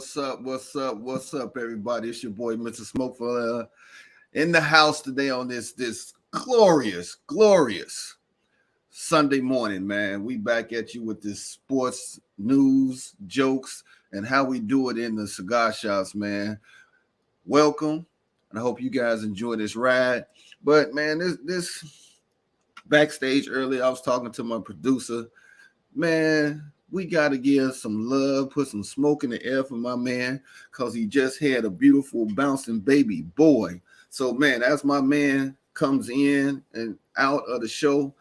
What's up, everybody? It's your boy, Mr. Smokefella, in the house today on this glorious Sunday morning, man. We back at you with this sports news, jokes, and how we do it in the cigar shops, man. Welcome, and I hope you guys enjoy this ride. But, man, this backstage earlier, I was talking to my producer. Man, we got to give some love, put some smoke in the air for my man, because he just had a beautiful bouncing baby boy. So, man, as my man comes in and out of the show,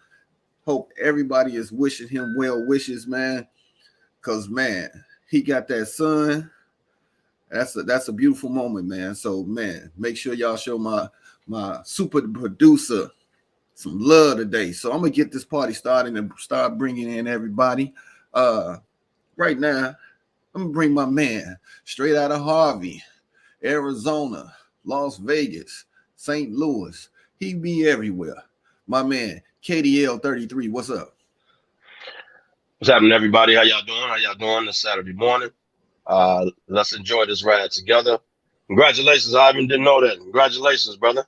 hope everybody is wishing him well wishes, man, because, man, he got that son. That's a beautiful moment, man. So, man, make sure y'all show my super producer some love today. So I'm going to get this party started and start bringing in everybody. Right now, I'm gonna bring my man straight out of Harvey, Arizona, Las Vegas, St. Louis. He be everywhere. My man, KDL 33. What's up? What's happening, everybody? How y'all doing? How y'all doing this Saturday morning? Let's enjoy this ride together. Congratulations, Ivan. Didn't know that. Congratulations, brother.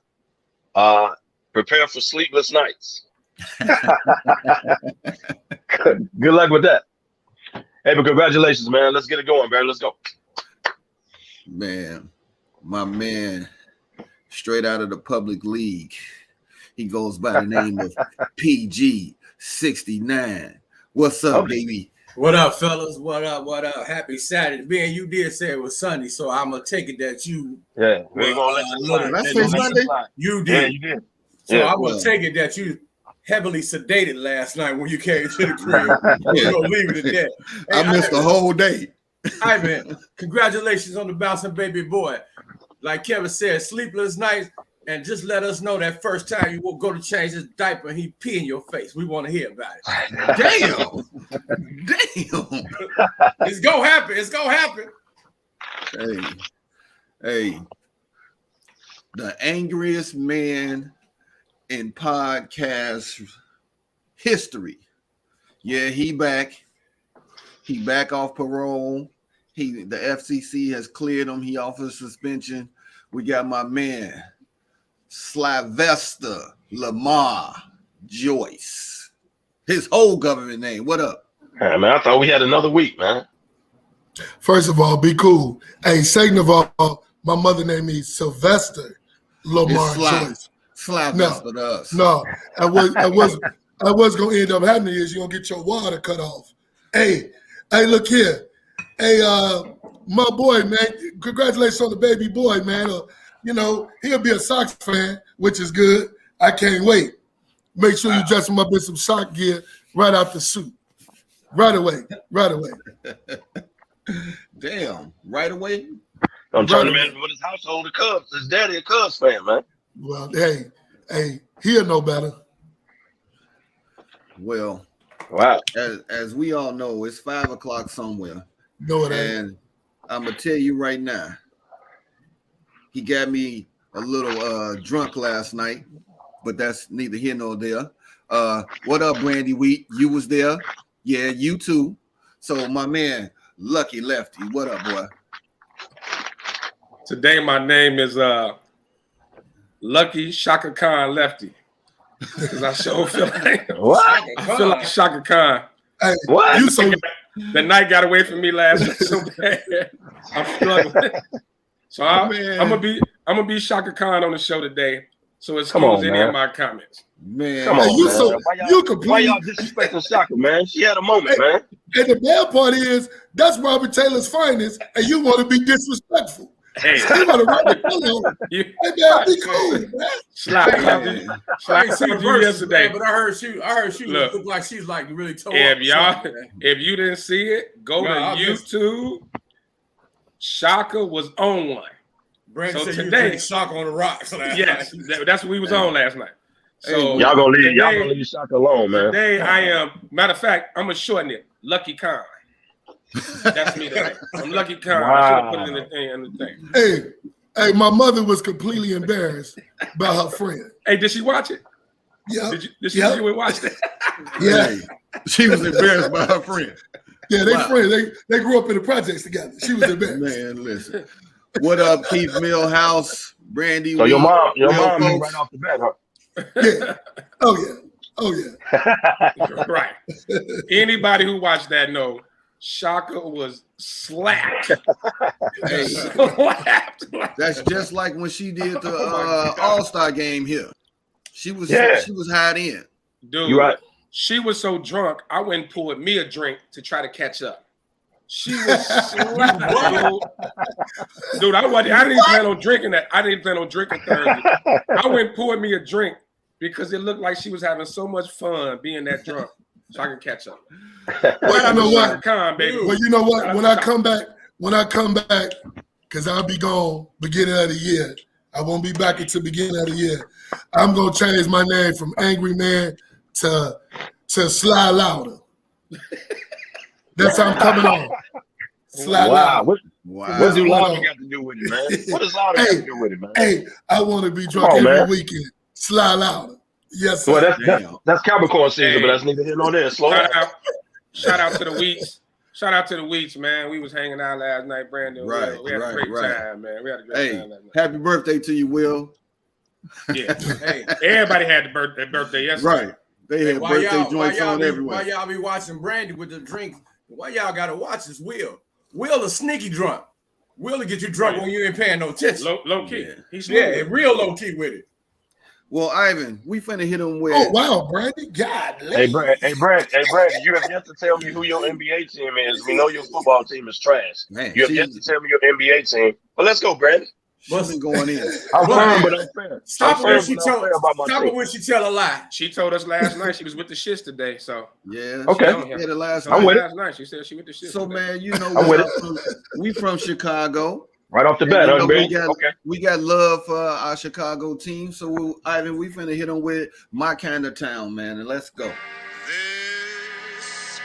Prepare for sleepless nights. Good luck with that. Hey, but congratulations, man. Let's get it going, man. Let's go. Man, my man, straight out of the public league. He goes by the name of PG69. What's up, baby? What up, fellas? What up? Happy Saturday. Man, you did say it was Sunday, so I'm going to take it that you... Yeah, we ain't going to let you slide. Did I say Sunday? You did. Yeah, you did. So I'm going to take it that you heavily sedated last night when you came to the crib. We're going to leave it at that. Hey, I missed the whole day. Hi, man. Congratulations on the bouncing baby boy. Like Kevin said, sleepless nights, and just let us know that first time you will go to change his diaper and he pee in your face. We want to hear about it. Damn. It's going to happen. It's going to happen. Hey. The angriest man in podcast history. Yeah, he back off parole. The FCC has cleared him. He off his suspension. We got my man Sylvester Lamar Joyce. His whole government name. What up? Hey, man, I thought we had another week, man. First of all, be cool. Hey, second of all, my mother named me Sylvester Lamar Joyce. Sylvester to us. No, I was gonna end up happening is you're gonna get your water cut off. Hey, look here. Hey, my boy, man, congratulations on the baby boy, man. He'll be a Sox fan, which is good. I can't wait. Make sure you dress him up in some sock gear right out the suit. Right away. Damn, right away? I'm trying to manage with his household, the Cubs. His daddy a Cubs fan, man. Well, hey, he'll know better. Well, wow. As we all know, it's 5 o'clock somewhere. No, it ain't. And I'm gonna tell you right now, he got me a little drunk last night, but that's neither here nor there. What up, Brandy Wheat? You was there? Yeah, you too. So my man, Lucky Lefty, what up, boy? Today my name is Lucky Shaka Khan Lefty. Because I sure feel like Shaka Khan. Hey, what? The night got away from me last night so bad. I'm struggling. So I'm gonna be Shaka Khan on the show today. So excuse any of my comments. Man, come on, why y'all disrespecting Shaka, man? She had a moment, man. And the bad part is that's Robert Taylor's finest, and you want to be disrespectful. Hey, you want to write the pillow. Hey, man, be cool, man. I see you yesterday, but I heard she looked like she's like really tore up. If you didn't see it, go to YouTube. Shaka was on one. Brandon said today, Shaka on the rocks. Yes, that's what we was on last night. So y'all gonna leave Shaka alone, man. Today I am. Matter of fact, I'm gonna shorten it. Lucky Khan. That's me today. I'm Lucky Khan. Wow. I should have put it in the thing. Hey, my mother was completely embarrassed by her friend. Hey, did she watch it? Yeah. Did she watch it? Yeah. She was embarrassed by her friend. Yeah, they friends. They grew up in the projects together. She was embarrassed. Man, listen. What up, Keith Millhouse, Brandy? So your mom knew folks? right off the bat, huh? Yeah. Oh yeah. Right. Anybody who watched that know Shaka was slapped. Hey, that's just like when she did the All-Star game here. She was high in. Dude, you right. She was so drunk, I went and poured me a drink to try to catch up. She was slapped. Dude, I didn't even plan on drinking that. I didn't plan on drinking Thursday. I went and poured me a drink because it looked like she was having so much fun being that drunk, so I can catch up. Well, you know what? Baby. Well, you know what? When I come back, because I'll be gone beginning of the year. I won't be back until beginning of the year. I'm gonna change my name from Angry Man to Sly Louder. That's how I'm coming on. Sly Louder. What do Louder got to do with it, man? What does Louder have to do with it, man? Hey, I want to be drunk every weekend. Sly Louder. Yes, sir. Well, that's Capricorn season, but that's neither here nor there. Slow down. Shout out to the Wheats. Shout out to the Wheats, man. We was hanging out last night, Brandon. Right, we had a great time, man. We had a great time last night. Happy birthday to you, Will. Yeah. Hey, everybody had the birthday yesterday. Right. They had birthday joints on everywhere. Why y'all be watching Brandy with the drink? Why y'all gotta watch this Will? Will a sneaky drunk. Will to get you drunk when you ain't paying no attention. Low key. Yeah. He's real low key with it. Well, Ivan, we finna hit him with. Oh wow, Brandy! God. Hey, Brad, you have yet to tell me who your NBA team is. We know your football team is trash. Man, you have yet to tell me your NBA team. But let's go, Brandon. What's been going in? I'm firm, but I'm fair. Stop it when she tell a lie. She told us last night she was with the shits today. So yeah, okay. I'm with it. Last night she said she with the shits. So today. man, you know, we from Chicago. Right off the bat, we got love for our Chicago team. So Ivan, we finna hit them with my kind of town, man, and let's go. This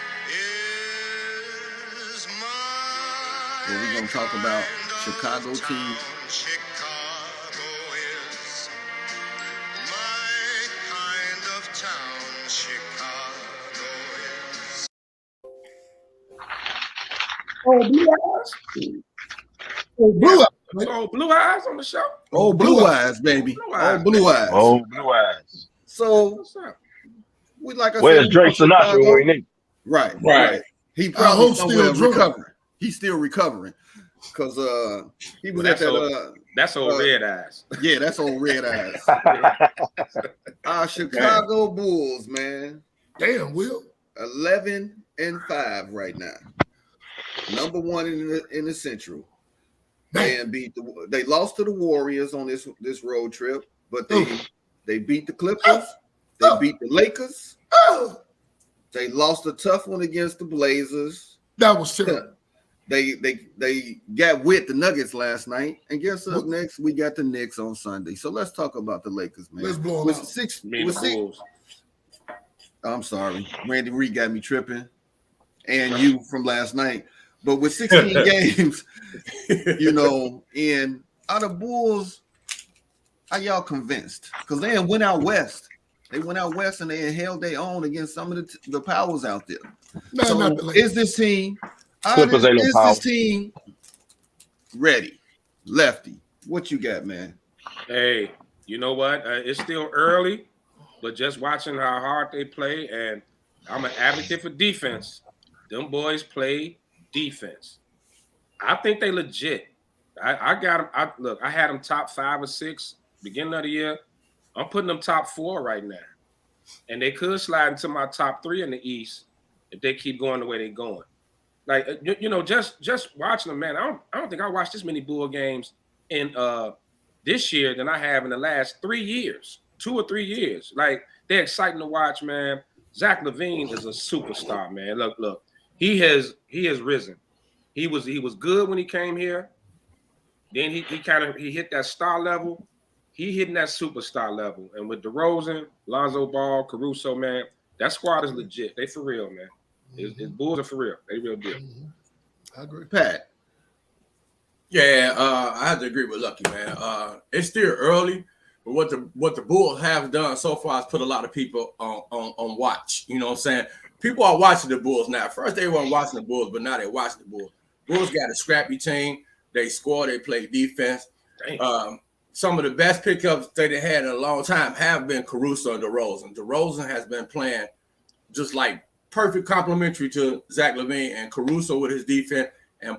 is my we're gonna talk about Chicago team. Chicago is my kind of town. Chicago is. Blue eyes. Oh, Blue Eyes on the show. Oh, Blue Eyes, baby. Blue Eyes. Oh, Blue Eyes. So we like I where's said, Drake Sinatra when we need? Right. He probably somewhere recovering. He's still recovering because he was at that. That's old Red Eyes. Yeah, that's old Red Eyes. Our Chicago Bulls, man. Damn, Will. 11-5 right now. Number one in the Central. And they lost to the Warriors on this road trip, but they beat the Clippers. They beat the Lakers. They lost a tough one against the Blazers. That was terrible. They got with the Nuggets last night, and guess up next we got the Knicks on Sunday. So let's talk about the Lakers, man. Let's blow them out. I'm sorry, Randy Reed got me tripping, and you from last night. But with 16 games, you know, and are the Bulls, are y'all convinced? Because they went out west. They went out west and they held their own against some of the powers out there. No, so is this team? This team ready? Lefty, what you got, man? Hey, you know what? It's still early, but just watching how hard they play, and I'm an advocate for defense. Them boys play defense. I think they legit. I got them. I had them top 5 or 6 beginning of the year. I'm putting them top 4 right now, and they could slide into my top 3 in the East if they keep going the way they're going. Like you know, just watching them, man. I don't think I watched this many Bull games in this year than I have in the last 3 years, 2 or 3 years. Like they're exciting to watch, man. Zach LaVine is a superstar, man. Look, he has risen. He was good when he came here. Then he hit that star level. He hitting that superstar level. And with DeRozan, Lonzo Ball, Caruso, man, that squad is legit. They for real, man. His Bulls are for real. They real deal. I agree. Pat. Yeah, I have to agree with Lucky, man. It's still early, but what the Bulls have done so far is put a lot of people on watch. You know what I'm saying? people are watching the Bulls now. First, they weren't watching the Bulls, but now they're watching the Bulls. Bulls got a scrappy team. They score. They play defense. Some of the best pickups they had in a long time have been Caruso and DeRozan. DeRozan has been playing just like perfect complementary to Zach LaVine, and Caruso with his defense, and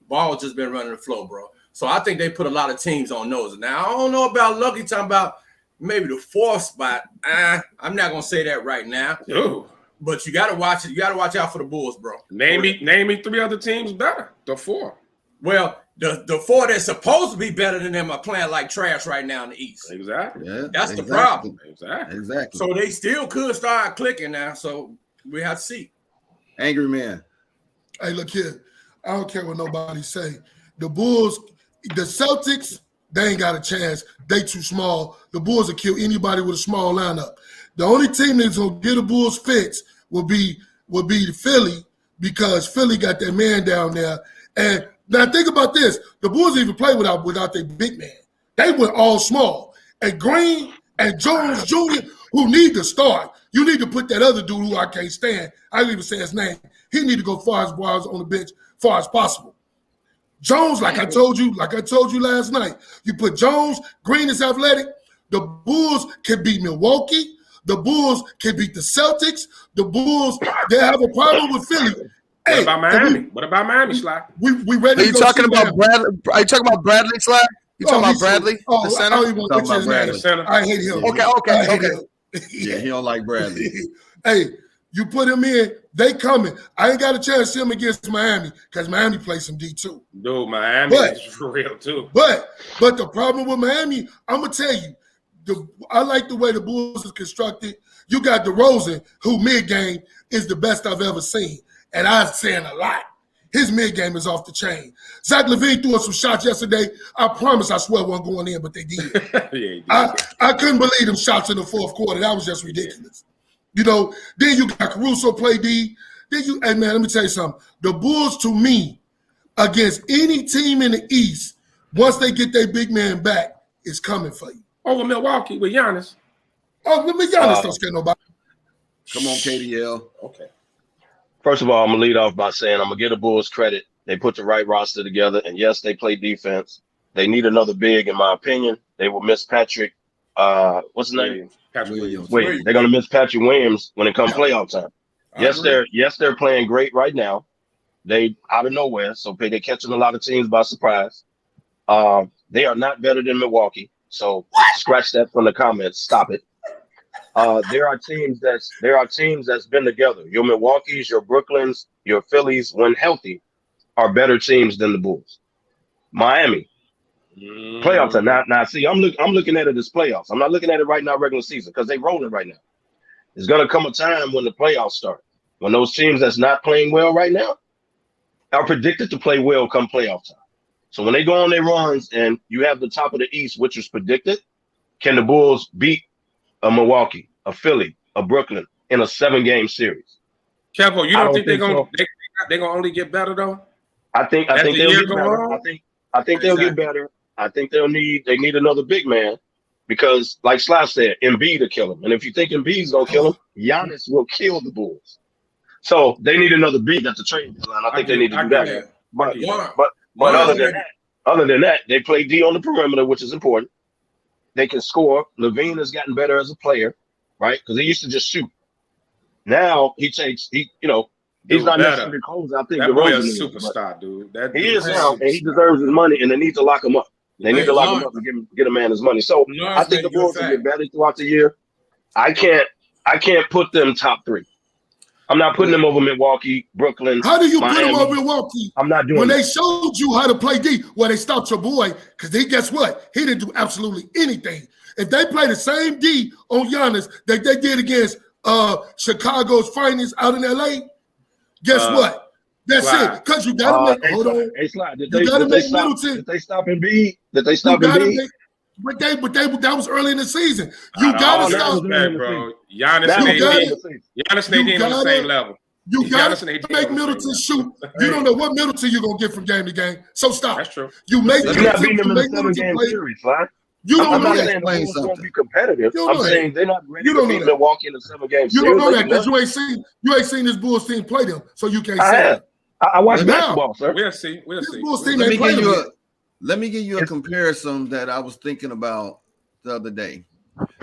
Ball just been running the flow, bro. So I think they put a lot of teams on those. Now, I don't know about Lucky talking about maybe the 4th spot. I'm not going to say that right now. Ooh. But you got to watch it. You got to watch out for the Bulls, bro. Name me 3 other teams better. The 4. Well, the 4 that's supposed to be better than them are playing like trash right now in the East. Exactly. Yeah, That's the problem. Exactly. So they still could start clicking now. So we have to see. Angry man. Hey, look here. I don't care what nobody say. The Bulls, the Celtics, they ain't got a chance. They too small. The Bulls will kill anybody with a small lineup. The only team that's gonna get the Bulls fits will be the Philly, because Philly got that man down there. And now think about this: the Bulls even play without their big man. They went all small. And Green and Jones Jr., who need to start. You need to put that other dude who I can't stand. I didn't even say his name. He need to go far as on the bench, far as possible. Jones, like I told you last night, you put Jones, Green is athletic. The Bulls can beat Milwaukee. The Bulls can beat the Celtics. The Bulls, they have a problem with Philly. What about Miami? What about Miami, Sly? We ready? Are you talking about Bradley? Are you talking about Bradley, Sly? You talking about Bradley? The center? I don't even want to mention his name. I hate him. Okay. Yeah, he don't like Bradley. Hey, you put him in, they coming. I ain't got a chance to see him against Miami because Miami plays some D2. Dude, Miami is for real too. But the problem with Miami, I'm gonna tell you, I like the way the Bulls is constructed. You got DeRozan, who mid-game is the best I've ever seen. And I was saying a lot. His mid-game is off the chain. Zach LaVine threw us some shots yesterday. I promise I swear wasn't going in, but they did. I couldn't believe them shots in the 4th quarter. That was just ridiculous. You know, then you got Caruso play D. Hey man, let me tell you something. The Bulls, to me, against any team in the East, once they get their big man back, is coming for you. Over Milwaukee with Giannis. Oh, let me Giannis don't scare nobody. Come on, KDL. Okay. First of all, I'm gonna lead off by saying I'm gonna give the Bulls credit. They put the right roster together, and yes, they play defense. They need another big, in my opinion. They will miss Patrick. What's his name? Patrick Williams. Wait, they're gonna miss Patrick Williams when it comes playoff time. Yes, they're playing great right now. They out of nowhere, so they're catching a lot of teams by surprise. They are not better than Milwaukee, so scratch that from the comments. Stop it. There are teams that's been together. Your Milwaukees, your Brooklyns, your Phillies, when healthy, are better teams than the Bulls. Miami, playoffs are not. Now, see, I'm looking at it as playoffs. I'm not looking at it right now, regular season, because they're rolling right now. There's gonna come a time when the playoffs start, when those teams that's not playing well right now are predicted to play well come playoff time. So when they go on their runs and you have the top of the East, which is predicted, can the Bulls beat a Milwaukee, a Philly, a Brooklyn in a 7-game series? Capo, you don't think they're gonna only get better though? I think they'll get better. I think they'll get better. I think they need another big man, because like Slav said, Embiid will kill him. And if you think Embiid's gonna kill him, Giannis will kill the Bulls. So they need another big at the trade deadline. I think they need to do that. But other than that, they play D on the perimeter, which is important. They can score. LaVine has gotten better as a player, right? Because he used to just shoot. Now he's not necessarily close. I think that boy is a superstar, dude. He is now, and he deserves his money, and they need to lock him up. They need to lock him up and get a man his money. So I think the Bulls will get better throughout the year. I can't put them top 3. I'm not putting them over Milwaukee, Brooklyn. How do you Miami. put them over Milwaukee? I'm not doing when that. They showed you how to play D. Well, they stopped your boy, because guess what? He didn't do absolutely anything. If they play the same D on Giannis that they did against Chicago's finest out in LA, guess what? That's it. Because you got to make. Hold on. Hey, Slide. Did you got to make Middleton. Did they stop Embiid? But that was early in the season. You got to stop, bro. Giannis and AD on the same level. You got to make Middleton shoot. You don't know what Middleton you're gonna get from game to game. So stop. That's true. You make Middleton play. I'm not saying the Bulls won't be competitive. I'm saying they're not ready to beat Milwaukee in a 7-game series. You don't know that because you ain't seen this Bulls team play them, so you can't say that. I watch basketball, sir. We'll see. Let me give you a comparison that I was thinking about the other day.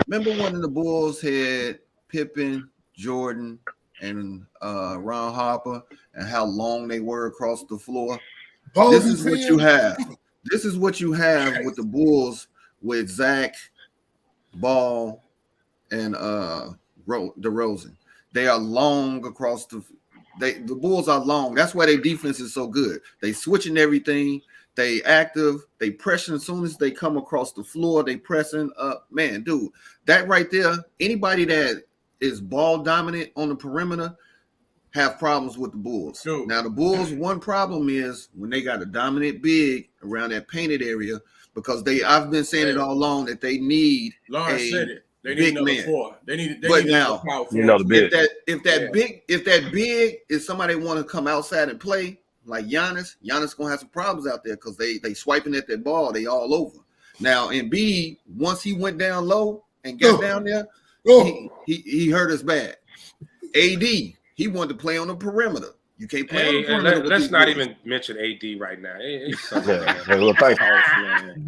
Remember when the Bulls had Pippen, Jordan, and Ron Harper, and how long they were across the floor? This is what you have. This is what you have with the Bulls with Zach, Ball, and DeRozan. They are long across the Bulls are long. That's why their defense is so good. They switching everything. They active. They pressing as soon as they come across the floor. They pressing up. Man, dude, that right there, anybody that is ball dominant on the perimeter have problems with the Bulls. Sure. Now, the Bulls, one problem is when they got a dominant big around that painted area, because I've been saying it all along that they need Lawrence said it. They need another man. Four. They need now, the big. If that big is somebody want to come outside and play like Giannis gonna have some problems out there because they swiping at that ball. They all over. Now, Embiid, once he went down low and got down there, he hurt us bad. AD, he wanted to play on the perimeter. You can't play on the perimeter. Let's not even mention AD right now.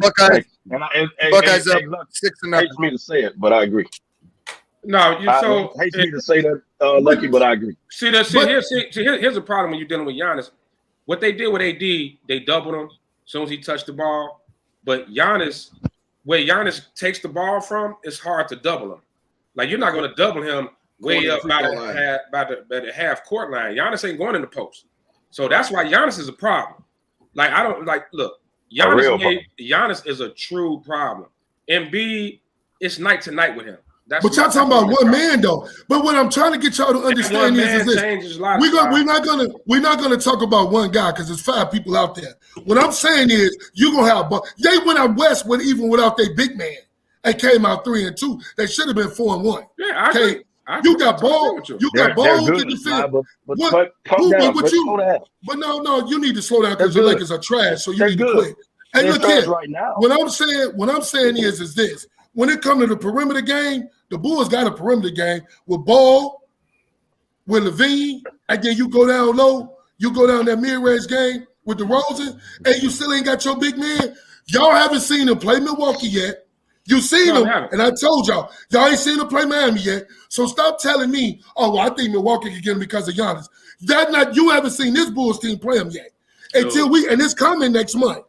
Buckeyes up 6-0. Hates me to say it, but I agree. No, hates me to say that, Lucky, but I agree. Here's the problem when you're dealing with Giannis. What they did with AD, they doubled him as soon as he touched the ball. But Giannis, where Giannis takes the ball from, it's hard to double him. Like, you're not going to double him way up by the half court line. Giannis ain't going in the post. So that's why Giannis is a problem. Like, I don't like, look, Giannis is a true problem. Embiid, it's night to night with him. But y'all talking about one man though. But what I'm trying to get y'all to understand is this: we're not gonna talk about one guy because there's 5 people out there. What I'm saying is you're gonna have. They went out west even without their big man. They came out 3-2. They should have been 4-1. Yeah, I agree. You got ball. You got ball to defend. But no, you need to slow down because the Lakers are trash. So you need to quit. Hey, look here. Right now. What I'm saying is this: when it comes to the perimeter game, the Bulls got a perimeter game with Ball, with Levine, and then you go down low. You go down that mid-range game with DeRozan, and you still ain't got your big man. Y'all haven't seen him play Milwaukee yet. You seen him, and I told y'all ain't seen him play Miami yet. So stop telling me, oh, well, I think Milwaukee can get him because of Giannis. You haven't seen this Bulls team play him yet. And it's coming next month.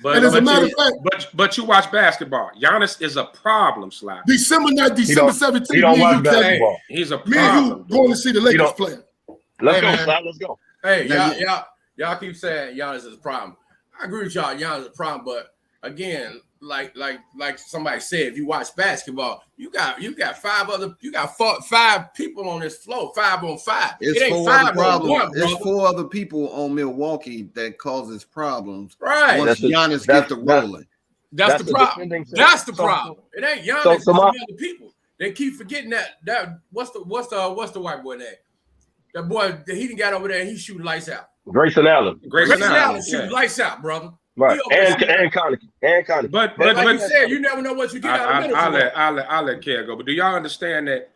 But, and as a matter of fact, but you watch basketball. Giannis is a problem, Sly. December 17th. He don't watch basketball. He's a problem. Me and you going to see the Lakers play. Let's go, Sly. Let's go. Hey, y'all keep saying Giannis is a problem. I agree with y'all. Giannis is a problem, but again, like somebody said, if you watch basketball, you got 5 people on this floor, 5 on 5. It ain't 5 on 1. There's 4 other people on Milwaukee that causes problems. Right. Once Giannis gets the rolling. That's the problem. That's the problem. It ain't Giannis. It's other people. They keep forgetting that. What's the white boy name? That boy, he done got over there and he shooting lights out. Grayson Allen. Grayson Allen shooting lights out, brother. Right, and Connick. But like you said, you never know what you get out of the middle. I'll let Care go. But do y'all understand that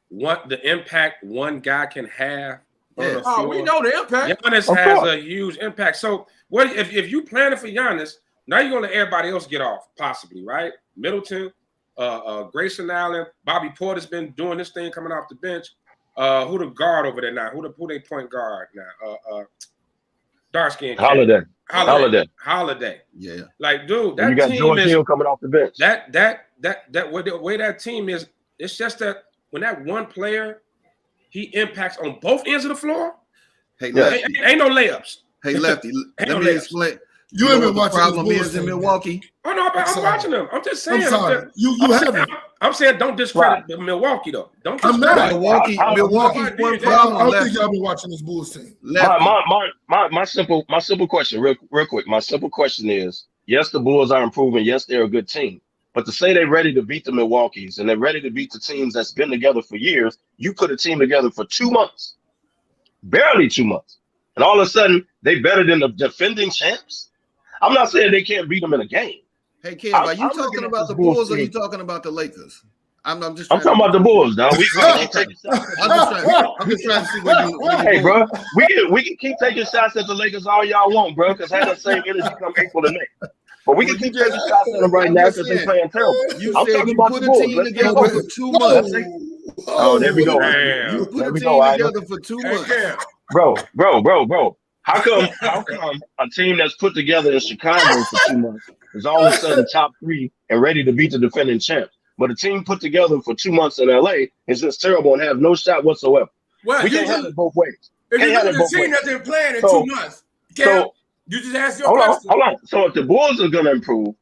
what the impact one guy can have? Yeah. Oh, we know the impact. Giannis has a huge impact. So what if you planning for Giannis? Now you're gonna let everybody else get off, possibly, right? Middleton, Grayson Allen, Bobby Porter's been doing this thing coming off the bench. Who the guard over there now? Who they point guard now? Dark skin. Holiday. Yeah. Like, dude, that you got team George is Hill coming off the bench. That the way that team is, it's just that when that one player he impacts on both ends of the floor. Hey, Lefty. Ain't no layups. Hey, Lefty, let me explain. You haven't watched the problem is in Milwaukee. Oh no, I'm watching them. I'm just saying. I'm sorry. I'm saying don't discredit Milwaukee though. Don't discredit I'm not. Milwaukee's one problem. I don't think y'all been watching this Bulls team. My simple question, real quick. My simple question is: yes, the Bulls are improving. Yes, they're a good team. But to say they're ready to beat the Milwaukees and they're ready to beat the teams that's been together for years, you put a team together for 2 months, barely 2 months, and all of a sudden they better than the defending champs. I'm not saying they can't beat them in a game, Hey, Kev, are you talking about the Bulls or are you talking about the Lakers? I'm just. I'm talking about the Bulls, dog. We can keep taking shots. I'm just trying to see where you. Hey, bro, we can keep taking shots at the Lakers all y'all want, bro, because have that same energy come April and May. But we can keep taking shots at them right now because they're playing terrible. You said you put a team together for 2 months. Oh, there we go. You put a team together for 2 months. Bro. How come a team that's put together in Chicago for 2 months is all of a sudden top 3 and ready to beat the defending champs? But a team put together for 2 months in LA is just terrible and have no shot whatsoever. Well, we can't have it both ways. If you look at the team that's been playing in 2 months, you just ask your question. Hold on. So if the Bulls are going to improve,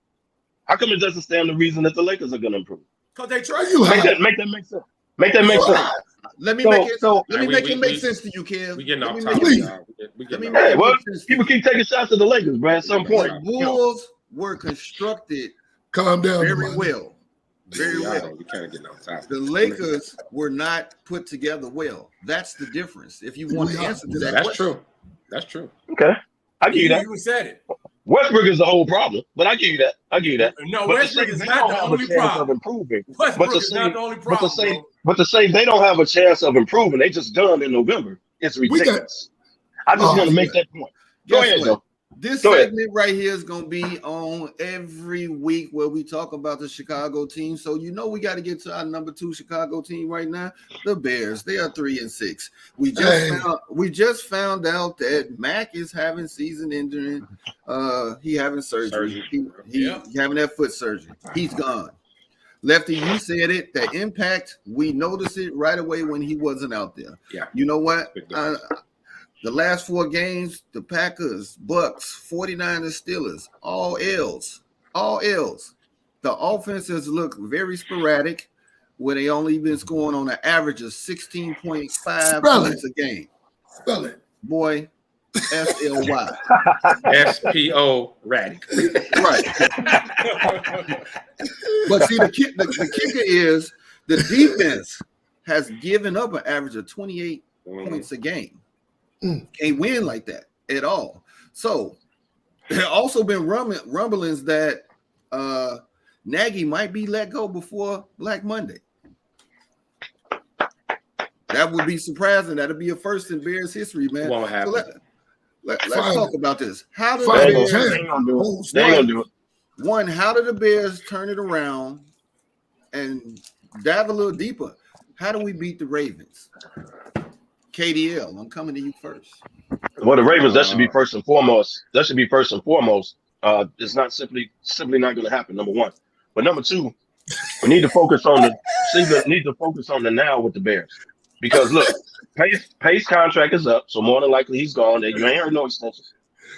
how come it doesn't stand the reason that the Lakers are going to improve? Because they try you. Make that make sense. Make that make sense. Let me make it make sense to you, Kev. We getting off topic. Well, people keep taking shots at the Lakers, bro. At some point, the Bulls were constructed. Calm down. Very well. Very well. We kind of getting off topic. The Lakers were not put together well. That's the difference. If you want to answer to that, that's true. That's true. Okay, I give you that. You said it. Westbrook is the whole problem, but I give you that. No, Westbrook is not the only problem. Westbrook is not the only problem. But to say they don't have a chance of improving, they just done in November. It's ridiculous. I just want to make that point. Go ahead, Joe. This segment right here is going to be on every week where we talk about the Chicago team. So we got to get to our number 2 Chicago team right now, the Bears. They are 3-6. We just found out that Mac is having season-ending. He having surgery. He having that foot surgery. He's gone. Lefty, you said it. The impact, we noticed it right away when he wasn't out there. Yeah. You know what? The last 4 games, the Packers, Bucks, 49ers, Steelers, all L's. The offenses look very sporadic, where they only been scoring on an average of 16.5 points a game. Spell it. Boy, SLY. SPO Radic. Right. But see, the kicker is the defense has given up an average of 28 points a game. Can't win like that at all. So there also been rumblings that Nagy might be let go before Black Monday. That would be surprising. That'd be a first in Bears history, man. Won't happen. So let's talk about this. How did how did the Bears turn it around and dive a little deeper? How do we beat the Ravens? KDL, I'm coming to you first. Well, the Ravens, that should be first and foremost. It's not simply not going to happen. Number 1, but number 2, we need to focus on the now with the Bears, because look, Pace contract is up, so more than likely he's gone. You ain't heard no extensions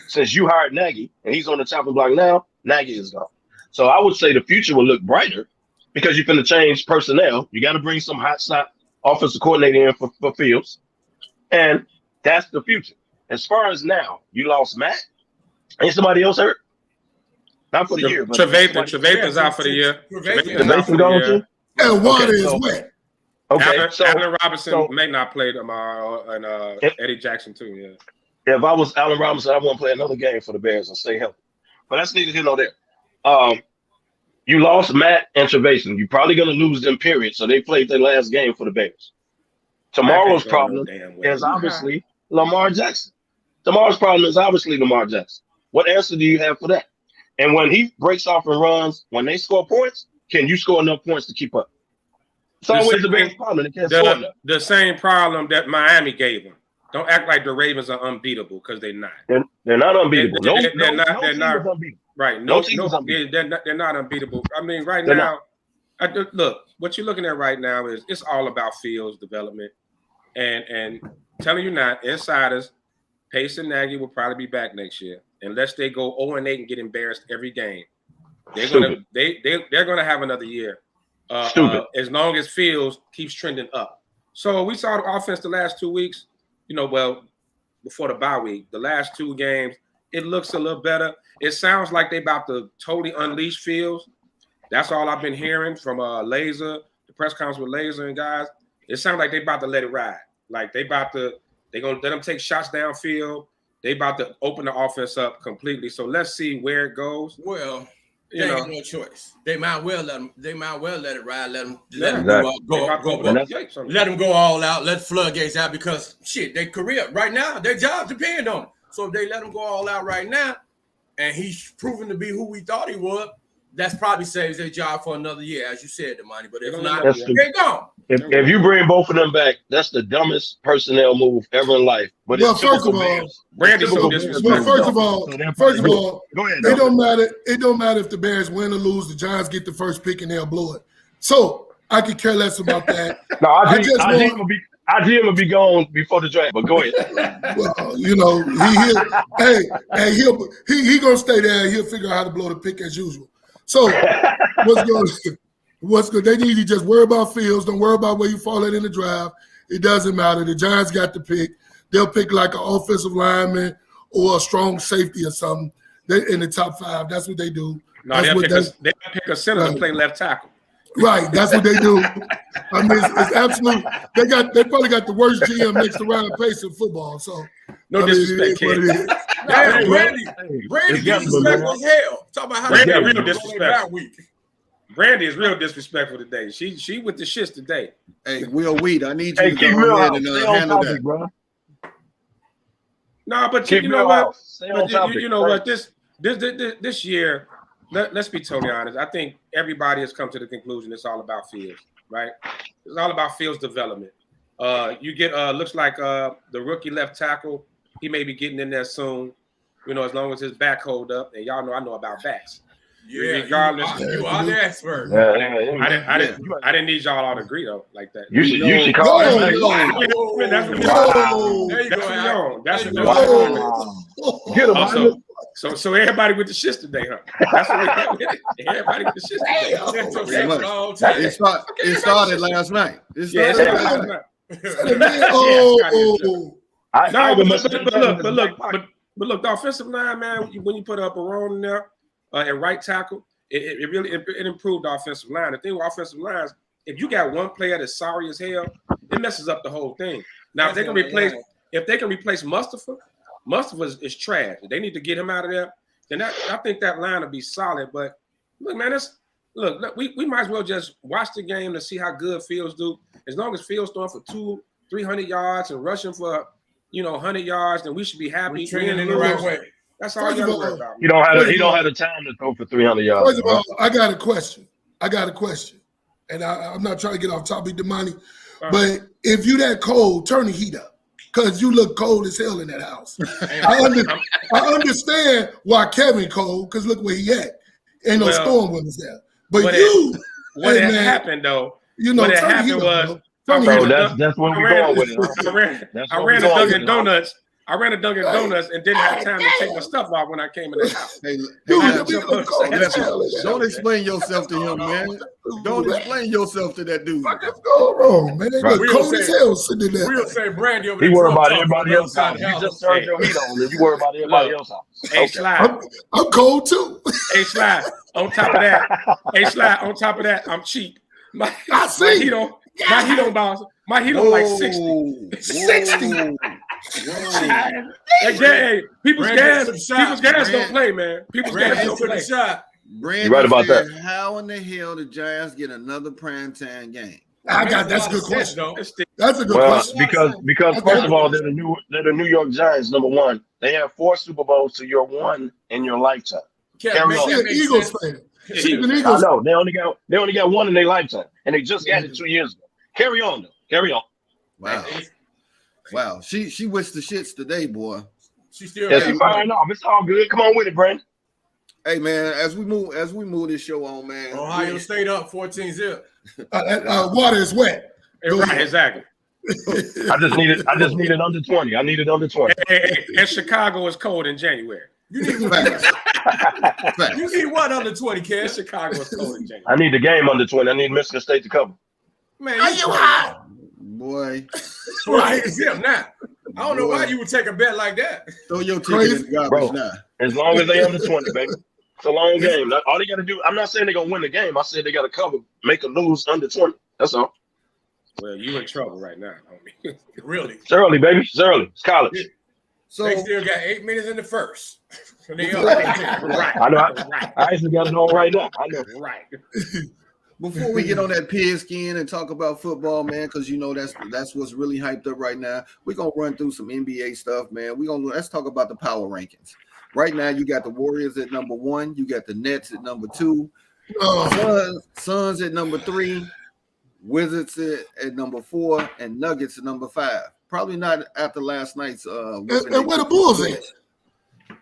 since you hired Nagy, and he's on the chopping block now. Nagy is gone, so I would say the future will look brighter because you're going to change personnel. You got to bring some hot shot offensive coordinator in for Fields. And that's the future. As far as now, you lost Matt. Ain't somebody else hurt? Not for the year. Trevathan's out for the year. Trevathan gone too? And water is wet. Okay. Allen Robinson may not play tomorrow, and Eddie Jackson too. Yeah. If I was Allen Robinson, I wouldn't play another game for the Bears and stay healthy. But that's neither here nor there. You lost Matt and Trevathan. You're probably going to lose them, period. So they played their last game for the Bears. Tomorrow's problem is obviously Lamar Jackson. What answer do you have for that? And when he breaks off and runs, when they score points, can you score enough points to keep up? It's always the biggest problem. They can't score enough. The same problem that Miami gave them. Don't act like the Ravens are unbeatable, because they're not. They're not unbeatable. They're not unbeatable. Right. No team is unbeatable. They're not unbeatable. I mean, right now, look, what you're looking at right now is it's all about Fields development. And telling you not, insiders, Pace and Nagy will probably be back next year, unless they go 0-8 and get embarrassed every game. They're gonna have another year. As long as Fields keeps trending up. So we saw the offense the last 2 weeks. Before the bye week, the last 2 games, it looks a little better. It sounds like they about to totally unleash Fields. That's all I've been hearing from Laser, the press conference with Laser and guys. It sounds like they about to let it ride. Like they're gonna let them take shots downfield. They about to open the offense up completely. So let's see where it goes. Well, They ain't got no choice. They might well let them. They might well let it ride. Let them let them go all out. Let floodgates out because shit, their career right now, their jobs depend on it. So if they let him go all out right now, and he's proven to be who we thought he was, that's probably saves their job for another year, as you said, Damani. But if not, they're gone. If you bring both of them back, that's the dumbest personnel move ever in life. But well, first of all, go ahead. It don't matter. It don't matter if the Bears win or lose. The Giants get the first pick and they'll blow it. So I could care less about that. No, IGM will be gone before the draft. But go ahead. Well, you know, he gonna stay there. He'll figure out how to blow the pick as usual. So what's good? They need to just worry about Fields. Don't worry about where you fall in the draft. It doesn't matter. The Giants got the pick. They'll pick like an offensive lineman or a strong safety or something. They in the top 5. That's what they do. No, they'll pick a center to play left tackle. Right, that's what they do. I mean, it's absolute. They probably got the worst GM next to Ryan Pace in football. So no disrespect, kid. Brandy disrespectful as hell. Talk about how Brandy real disrespectful. Brandy is real disrespectful today. She with the shits today. Hey, Will Wheat, I need you to go ahead and handle that, bro. No, but you know what? You know what? This year, let's be totally honest. I think everybody has come to the conclusion it's all about Fields, right? It's all about Fields development. You get looks like the rookie left tackle. He may be getting in there soon. You know, as long as his back hold up, and y'all know I know about backs. Yeah, regardless, you are the expert. I didn't need y'all all to agree though, like that. You should call That's Get him. So everybody with the shits today, huh? That's what we everybody with the shits today. It started last night. But look, the offensive line, man, when you put up a Ron in there at right tackle, it really improved the offensive line. The thing with offensive lines, if you got one player that's sorry as hell, it messes up the whole thing. Now, if they can replace Mustafa is trash. They need to get him out of there. Then I think that line will be solid. But look, man, we might as well just watch the game to see how good Fields do. As long as Fields throwing for 200-300 yards and rushing for 100 yards, then we should be happy. We're training in the right way. That's all you got to worry about. He don't have the time to throw for 300 yards. First of all, I got a question. And I'm not trying to get off topic, Damani, but if you that cold, turn the heat up. Because you look cold as hell in that house. I understand why Kevin cold, because look where he at. Ain't no storm when it's there. But what happened though, what happened was, that's when we going with it. I ran a Dunkin' Donuts. And didn't have time to take my stuff off when I came in the house. Don't explain yourself to him, man. Don't explain yourself to that dude. What's going wrong, man? They look cold as hell sitting there. We'll say Brandy over there. He worry about everybody else out. You just turned your heat on, and you worry about everybody else out. Hey, Slide. I'm cold too. Hey, Slide. On top of that, I'm cheap. My heat on like 60. 60. People's gas don't play, man. People's gas don't play. Brandon, you're right about that. How in the hell the Giants get another primetime game? That's a good question. That's a good question. Because first of all, they're the New York Giants. Number one, they have 4 Super Bowls to your 1 in your lifetime. Eagles fan. I know they only got 1 in their lifetime, and they just got it 2 years ago. Carry on, though. Carry on. Wow. She wished the shits today, boy. She still firing off. It's all good. Come on with it, Brandon. Hey man, as we move this show on, man. Ohio State up 14-0. Water is wet. Right, exactly. I just needed under 20. I needed under 20. And Chicago is cold in January. You need what under 20, Ken? Chicago is cold in January. I need the game under 20. I need Michigan State to cover. Man, are you hot? Boy. Right, it's him now. I don't know why you would take a bet like that. Throw your ticket in the garbage now. As long as they under 20, baby. It's a long game. All they got to do, I'm not saying they're going to win the game. I said they got to cover, make a lose under 20. That's all. Well, you in trouble right now, homie. Really? It's early, baby. It's early. It's college. So they still got 8 minutes in the first. And they up Right. 10. Right. I know. Right. I actually got it on right now. I know. Right. before we get on that pigskin and talk about football, man, because you know that's what's really hyped up right now. We're gonna run through some NBA stuff, man. Let's talk about the power rankings. Right now, you got the Warriors at number 1, you got the Nets at number 2, Suns at number 3, Wizards at number 4, and Nuggets at number 5. Probably not after last night's. And where the Bulls at?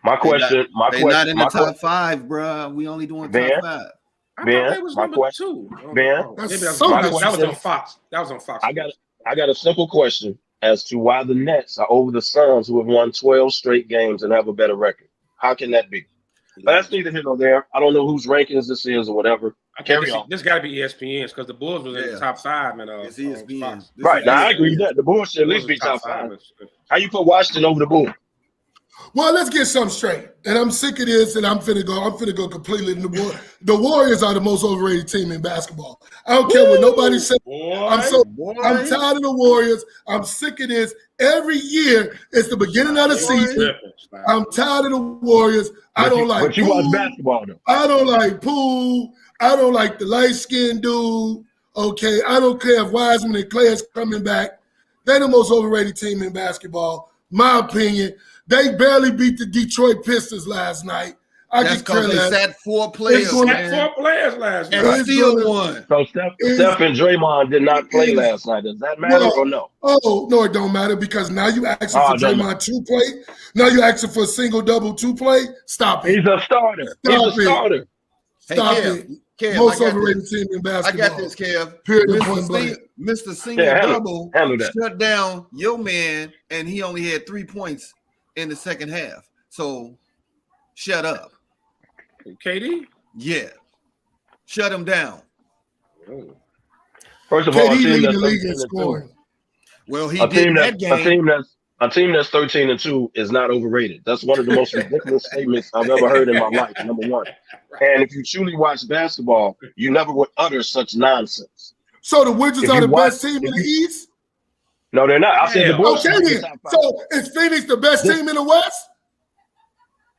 My question. They're not in the top 5, bro. We only doing top 5. I Ben, thought that was my number question- 2. Ben, Maybe That's that so was on Fox. That was on Fox. I got a simple question as to why the Nets are over the Suns, who have won 12 straight games and have a better record. How can that be? But that's neither here nor there. I don't know whose rankings this is or whatever. Carry on. This got to be ESPN's because the Bulls was in the top 5 and It's ESPN. Fox. Right now, I agree with that. The Bulls should at least be top 5. How you put Washington over the Bulls? Well, let's get something straight. And I'm sick of this, and I'm finna go completely in the war. The Warriors are the most overrated team in basketball. I don't care what nobody says. I'm tired of the Warriors. I'm sick of this. Every year, it's the beginning of the season. I'm tired of the Warriors. I don't like But you watch basketball, though. I don't like Poole. I don't like the light-skinned dude. Okay, I don't care if Wiseman and Clay is coming back. They're the most overrated team in basketball. My opinion. They barely beat the Detroit Pistons last night. That's because they sat 4 players. They sat 4 players last night. And still won. So Steph and Draymond did not play last night. Does that matter or no? Oh, no, it don't matter because now you asking for Draymond to play. Now you asking for a single double to play. Stop it. He's a starter. He's a starter. Stop it. Kev, most overrated team in basketball. I got this, Kev. Period. Point blank. Mr. Single Double shut down your man, and he only had 3 points in the second half. So shut up. KD? Yeah. Shut him down. First of all, KD leading the league in scoring. Well, he did that game. A team that's 13-2 is not overrated. That's one of the most ridiculous statements I've ever heard in my life, number one. And if you truly watch basketball, you never would utter such nonsense. So the Wizards are the best team in the East? No, they're not. I said the Bulls. Okay, then. So is Phoenix the best team in the West?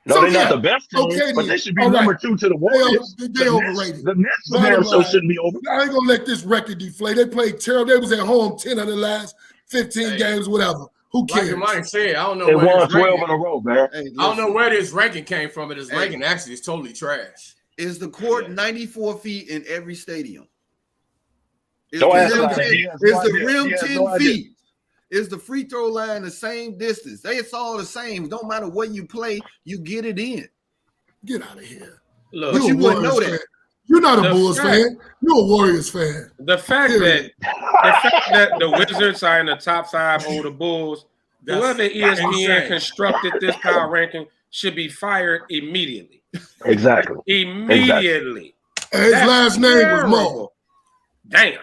No, they're not the best team, but they should be number 2 to the Warriors. They overrated. The Nets damn so shouldn't be over. I ain't gonna let this record deflate. They played terrible. They was at home 10 of the last 15 games, whatever. Who cares? Like Damani said, I don't know. They won 12 in a row, man. I don't know where this ranking came from, but this ranking actually is totally trash. Is the court 94 feet in every stadium? Is Don't ask the rim 10 feet? Is the free throw line the same distance? It's all the same. Don't matter where you play, you get it in. Get out of here. Look, but you wouldn't know that. You're not a Bulls fan. You're a Warriors fan. The fact that the Wizards are in the top 5 over the Bulls, whoever ESPN constructed this power ranking should be fired immediately. Exactly. Immediately. And his last name was Mo. Damn.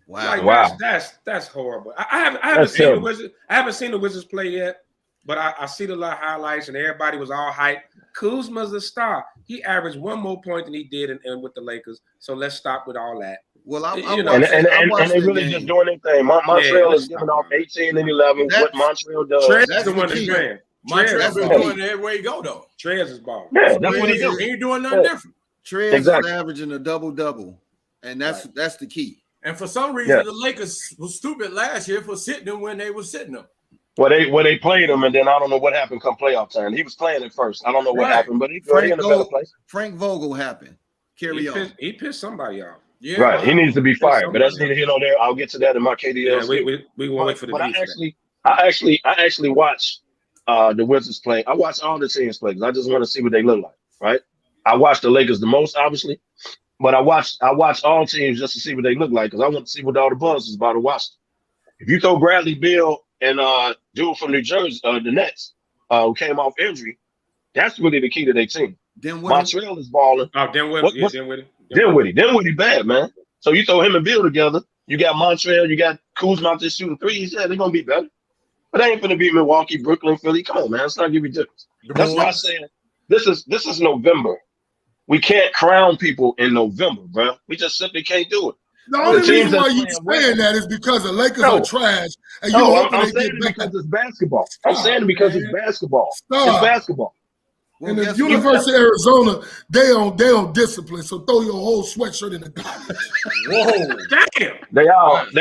Wow. Like, that's horrible. I haven't seen the Wizards. I haven't seen the Wizards play yet, but I see the lot of highlights and everybody was all hyped. Kuzma's a star. He averaged 1 more point than he did in with the Lakers. So let's stop with all that. Well, and they really just doing their thing. Montreal is giving off 18 and 11. What Montreal does. Trez the one that's playing. Montreal's been doing it everywhere you go, though. Trez is balling. Yeah, that's what he do. He ain't doing nothing different. Trez is averaging a double-double, and that's the key. And for some reason, the Lakers was stupid last year for sitting them when they were sitting them. Well, they played him, and then I don't know what happened come playoff time. He was playing at first. I don't know what happened, but he's in a better place. Frank Vogel happened. Carry on. He pissed somebody off. Yeah, right. He needs to be fired, but that's neither here nor there. I'll get to that in my KDL. Yeah, we won't wait for the. But I actually watch the Wizards play. I watch all the teams play because I just want to see what they look like. Right. I watch the Lakers the most, obviously. But I watch all teams just to see what they look like because I want to see what all the buzz is about to watch. If you throw Bradley Beal and dude from New Jersey, the Nets, who came off injury, that's really the key to their team. Montreal is balling. Oh, Dinwiddie. Dinwiddie bad, man. So you throw him and Beal together, you got Montreal, you got Kuzma out there shooting threes. Yeah, they're gonna be better. But they ain't gonna beat Milwaukee, Brooklyn, Philly. Come on, man. It's not gonna be different. That's why I'm saying this is November. We can't crown people in November, bro. We just simply can't do it. The only teams reason that's why you playing well. saying that is because the Lakers No. are trash, and you No, hoping I'm they saying get it back. because it's basketball. I'm saying it because it's basketball. Stop. It's basketball. Well, And the guess what? University of Arizona, they on discipline. So throw your whole sweatshirt in the garbage. Whoa. Damn. They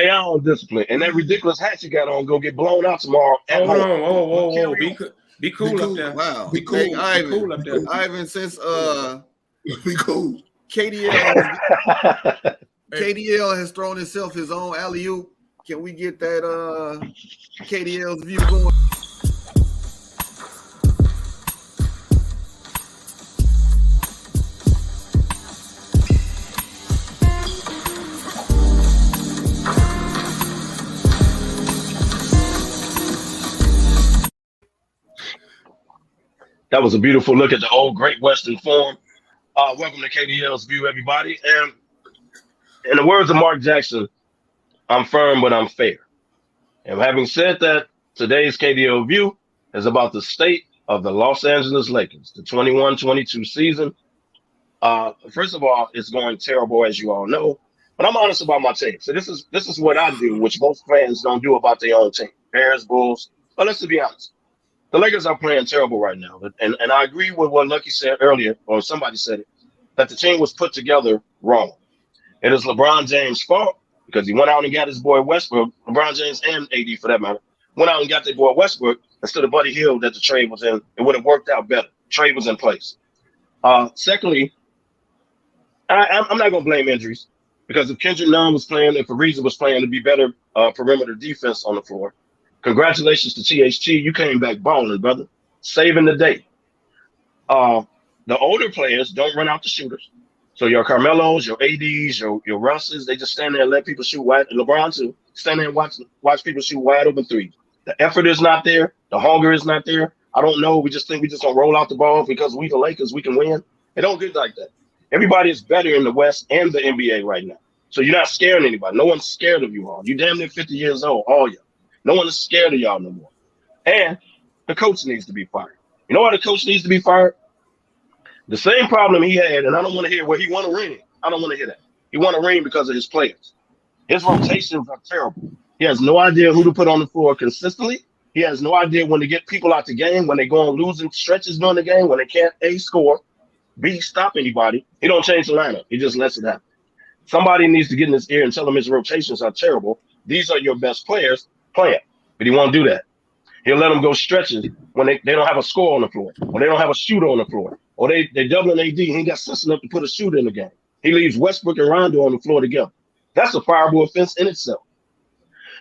are on discipline. And that ridiculous hat you got on gonna get blown out tomorrow at Hold home. on. Whoa. Be cool up there. Wow. Be cool. Hey, Be Ivan, cool up there. Ivan, since Be cool. KDL has thrown himself his own alley-oop, can we get that KDL's view going? That was a beautiful look at the old Great Western Forum. Welcome to KDL's View, everybody. And in the words of Mark Jackson, I'm firm, but I'm fair. And having said that, today's KDL View is about the state of the Los Angeles Lakers, the 21-22 season. First of all, it's going terrible, as you all know. But I'm honest about my team. So this is what I do, which most fans don't do about their own team. Bears, Bulls. But let's be honest. The Lakers are playing terrible right now. And I agree with what Lucky said earlier, or somebody said it, that the team was put together wrong. It is LeBron James' fault because he went out and got his boy Westbrook, LeBron James and AD for that matter, went out and got their boy Westbrook instead of Buddy Hield that the trade was in. It would have worked out better. Trade was in place. Secondly, I'm not going to blame injuries because if Kendrick Nunn was playing, if Ariza was playing to be better perimeter defense on the floor, congratulations to THT. You came back balling, brother. Saving the day. The older players don't run out the shooters. So your Carmelos, your ADs, your Russes, they just stand there and let people shoot wide. And LeBron too. Stand there and watch people shoot wide open threes. The effort is not there. The hunger is not there. I don't know. We just think we just gonna roll out the ball because we the Lakers, we can win. It don't get like that. Everybody is better in the West and the NBA right now. So you're not scaring anybody. No one's scared of you all. You damn near 50 years old, all y'all. No one is scared of y'all no more. And the coach needs to be fired. You know why the coach needs to be fired? The same problem he had, and I don't want to hear where he won a ring. I don't want to hear that. He won a ring because of his players. His rotations are terrible. He has no idea who to put on the floor consistently. He has no idea when to get people out the game, when they go on losing stretches during the game, when they can't A, score, B, stop anybody. He don't change the lineup. He just lets it happen. Somebody needs to get in his ear and tell him his rotations are terrible. These are your best players. Play it. But he won't do that. He'll let them go stretches when they don't have a score on the floor, or they don't have a shooter on the floor, or they're doubling AD. He ain't got sense enough to put a shooter in the game. He leaves Westbrook and Rondo on the floor together. That's a fireable offense in itself.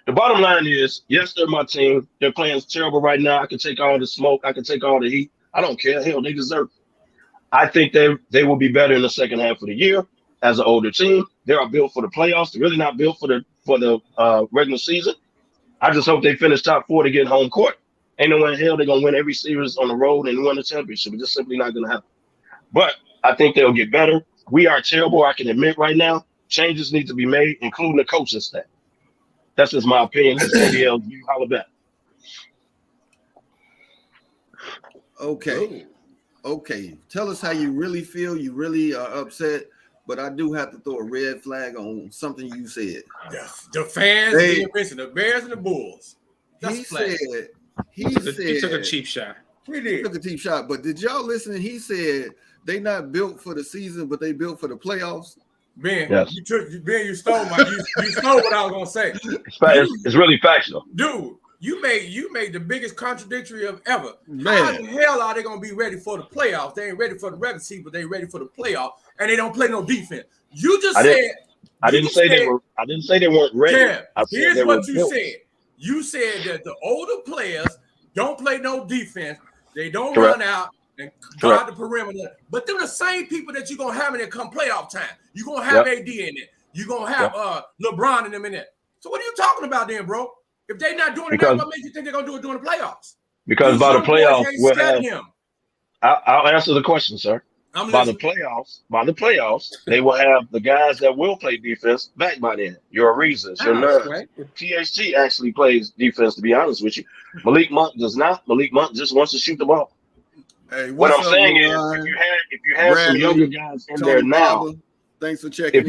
The bottom line is, yes, they're my team. They're playing terrible right now. I can take all the smoke. I can take all the heat. I don't care. Hell, they deserve it. I think they will be better in the second half of the year as an older team. They are built for the playoffs. They're really not built for the regular season. I just hope they finish top 4 to get home court. Ain't no way in hell they're going to win every series on the road and win the championship. It's just simply not going to happen. But I think they'll get better. We are terrible, I can admit right now. Changes need to be made, including the coaching staff. That's just my opinion. KDL, you holler back. Okay. Tell us how you really feel. You really are upset. But I do have to throw a red flag on something you said. The fans, the Bears, and the Bulls. He said He took a cheap shot. He took a cheap shot. But did y'all listen? He said they not built for the season, but they built for the playoffs. Ben, yes. you stole you stole what I was gonna say. It's really factual, dude. You made the biggest contradictory of ever. Man. How the hell are they gonna be ready for the playoffs? They ain't ready for the regular season, but they ready for the playoffs, and they don't play no defense. You just said. I didn't say they weren't ready. Yeah, here's what you built. said. You said that the older players don't play no defense. They don't Correct. run out and guard the perimeter. But they're the same people that you're going to have in there come playoff time. You're going to have AD in it. You're going to have LeBron and them in there. So what are you talking about then, bro? If they're not doing it now, what makes you think they're going to do it during the playoffs? Because by the playoffs, we'll have him. I'll answer the question, sir. By the playoffs, they will have the guys that will play defense back by then. Your Arizas, your Nerds. Right. THT actually plays defense, to be honest with you. Malik Monk does not. Malik Monk just wants to shoot the ball. Hey, what I'm saying is, if you had some younger guys in there now, thanks for checking.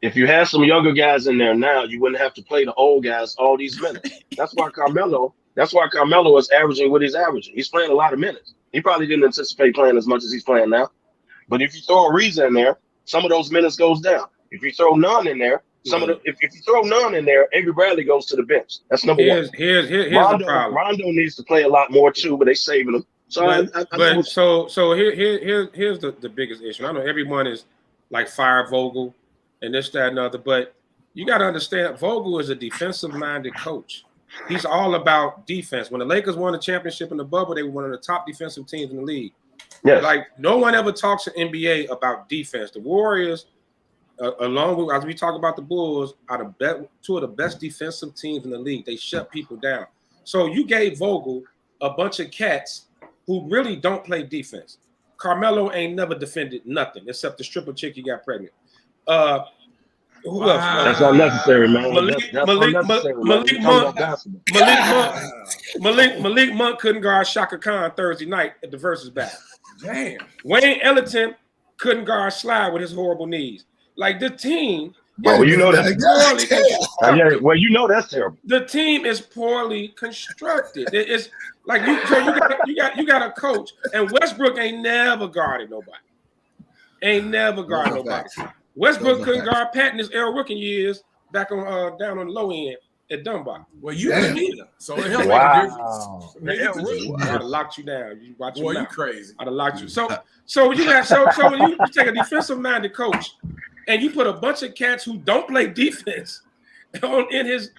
if you had some younger guys in there now, you wouldn't have to play the old guys all these minutes. That's why Carmelo is averaging what he's averaging. He's playing a lot of minutes. He probably didn't anticipate playing as much as he's playing now. But if you throw a Ariza in there, some of those minutes goes down. If you throw none in there, if you throw none in there, Avery Bradley goes to the bench. That's number one. Here's the problem. Rondo needs to play a lot more too, but they saving him. So here's the biggest issue. I know everyone is like fire Vogel and this, that, and other, but you got to understand Vogel is a defensive-minded coach. He's all about defense. When the Lakers won the championship in the bubble, they were one of the top defensive teams in the league. Yes. Like no one ever talks in NBA about defense. The Warriors, along with as we talk about the Bulls, are two of the best defensive teams in the league. They shut people down. So you gave Vogel a bunch of cats who really don't play defense. Carmelo ain't never defended nothing except the stripper chick he got pregnant. Who else? That's unnecessary, man. Malik Monk couldn't guard Shaka Khan Thursday night at the Versus battle. Damn. Wayne Ellington couldn't guard Slide with his horrible knees. Like the team. Well, you know that's terrible. The team is poorly constructed. It's like you got a coach, and Westbrook ain't never guarded nobody. Westbrook couldn't guard Pat in his rookie years back on down on the low end at Dunbar. Well, you couldn't either, so it helped make a difference. I'd have locked you down. You watch Boy, you crazy. I'd have locked you. So when you take a defensive-minded coach and you put a bunch of cats who don't play defense in his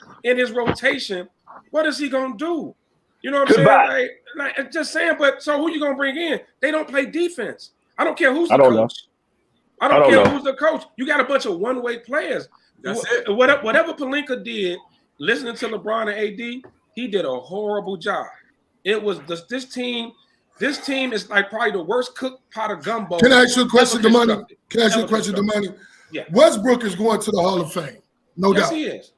rotation, what is he gonna do? You know what I'm saying? Like just saying. But so who you gonna bring in? They don't play defense. I don't care who's the coach. I don't care who's the coach. You got a bunch of one-way players. That's it. Whatever Pelinka did, listening to LeBron and AD, he did a horrible job. It was this team. This team is like probably the worst cooked pot of gumbo. Can I ask you a question, Damani? Yeah. Westbrook is going to the Hall of Fame, no doubt. He is.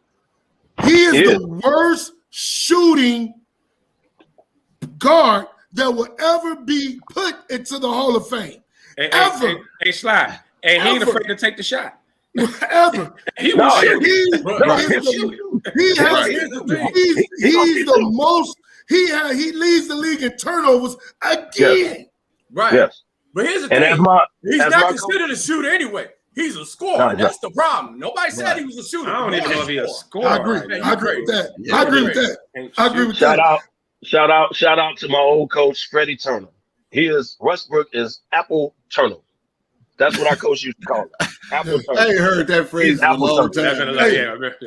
He is the worst shooting guard that will ever be put into the Hall of Fame. Ever. Hey, Slide. And he ain't afraid to take the shot. Ever. He will shoot. He's the most. He leads the league in turnovers again. Yes. Right. Yes. But here's the thing. He's not considered a shooter anyway. He's a scorer. That's the problem. Nobody said he was a shooter. I don't even know if he's a scorer. I agree. I agree with that. I agree with that. Shout out to my old coach, Freddie Turner. Westbrook is Apple Turner. That's what our coach used to call it. Apple Turner. I ain't heard that phrase in a long time.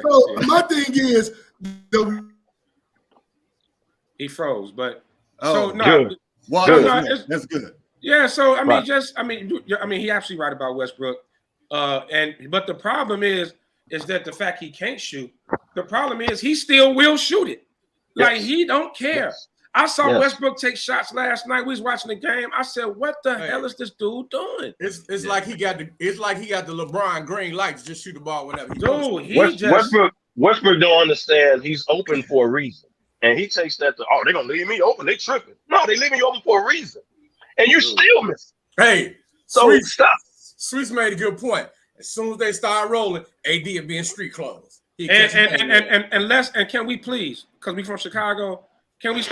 So my thing is, he froze, but good. That's good. Yeah, so he absolutely right about Westbrook. But the problem is that the fact he can't shoot. The problem is he still will shoot it. Like he don't care. Yes. I saw Westbrook take shots last night. We was watching the game. I said, "What the hell is this dude doing?" It's like he got the LeBron green light to just shoot the ball whenever he Westbrook don't understand. He's open for a reason, and he takes that to they're gonna leave me open. They tripping. No, they leaving you open for a reason, and you still miss. Hey, so stop. Sweets made a good point. As soon as they start rolling, AD will be in street clothes. And can we please, because we from Chicago, can we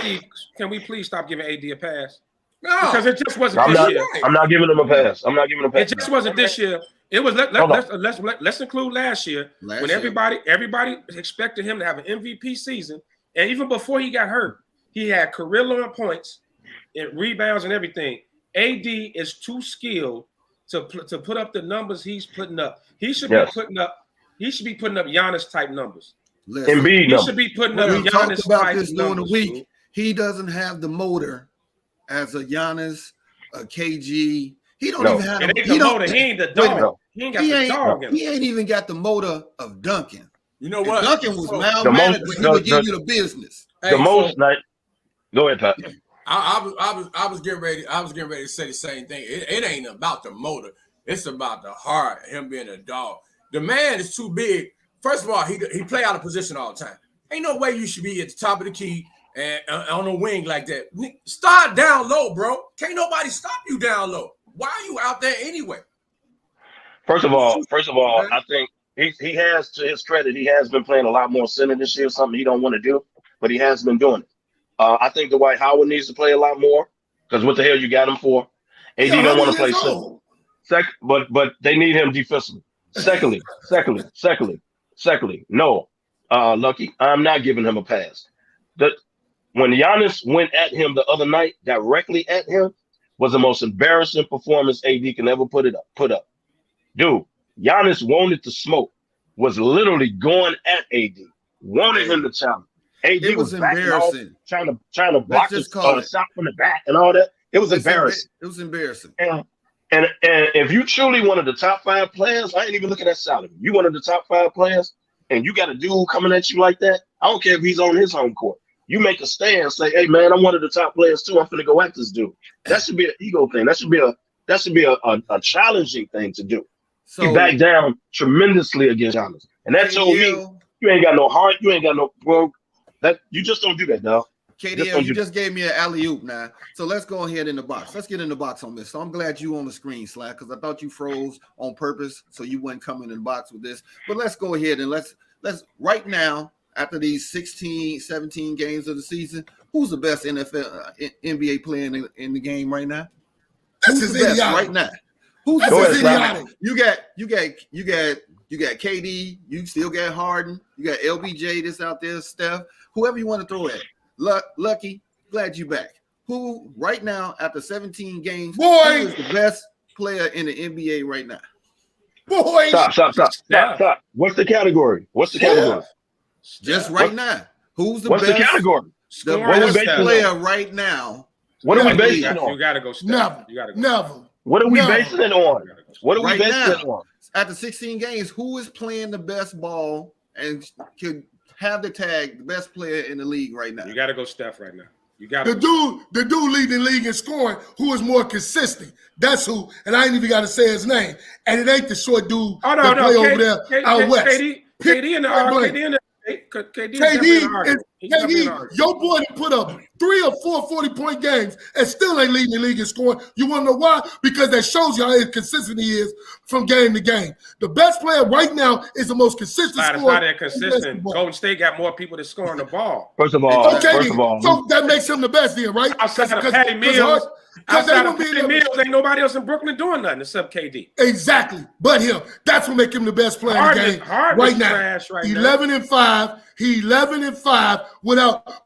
please stop giving AD a pass? No, because it just wasn't this year. I'm not giving him a pass. It just wasn't this year. It was let's include last year when everybody expected him to have an MVP season, and even before he got hurt, he had career-low points and rebounds and everything. AD is too skilled to put up the numbers he's putting up. He should be putting up Giannis type numbers. Embiid he should be putting up we Giannis talked about type this during numbers. the week. He doesn't have the motor as a Giannis, a KG. He don't even have the motor. He ain't the dog. He ain't got the dog in him. He ain't even got the motor of Duncan. You know what? If Duncan was malmannered, but he would give you the business. Go ahead, Pat. I was getting ready to say the same thing. It ain't about the motor. It's about the heart. Him being a dog. The man is too big. First of all, he play out of position all the time. Ain't no way you should be at the top of the key and on a wing like that. Start down low, bro. Can't nobody stop you down low. Why are you out there anyway? First of all, I he has, to his credit, he has been playing a lot more center this year, something he don't want to do, but he has been doing it. I think Dwight Howard needs to play a lot more because what the hell you got him for? AD don't want to play center. But they need him defensively. Secondly, no, Lucky, I'm not giving him a pass. When Giannis went at him the other night, directly at him, was the most embarrassing performance AD can ever put up. Dude, Giannis wanted to smoke, was literally going at AD, wanted him to challenge. AD was embarrassing, trying to block the shot from the back and all that. It was embarrassing. It was embarrassing. And if you truly one of the top 5 players, I ain't even looking at salary. You one of the top 5 players, and you got a dude coming at you like that. I don't care if he's on his home court. You make a stand, say, "Hey man, I'm one of the top players too. I'm finna go at this dude." That should be an ego thing. That should be a challenging thing to do. So he backed down tremendously against Giannis, and that told me you ain't got no heart. You ain't got no bro. That you just don't do that, dog. KDL, you just gave me an alley-oop now. So let's go ahead in the box. Let's get in the box on this. So I'm glad you on the screen, Slack, because I thought you froze on purpose so you wouldn't come in the box with this. But let's go ahead and let's right now, after these 16, 17 games of the season, who's the best NBA player in the game right now? That's who's the best right now? Who's the best right now? You got KD, you still got Harden, you got LBJ that's out there, Steph, whoever you want to throw at. Lucky, glad you back. Who right now after 17 games, who is the best player in the NBA right now? Boy, stop. What's the category? Just right now. Who's the best? What's the category? The best player right now. What are we basing it on? You gotta go. Never. What are we basing it on? What are we basing it on? After 16 games, who is playing the best ball and could have the tag the best player in the league right now? You got to go Steph right now. You got the dude leading the league in scoring who is more consistent. That's who, and I ain't even got to say his name. And it ain't the short dude that play over there out west. KD in the KD, your boy that put up 3 or 4 40-point games and still ain't leading the league in scoring. You want to know why? Because that shows you how inconsistent he is from game to game. The best player right now is the most consistent scorer. It's not that consistent. Golden State got more people that scoring the ball. First of all, so that makes him the best then, right? Outside of Patty Mills, ain't nobody else in Brooklyn doing nothing except KD. Exactly, but him. That's what make him the best player in the game right now. 11-5. He 11-5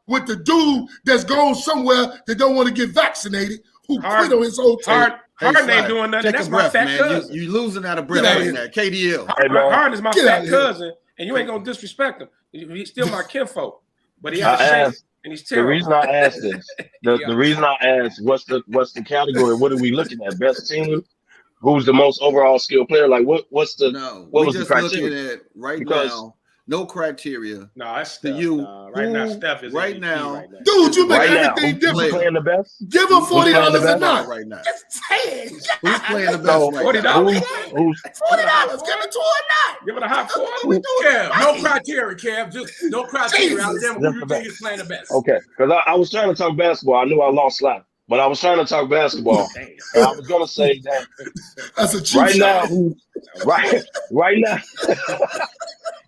with the dude that's gone somewhere that don't want to get vaccinated, who quit on his old team. Harden ain't doing nothing. That's my fat cousin. You losing out of breath right now. KDL. Harden is my fat cousin, and you ain't gonna disrespect him. He's still my kinfolk, but he has a shape, and he's terrible. The reason I asked this, the reason I asked, what's the category? What are we looking at? Best team? Who's the most overall skilled player? Like what was the criteria? Looking at right now. No criteria. No, that's Steph. Right now, Steph is right now. Dude, you make everything different. Who's playing the best? Give him $40 a night right now. Who's playing the best? $40. $40. Give it to a night. Give it a hot $4. What are we doing? Kev, no criteria, Kev. Just no criteria. Out there, who you think is playing the best? Okay, because I was trying to talk basketball. I knew I lost slack, but I was trying to talk basketball. And I was gonna say that that's a cheap shot. Right now.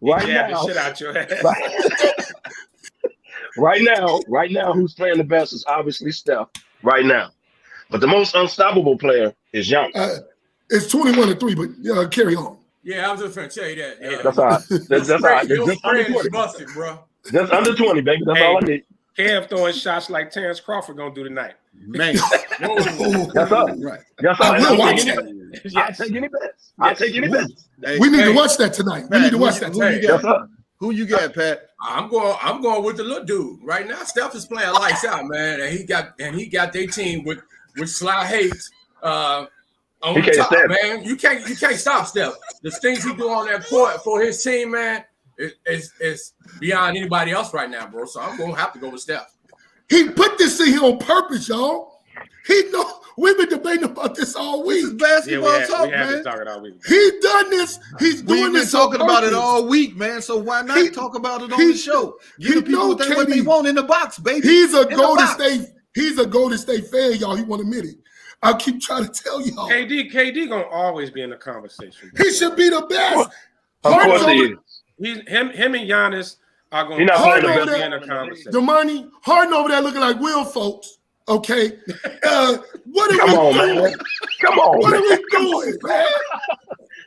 The shit out your ass. Right now, who's playing the best is obviously Steph. Right now, but the most unstoppable player is Giannis. It's 21-3, but carry on. Yeah, I was just gonna tell you that. That's all right. That's all right. Just under 20, busted, bro. Just under 20, baby. That's all I need. Kev throwing shots like Terrence Crawford gonna do tonight. Man, that's all right. That's all right. I'll take any bets. I'll take any bets. We need to watch that tonight. We need to watch that tonight. Who you got, Pat? I'm going with the little dude right now. Steph is playing lights out, man, and he got their team with Sly Hayes on the top, man. You can't stop Steph. The things he do on that court for his team, man, is beyond anybody else right now, bro. So I'm gonna have to go with Steph. He put this in here on purpose, y'all. We've been debating about this all week. This is basketball talk, man. He done this. He's doing this. We've been talking about it all week, man. So why not talk about it on the show? Give the people what they want in the box, baby. He's a Golden State. He's a Golden State fan, y'all. He won't admit it. I keep trying to tell y'all. KD gonna always be in the conversation. He should be the best. Of course he is. Him and Giannis are going He's not playing the Harden best over ball in in the the league. conversation. Damani, Harden over there looking like Will, folks. Okay. What are Come we on, doing? man. Come on, What man. are we doing, man?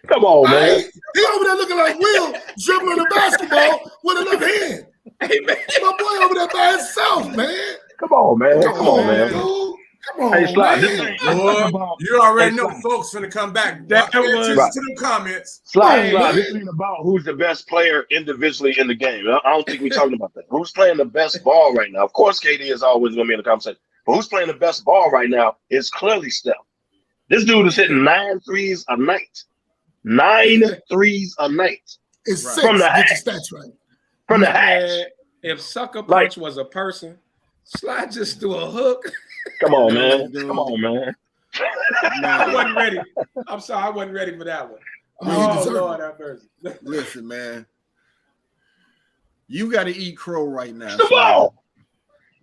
Come on, man. Right? He over there looking like Will dribbling the basketball with a left hand. Hey, man. My boy over there by himself, man. Come on, man. Come Come on, on, man. dude. Come on, Hey, Sly, man. this ain't Boy, about. you already Hey, know Sly. folks finna come back. That Pay attention was- to the comments. Sly, man. this ain't about who's the best player individually in the game. I don't think we're talking about that. Who's playing the best ball right now? Of course, KD is always going to be in the conversation. But who's playing the best ball right now is clearly Steph. This dude is hitting 9 threes a night. 9 threes a night. It's Right. 6. From the Get your hatch. stats right. From the Man, hatch. if Sucker Like- Punch was a person, Sly just threw a hook. Come on, man. Dude. Come on, man. I wasn't ready. I'm sorry, I wasn't ready for that one. I mean, he Oh, deserved Lord it. have mercy. Listen, man. You got to eat crow right now. The Sly. ball.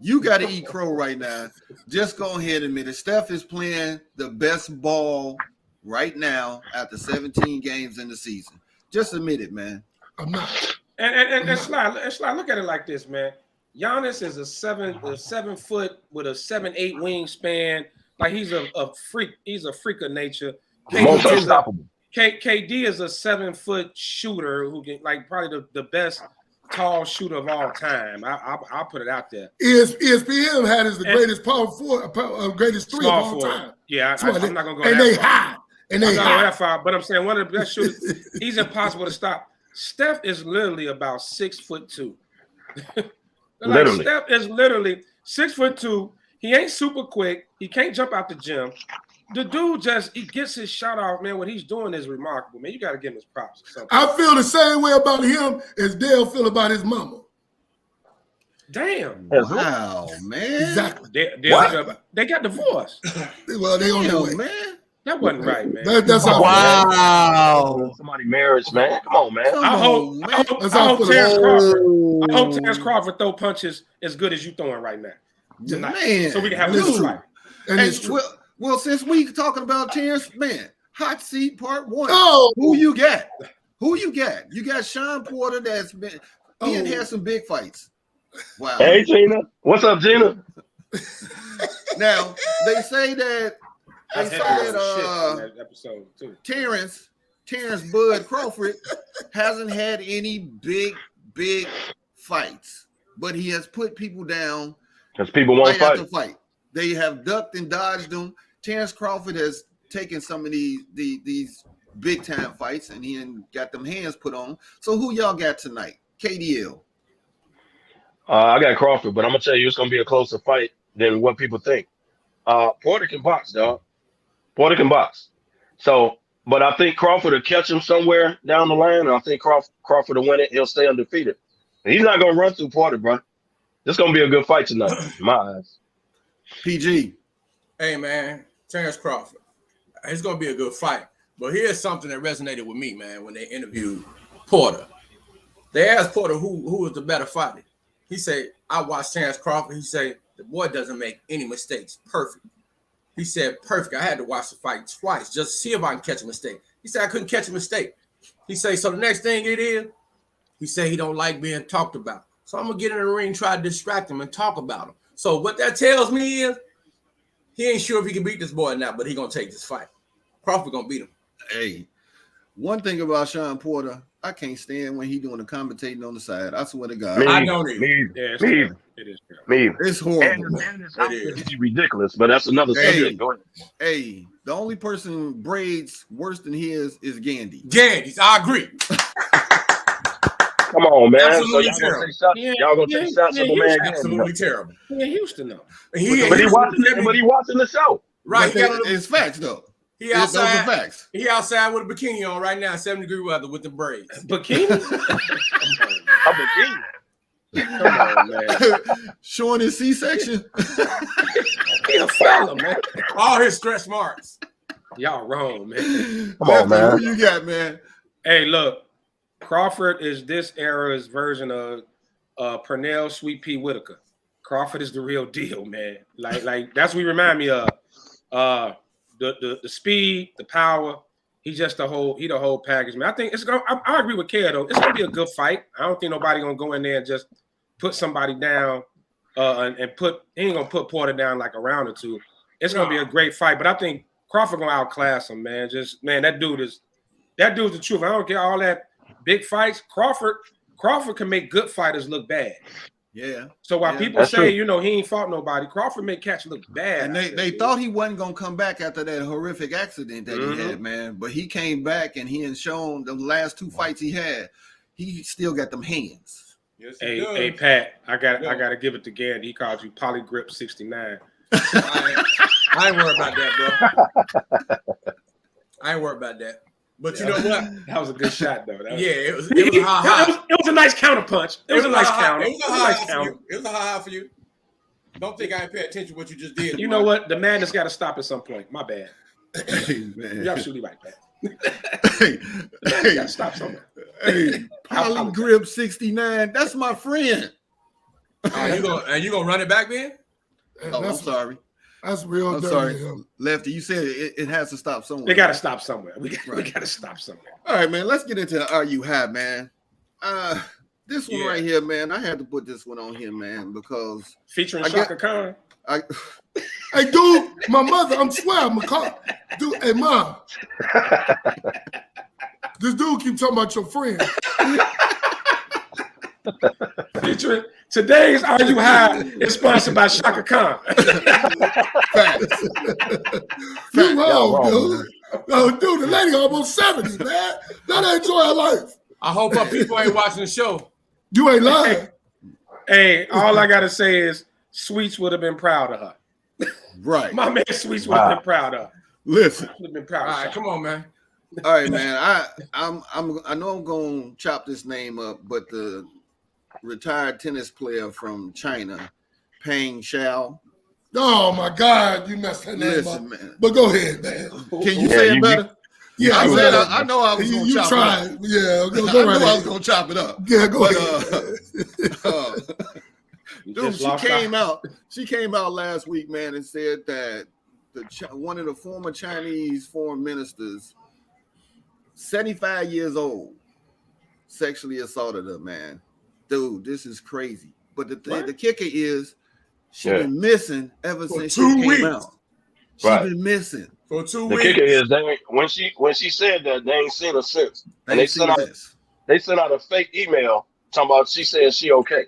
You got to eat crow right now. Just go ahead and admit it. Steph is playing the best ball right now after 17 games in the season. Just admit it, man. I'm not. And Sly, look at it like this, man. Giannis is a 7 foot with a 7'8" wingspan. Like he's a freak. He's a freak of nature. Most unstoppable. KD is a 7 foot shooter who can like probably the best tall shooter of all time. I'll put it out there. ESPN had as the And- greatest power forward, greatest 3 Small of all forward. time. Yeah, Small, I'm not gonna go and that they far. high. And they I'm not going high. that far, but I'm saying one of the best shooters. He's impossible to stop. Steph is literally about 6'2". Literally. Steph is literally 6'2". He ain't super quick. He can't jump out the gym. The dude he gets his shot off, man. What he's doing is remarkable, man. You got to give him his props. Or something. I feel the same way about him as Dale feel about his mama. Damn. Wow, man. Exactly. They got divorced. Well, they on their way. Damn, man. That wasn't right, man. That's how Wow. Somebody marriage, man. Come on, man. Come I hope, on, I man. hope, That's I how I hope feel Terrence about Crawford. I hope Terrence Crawford throw punches as good as you throwing right now tonight, Man. so we can have a It's good true. fight. And Hey, it's true. well, since we talking about Terrence, man, hot seat part 1. Oh, Who you got? Who you got? You got Sean Porter that's been he Oh. had some big fights. Wow. Hey, Gina. What's up, Gina? Now they say that That's they heavy said shit in that episode too. Terrence Bud Crawford hasn't had any big fights, but he has put people down Because people won't fight fight. after fight. They have ducked and dodged them. Terrence Crawford has taken some of these big time fights and he got them hands put on. So who y'all got tonight? KDL. I got Crawford, but I'm gonna tell you, it's gonna be a closer fight than what people think. Porter can box, dog. Porter can box. So, but I think Crawford will catch him somewhere down the line, and I think Crawford will win it. He'll stay undefeated. And he's not gonna run through Porter, bro. This is gonna be a good fight tonight, in my eyes. PG. Hey, man, Terrence Crawford. It's going to be a good fight. But here's something that resonated with me, man, when they interviewed Porter. They asked Porter who was the better fighter. He said, I watched Terrence Crawford. He said, the boy doesn't make any mistakes. Perfect. He said, perfect. I had to watch the fight twice just to see if I can catch a mistake. He said, I couldn't catch a mistake. He said, so the next thing it is, he said he don't like being talked about. So I'm going to get in the ring, try to distract him and talk about him. So what that tells me is he ain't sure if he can beat this boy or not, but he going to take this fight. Crawford going to beat him. Hey, one thing about Sean Porter, I can't stand when he doing the commentating on the side. I swear to God. Me I either. don't either. Me either. Yeah, it's Me terrible. either. It is terrible. Me either. It's horrible. And his It outfit is ridiculous, but that's another Hey. subject. Go ahead. Hey, the only person braids worse than his is Gandy. Gandy's, I agree. Come on, man. Absolutely So y'all terrible. gonna take shots? Yeah, Y'all gonna yeah, take shots yeah, of my yeah, man Gandy? Absolutely terrible. Yeah, Houston though. But he watching the show. right. It's facts though. He Those are outside. facts. He outside with a bikini on right now, 70-degree weather with the braids. Bikini. I'm a king. Come on, man. Showing his C-section. He a fella, man. All his stretch marks. Y'all wrong, man. Come on, man. Who you got, man? Hey, look, Crawford is this era's version of Pernell Sweet Pea Whitaker. Crawford is the real deal, man. Like that's what he remind me of. The speed, the power, He just the whole package, man. I think it's gonna. I agree with Kev though. It's gonna be a good fight. I don't think nobody gonna go in there and just put somebody down, and he ain't gonna put Porter down like a round or two. It's gonna be a great fight, but I think Crawford gonna outclass him, man. That dude's the truth. I don't care all that big fights. Crawford can make good fighters look bad. Yeah. So while people say, he ain't fought nobody, Crawford made catch look bad. And they thought he wasn't gonna come back after that horrific accident that he had, man. But he came back and he had shown the last 2 fights he had, he still got them hands. Yes, hey, Pat, I gotta give it to Gand. He called you Polygrip 69. I ain't worried about that, bro. I ain't worried about that. But you know what? That was a good shot, though. It was a high. It was a nice counterpunch. It was a nice counter. It was a high for you. Don't think I ain't pay attention to what you just did. You know what? The madness got to stop at some point. My bad. Hey, man. You're absolutely right, Pat. Hey, got to stop somewhere. Hey, Polygrip 69. That's my friend. You gonna run it back, man? Oh, I'm sorry. That's real. I'm sorry, Lefty. You said it has to stop somewhere. They got to stop somewhere. We got to stop somewhere. All right, man. Let's get into Are You High, man. This one right here, man. I had to put this one on here, man, because featuring Shaka Khan. Hey, dude, my mother. I'm swearing, dude. Hey, mom. This dude keep talking about your friend. Featuring today's Are You High is sponsored by Shaka Khan. Facts. You wrong, dude. No, dude, the lady almost 70, man. That enjoy her life. I hope our people ain't watching the show. You ain't lying. Hey, all I gotta say is Sweets would have been proud of her. Right. My man Sweets would have been proud of her. Listen. Would have been proud. All right, come on, man. All right, man. I know I'm gonna chop this name up, but the retired tennis player from China, Peng Xiao. Oh my God, you messed that name up. Man. But go ahead, man. Can you say it better? Yeah, I know I was gonna chop tried. it up. Yeah, go right ahead. I was gonna chop it up. Yeah, go ahead. Dude, she came out last week, man, and said that one of the former Chinese foreign ministers, 75 years old, sexually assaulted her, man. Dude, this is crazy. But the kicker is she's been missing ever since she came out. She's been missing for 2 weeks. The kicker is when she said that, they ain't seen her since. And they sent out a fake email talking about she said she okay.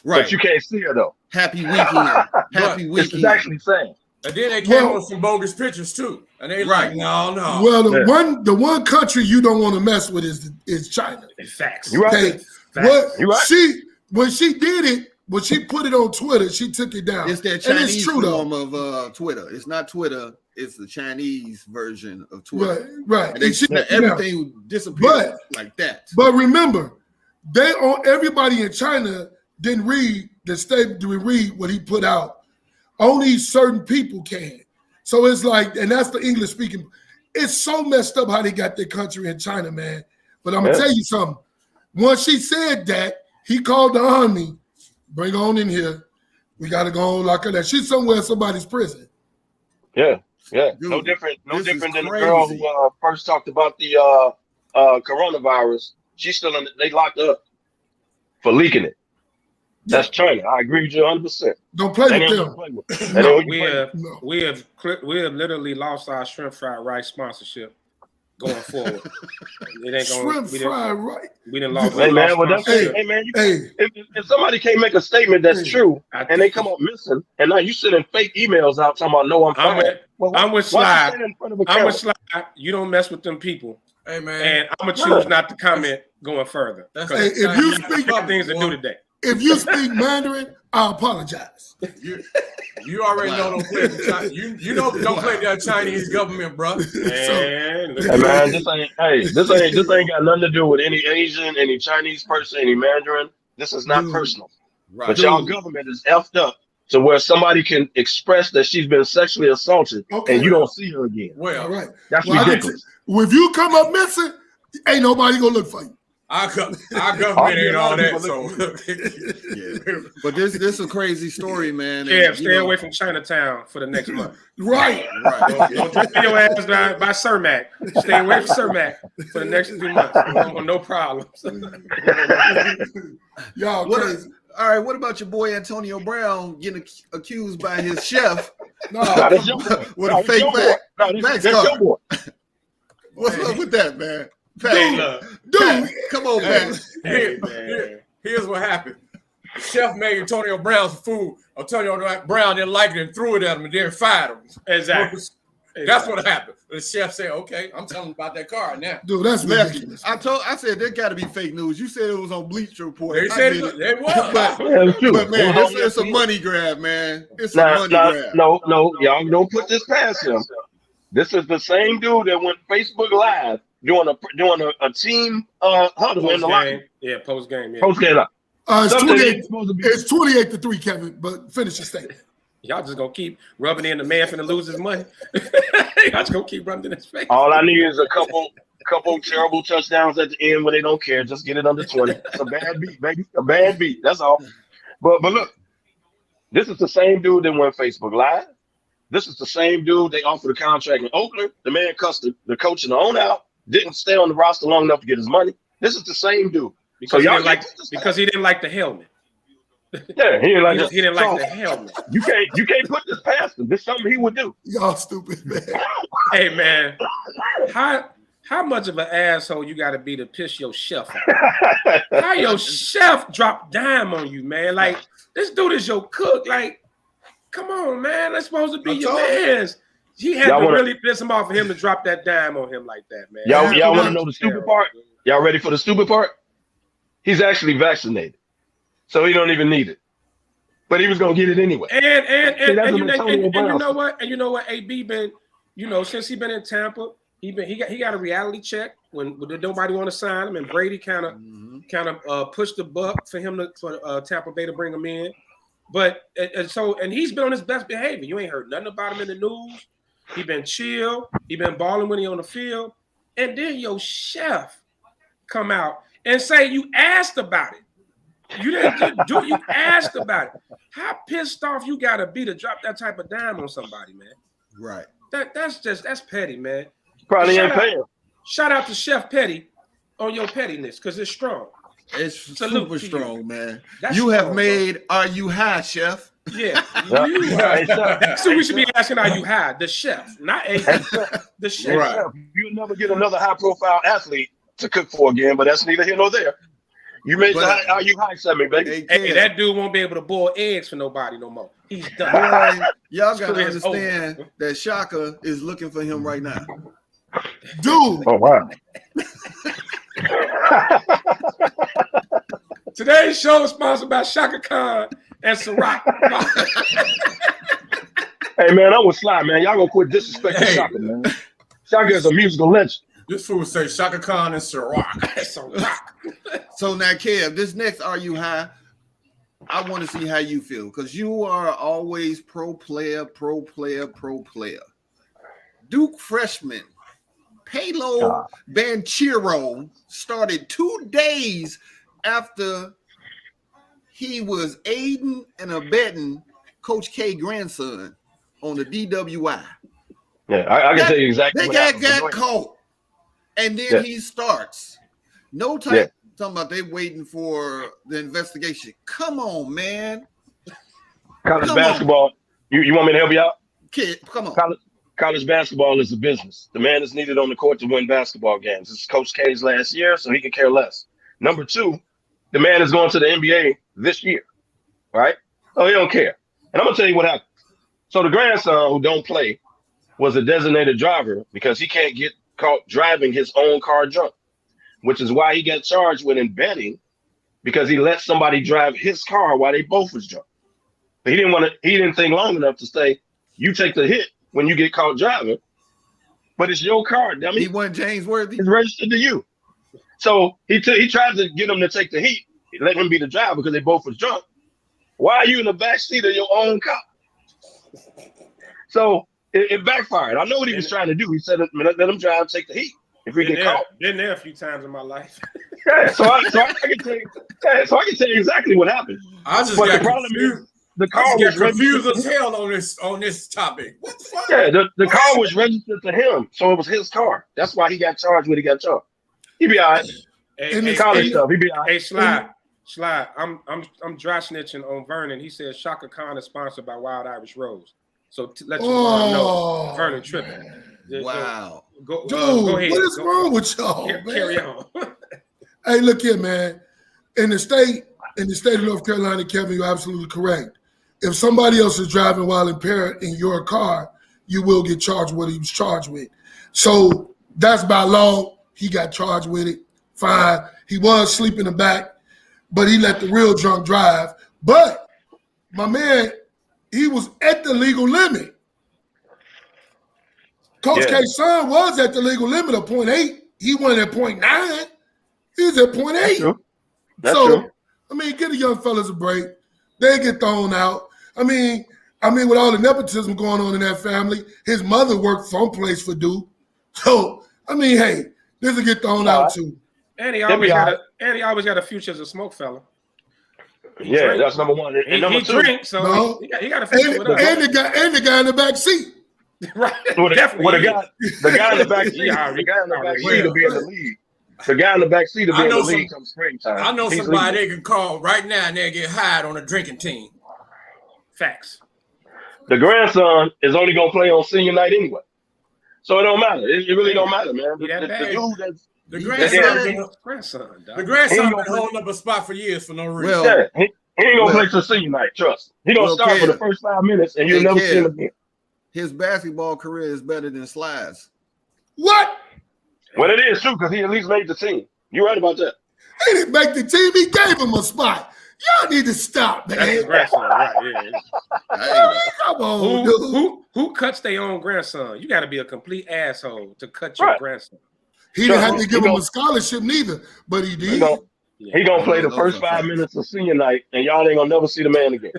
Right. But you can't see her though. Happy weekend. Happy weekend. It's actually saying. And then they came with some bogus pictures too. And they like, no. Well, the one country you don't want to mess with is China. Facts. You right. When she did it, when she put it on Twitter, she took it down. It's that Chinese form of Twitter. It's not Twitter. It's the Chinese version of Twitter. Right. And everything disappeared like that. But remember, everybody in China didn't read the statement. Didn't read what he put out. Only certain people can. So it's like, and that's the English speaking. It's so messed up how they got their country in China, man. But I'm gonna tell you something. Once she said that, he called the army. Bring on in here. We got to go on like that. She's somewhere in somebody's prison. Yeah. Dude, no different than the girl who first talked about the coronavirus. She's still they locked her up for leaking it. That's China. I agree with you 100%. Don't play with them. We have literally lost our shrimp fried rice sponsorship going forward. It ain't shrimp fried rice. We didn't lose. Hey man, if somebody can't make a statement that's true and they come up missing, and now you sending fake emails out talking about no, I'm fine. I'm with Sly. You don't mess with them people. Hey man, and I'm gonna choose not to comment going further. If you speak things to do today. If you speak Mandarin, I apologize. You already know don't play the Chinese. You know don't play that Chinese government, bro. Man, this ain't got nothing to do with any Asian, any Chinese person, any Mandarin. This is not personal. Right. But y'all government is effed up to where somebody can express that she's been sexually assaulted and you don't see her again. Well, all right. That's ridiculous. If you come up missing, ain't nobody gonna look for you. Our government ain't all that. So yeah. But this is a crazy story, man. Yeah, stay away from Chinatown for the next month. Right. Don't take your ass by Cermak. Stay away from Cermak for the next 2 months. No problems. Y'all crazy. All right, what about your boy Antonio Brown getting accused by his chef That's your boy. with a fake That's your boy. What's up with that, man? Dude, come on, man. Here's what happened. The chef made Antonio Brown some food. Antonio Brown didn't like it and threw it at him and then fired him. Exactly. That's what happened. The chef said, "Okay, I'm telling him about that card now." Dude, that's ridiculous. I said there got to be fake news. You said it was on Bleacher Report. They said it was. but man, it's a money grab, man. It's a money grab. No, y'all don't put this past him. This is the same dude that went Facebook Live doing a team huddle in the line. Yeah, post game. Yeah. Post game. It's 28-3, Kevin. But finish your statement. Y'all just gonna keep rubbing in the man finna lose his money. Y'all just gonna keep rubbing in his face. All I need is a couple terrible touchdowns at the end where they don't care. Just get it under 20. It's a bad beat, baby. A bad beat. That's all. But look, this is the same dude that went Facebook Live. This is the same dude they offered a contract in Oakland. The man cussed the coach and the owner out. Didn't stay on the roster long enough to get his money. This is the same dude. Because he didn't like the helmet. Yeah, he didn't like the helmet. You can't put this past him. This is something he would do. Y'all stupid, man. Hey, man, how much of an asshole you got to be to piss your chef off? How your chef drop dime on you, man? Like, this dude is your cook. Like, come on, man. That's supposed to be your man's. He had to really piss him off for him to drop that dime on him like that, man. Y'all want to know the stupid part? Y'all ready for the stupid part? He's actually vaccinated. So he don't even need it, but he was gonna get it anyway. And you know what? And you know what? AB been, since he been in Tampa, he got a reality check when nobody want to sign him, and Brady kind of pushed the buck for him for Tampa Bay to bring him in. But and he's been on his best behavior. You ain't heard nothing about him in the news. He been chill. He been balling when he on the field. And then your chef come out and say you asked about it. You didn't do. You asked about it. How pissed off you gotta be to drop that type of dime on somebody, man? Right. That's petty, man. Probably ain't paying. Shout out to Chef Petty on your pettiness because it's strong. It's super strong, man. That's you strong, have made. Are you high, chef? Yeah. That's who we should be asking. Are you high? The chef, not the chef. Right. You'll never get another high-profile athlete to cook for again, but that's neither here nor there. You made are you high something, baby? Hey, that dude won't be able to boil eggs for nobody no more. He's done. Boy, y'all gotta understand that Shaka is looking for him right now. Dude. Oh wow. Today's show is sponsored by Shaka Khan and Cigar. Hey man, I'm with Sly, man. Y'all gonna quit disrespecting Shaka, man. Shaka is a musical legend. This fool say Shaka Khan and Ciroc. So now, Kev, this next Are You High? I want to see how you feel because you are always pro player. Duke freshman Palo Banchero started 2 days after he was aiding and abetting Coach K grandson on the DWI. Yeah, I can tell you exactly. They got caught. And then he starts. No time. Talking about they waiting for the investigation. Come on, man. College basketball. You want me to help you out? Kid, come on. College basketball is a business. The man is needed on the court to win basketball games. This is Coach K's last year, so he could care less. Number two, the man is going to the NBA this year. Right? Oh, he don't care. And I'm gonna tell you what happened. So the grandson who don't play was a designated driver because he can't get caught driving his own car drunk, which is why he got charged with embezzling because he let somebody drive his car while they both was drunk. But he didn't think long enough to say, you take the hit when you get caught driving, but it's your car, dummy. He wasn't James Worthy. It's registered to you. So he tried to get him to take the heat, let him be the driver because they both was drunk. Why are you in the back seat of your own car? So it backfired. I know what he was trying to do. He said, let him drive, take the heat. if we get caught. Been there a few times in my life. Yeah, so I can tell you. Yeah, so I can tell you exactly what happened. I just But got the problem confused. is the car was confused registered. as hell on this topic. What the fuck? Yeah, the car was registered to him, so it was his car. That's why he got charged when he got charged. He be all right. Hey, College stuff. He be all right. Hey, Slide. I'm dry snitching on Vernon. He said Shaka Khan is sponsored by Wild Irish Rose. So to let you know, Vernon tripping. Wow. Go Dude, ahead. what is wrong with y'all, man? Carry on. Hey, look here, man. In the state of North Carolina, Kevin, you're absolutely correct. If somebody else is driving while impaired in your car, you will get charged what he was charged with. So that's by law. He got charged with it. Fine. He was asleep in the back, but he let the real drunk drive. But my man, he was at the legal limit. Coach K's son was at the legal limit of 0.8. He went at 0.9. He was at 0.8. That's true. I mean, give the young fellas a break. They get thrown out. I mean, with all the nepotism going on in that family, his mother worked someplace for Duke. So, I mean, hey, this will get thrown out too. And he always got a future as a smoke fella. Yeah, that's number one. And number two, drinks, so he got a future with us. And the guy in the back seat. Right. The guy in the back seat, will be in the league. The guy in the back seat will be in the league come springtime. I know somebody they can call right now and they'll get hired on a drinking team. Facts. The grandson is only going to play on senior night anyway. So it don't matter. It really don't matter, man. The grandson been holding up a spot for years for no reason. Well, he ain't going to play till senior night, trust. He going to start for the first 5 minutes and you'll never see him again. His basketball career is better than Slide's. What? Well, it is true because he at least made the team. You're right about that. He didn't make the team. He gave him a spot. Y'all need to stop, man. That's his grandson, right? Yeah. Come on, dude. Who cuts their own grandson? You got to be a complete asshole to cut your grandson. He didn't have to give him a scholarship neither, but he did. He gonna play the first 5 minutes of senior night, and y'all ain't gonna never see the man again.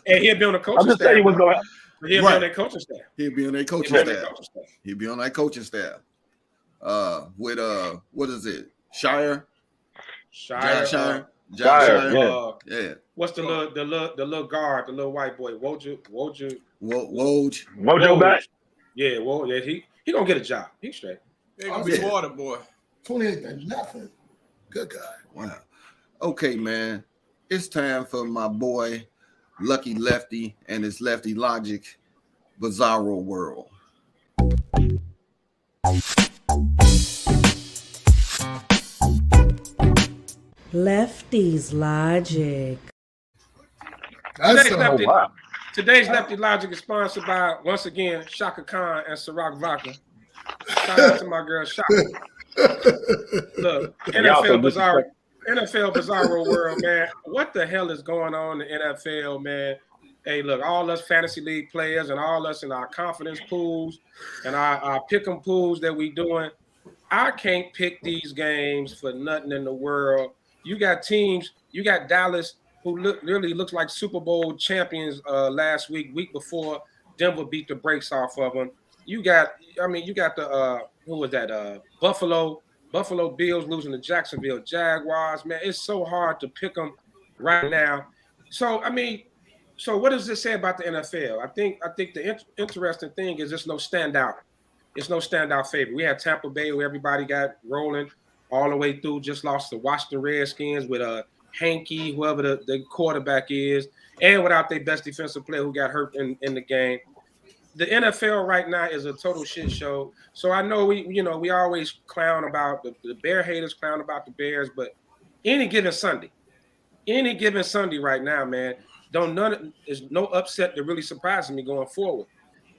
And he'll be on the coaching staff. I'm just telling you what's gonna happen. He'll be on their coaching staff. He'll be on their coaching staff. He'll be on that coaching staff. With what is it? Shire. Yeah. What's the little guard, the little white boy, Woj back. Yeah, he gonna get a job. He's straight. He gonna be water boy. 28 and nothing. Good guy. Wow. Okay, man. It's time for my boy Lucky Lefty and his Lefty Logic Bizarro World. Lefty's Logic. Today's Lefty Logic is sponsored by, once again, Shaka Khan and Ciroc Vodka. Shout out to my girl Shaka. Look, NFL Bizarro World, man. What the hell is going on in the NFL, man? Hey, look, all us fantasy league players and all us in our confidence pools and our pick'em pools that we doing, I can't pick these games for nothing in the world. You got teams, you got Dallas, who really looks like Super Bowl champions last week before Denver beat the brakes off of them. You got the who was that? Buffalo Bills losing to Jacksonville Jaguars. Man, it's so hard to pick them right now. So what does this say about the NFL? I think the interesting thing is there's no standout. It's no standout favorite. We had Tampa Bay where everybody got rolling all the way through. Just lost to Washington Redskins with Hanky, whoever the quarterback is, and without their best defensive player who got hurt in the game. The NFL right now is a total shit show. So I know we always clown about the Bear haters clown about the Bears, but any given Sunday right now, man, there's no upset that really surprises me going forward.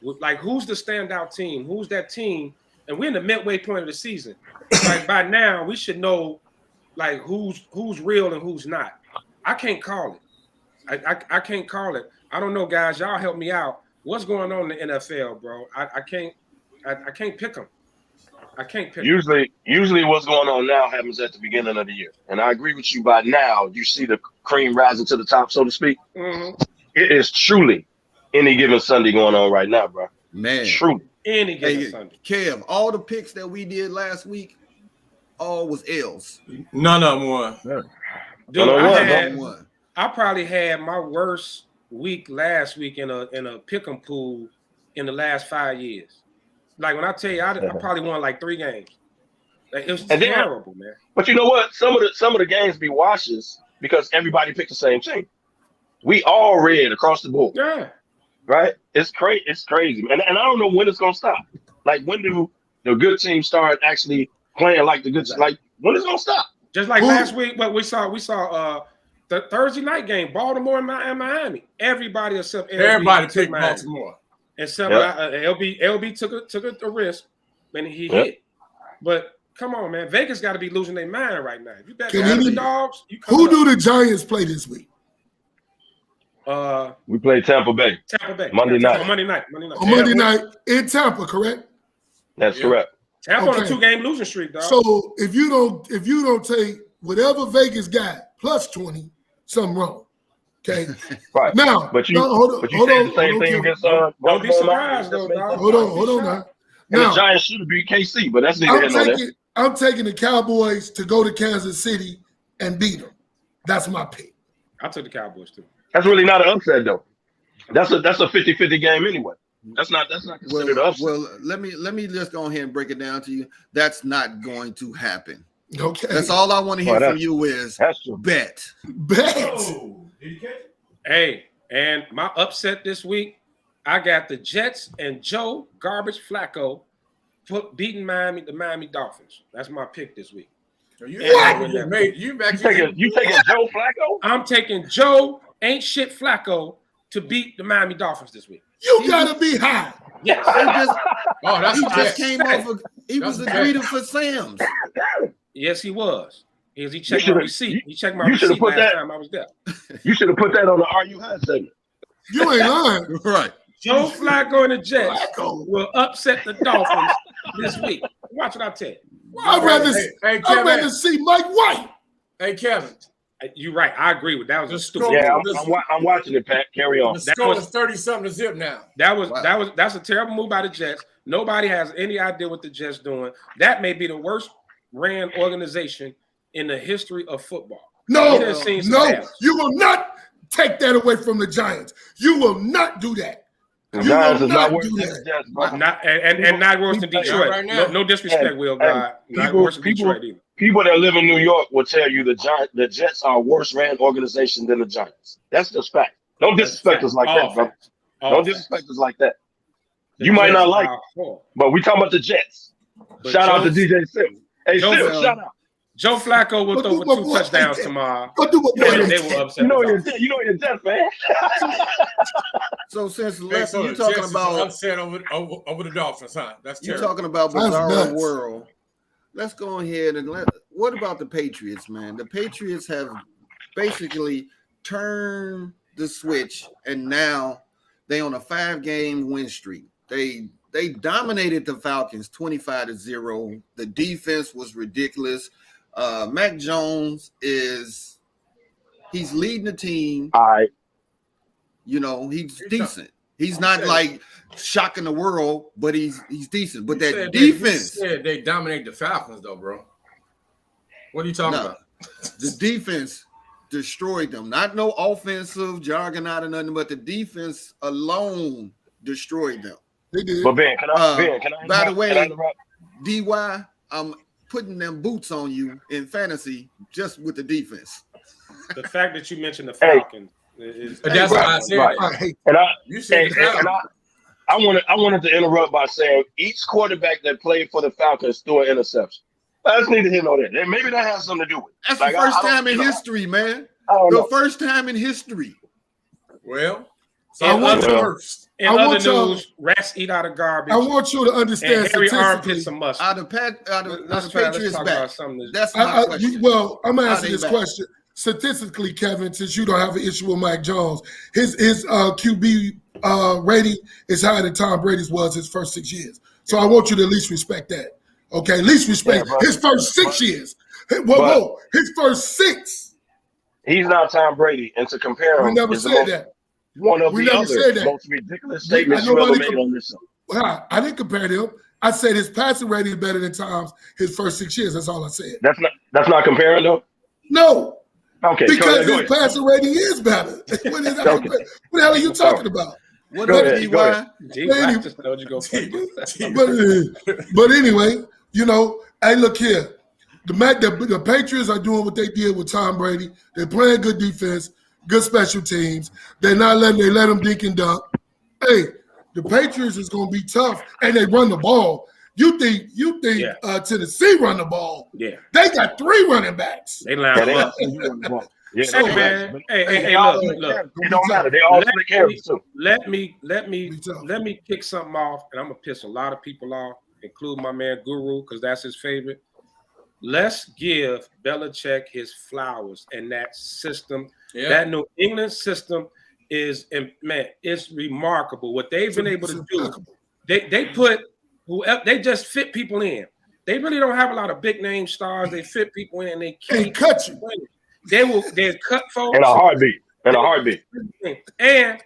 Like, who's the standout team? Who's that team? And we're in the midway point of the season. Like, by now we should know like who's real and who's not. I can't call it. I can't call it. I don't know, guys. Y'all help me out. What's going on in the NFL, bro? I can't pick them. I can't pick them. Usually what's going on now happens at the beginning of the year. And I agree with you. By now, you see the cream rising to the top, so to speak. Mm-hmm. It is truly any given Sunday going on right now, bro. Man. Truly. Any given Sunday. Kev, all the picks that we did last week, all was L's. None of them won. Dude, Well, I probably had my worst week last week in a pick'em pool in the last 5 years. Like when I tell you, I probably won like 3 games. Like, it was terrible, man. But you know what? Some of the games be washes because everybody picked the same team. We all red across the board. Yeah. Right? It's crazy. It's crazy, man. And I don't know when it's gonna stop. Like, when do the good teams start actually playing like the good? Like, when it's gonna stop? Just like last week, what we saw the Thursday night game, Baltimore and Miami. Everybody except LB everybody picked Baltimore. Except LB took a risk and he hit. But come on, man, Vegas got to be losing their mind right now. If you bet the dogs, who do the Giants play this week? We played Tampa Bay. Monday night. On Monday night In Tampa, correct? That's correct. Tampa on a 2-game losing streak, dog. So if you don't take whatever Vegas got plus 20, something wrong. Okay. Right. Now, but you said the same thing against don't be surprised though, dog. Hold on now. And the Giants should have beat KC, but that's neither. I'm taking the Cowboys to go to Kansas City and beat them. That's my pick. I took the Cowboys too. That's really not an upset though. That's a 50-50 game anyway. That's not considered an upset. Well, let me just go ahead and break it down to you. That's not going to happen. Okay. That's all I want to hear from you is bet. Oh, did you catch it? Hey, and my upset this week, I got the Jets and Joe Garbage Flacco beating the Miami Dolphins. That's my pick this week. You taking Joe Flacco? I'm taking Joe ain't shit Flacco to beat the Miami Dolphins this week. You gotta be high. Yes. He just came off of he was a greeter for Sam's. Yes, he was. He checked my receipt. He checked my receipt last time I was there. You should have put that on the Are You High segment. You ain't lying. Right. Joe Flacco and the Jets will upset the Dolphins this week. Watch what I tell you. I'd rather see Mike White. Hey, Kevin. You're right. I agree with that. Was a stupid. Yeah, I'm watching it, Pat. Carry on. The score is 30-something to zip now. That's a terrible move by the Jets. Nobody has any idea what the Jets doing. That may be the worst ran organization in the history of football. No, you will not take that away from the Giants. You will not do that. The Giants is not worse than the Jets, bro. Not worse than Detroit. Right now. No disrespect, Will God. Not worse than Detroit either. People that live in New York will tell you the Jets are a worse ran organization than the Giants. That's just fact. Don't disrespect us like that, bro. Don't disrespect us like that. You might not like it, but we talking about the Jets. Shout out to DJ Sims. Hey, Sims, shout out. Joe Flacco will throw for 2 touchdowns tomorrow. They will upset. You know you're Jets, man. So since Lefty, you talking about upset over the Dolphins, huh? That's terrible. You're talking about bizarre world. Let's go ahead and what about the Patriots, man? The Patriots have basically turned the switch, and now they on a 5-game win streak. They dominated the Falcons 25-0. The defense was ridiculous. Mac Jones he's leading the team. All right. You know, he's decent. He's not like shocking the world, but he's decent. But that defense. They dominate the Falcons, though, bro. What are you talking about? The defense destroyed them. Not no offensive jargon out of nothing, but the defense alone destroyed them. They did. But Ben, can I by the way, DY, I'm putting them boots on you in fantasy just with the defense. The fact that you mentioned the Falcons that's what I said. Right. And I wanted to interrupt by saying each quarterback that played for the Falcons threw an interception. That's neither here nor there. Maybe that has something to do with it. That's the first time in history, man. The first time in history. Well, in other news, rats eat out of garbage. I want you to understand statistically. Out of Patriots back. That's my question. Well, I'm asking this question. Statistically, Kevin, since you don't have an issue with Mike Jones, his QB rating is higher than Tom Brady's was his first 6 years. So I want you to at least respect that. Okay, at least respect his first 6 years. Whoa, his first 6. He's not Tom Brady, and to compare him, we never said that. One of the other most ridiculous statements you ever made on this show. I didn't compare them. I said his passing rating is better than Tom's his first 6 years. That's all I said. That's not comparing though. No. Okay. Because go his ahead. passing rating is better. What the hell are you talking about? What Go up, ahead, go ahead. DY? Just told you go first. But anyway, hey, look here. The Patriots are doing what they did with Tom Brady. They're playing good defense, good special teams. They let them dink and dunk. Hey, the Patriots is going to be tough, and they run the ball. You think Tennessee run the ball? Yeah. They got 3 running backs. They line up. Yeah, Hey, man. Hey, look. It don't matter. They all split carries too. Let me kick something off, and I'm gonna piss a lot of people off, including my man Guru, because that's his favorite. Let's give Belichick his flowers and that system. Yeah. That New England system is, man, it's remarkable what they've been able to do. They just fit people in. They really don't have a lot of big name stars. They fit people in, and they can't cut you. They'll cut folks in a heartbeat. And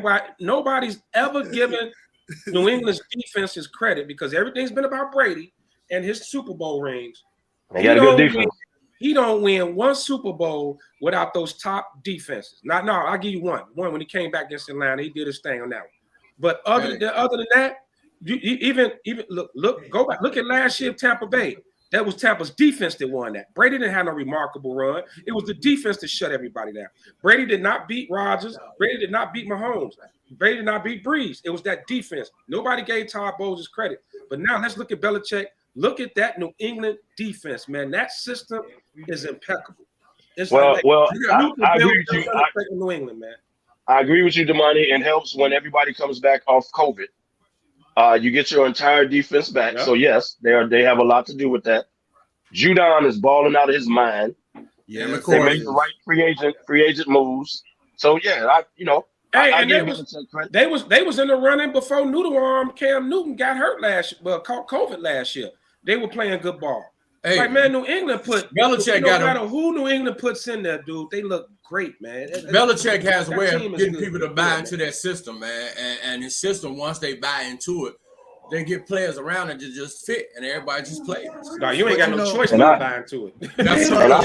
why nobody's ever given New England's defense's credit, because everything's been about Brady and his Super Bowl rings. They got a good defense. He don't win one Super Bowl without those top defenses. I'll give you one. One when he came back against Atlanta, he did his thing on that one. But other than that, you even go back. Look at last year, Tampa Bay. That was Tampa's defense that won that. Brady didn't have no remarkable run. It was the defense that shut everybody down. Brady did not beat Rodgers. Brady did not beat Mahomes. Brady did not beat Breeze. It was that defense. Nobody gave Todd Bowles his credit. But now let's look at Belichick. Look at that New England defense, man. That system is impeccable. It's I agree with you. New England, man. I agree with you, Damani. It helps when everybody comes back off COVID. You get your entire defense back. Yep. So yes, they have a lot to do with that. Judon is balling out of his mind. Yeah, they make the right free agent moves. So yeah, they was in the running before Cam Newton got hurt caught COVID last year. They were playing good ball. Hey, like, man, New England put Belichick. No matter who New England puts in there, dude, they look great, man. Belichick has a way of getting people to buy into that system, man. And his system, once they buy into it, they get players around it to just fit, and everybody just plays. No, you ain't got no choice but to buy into it. That's have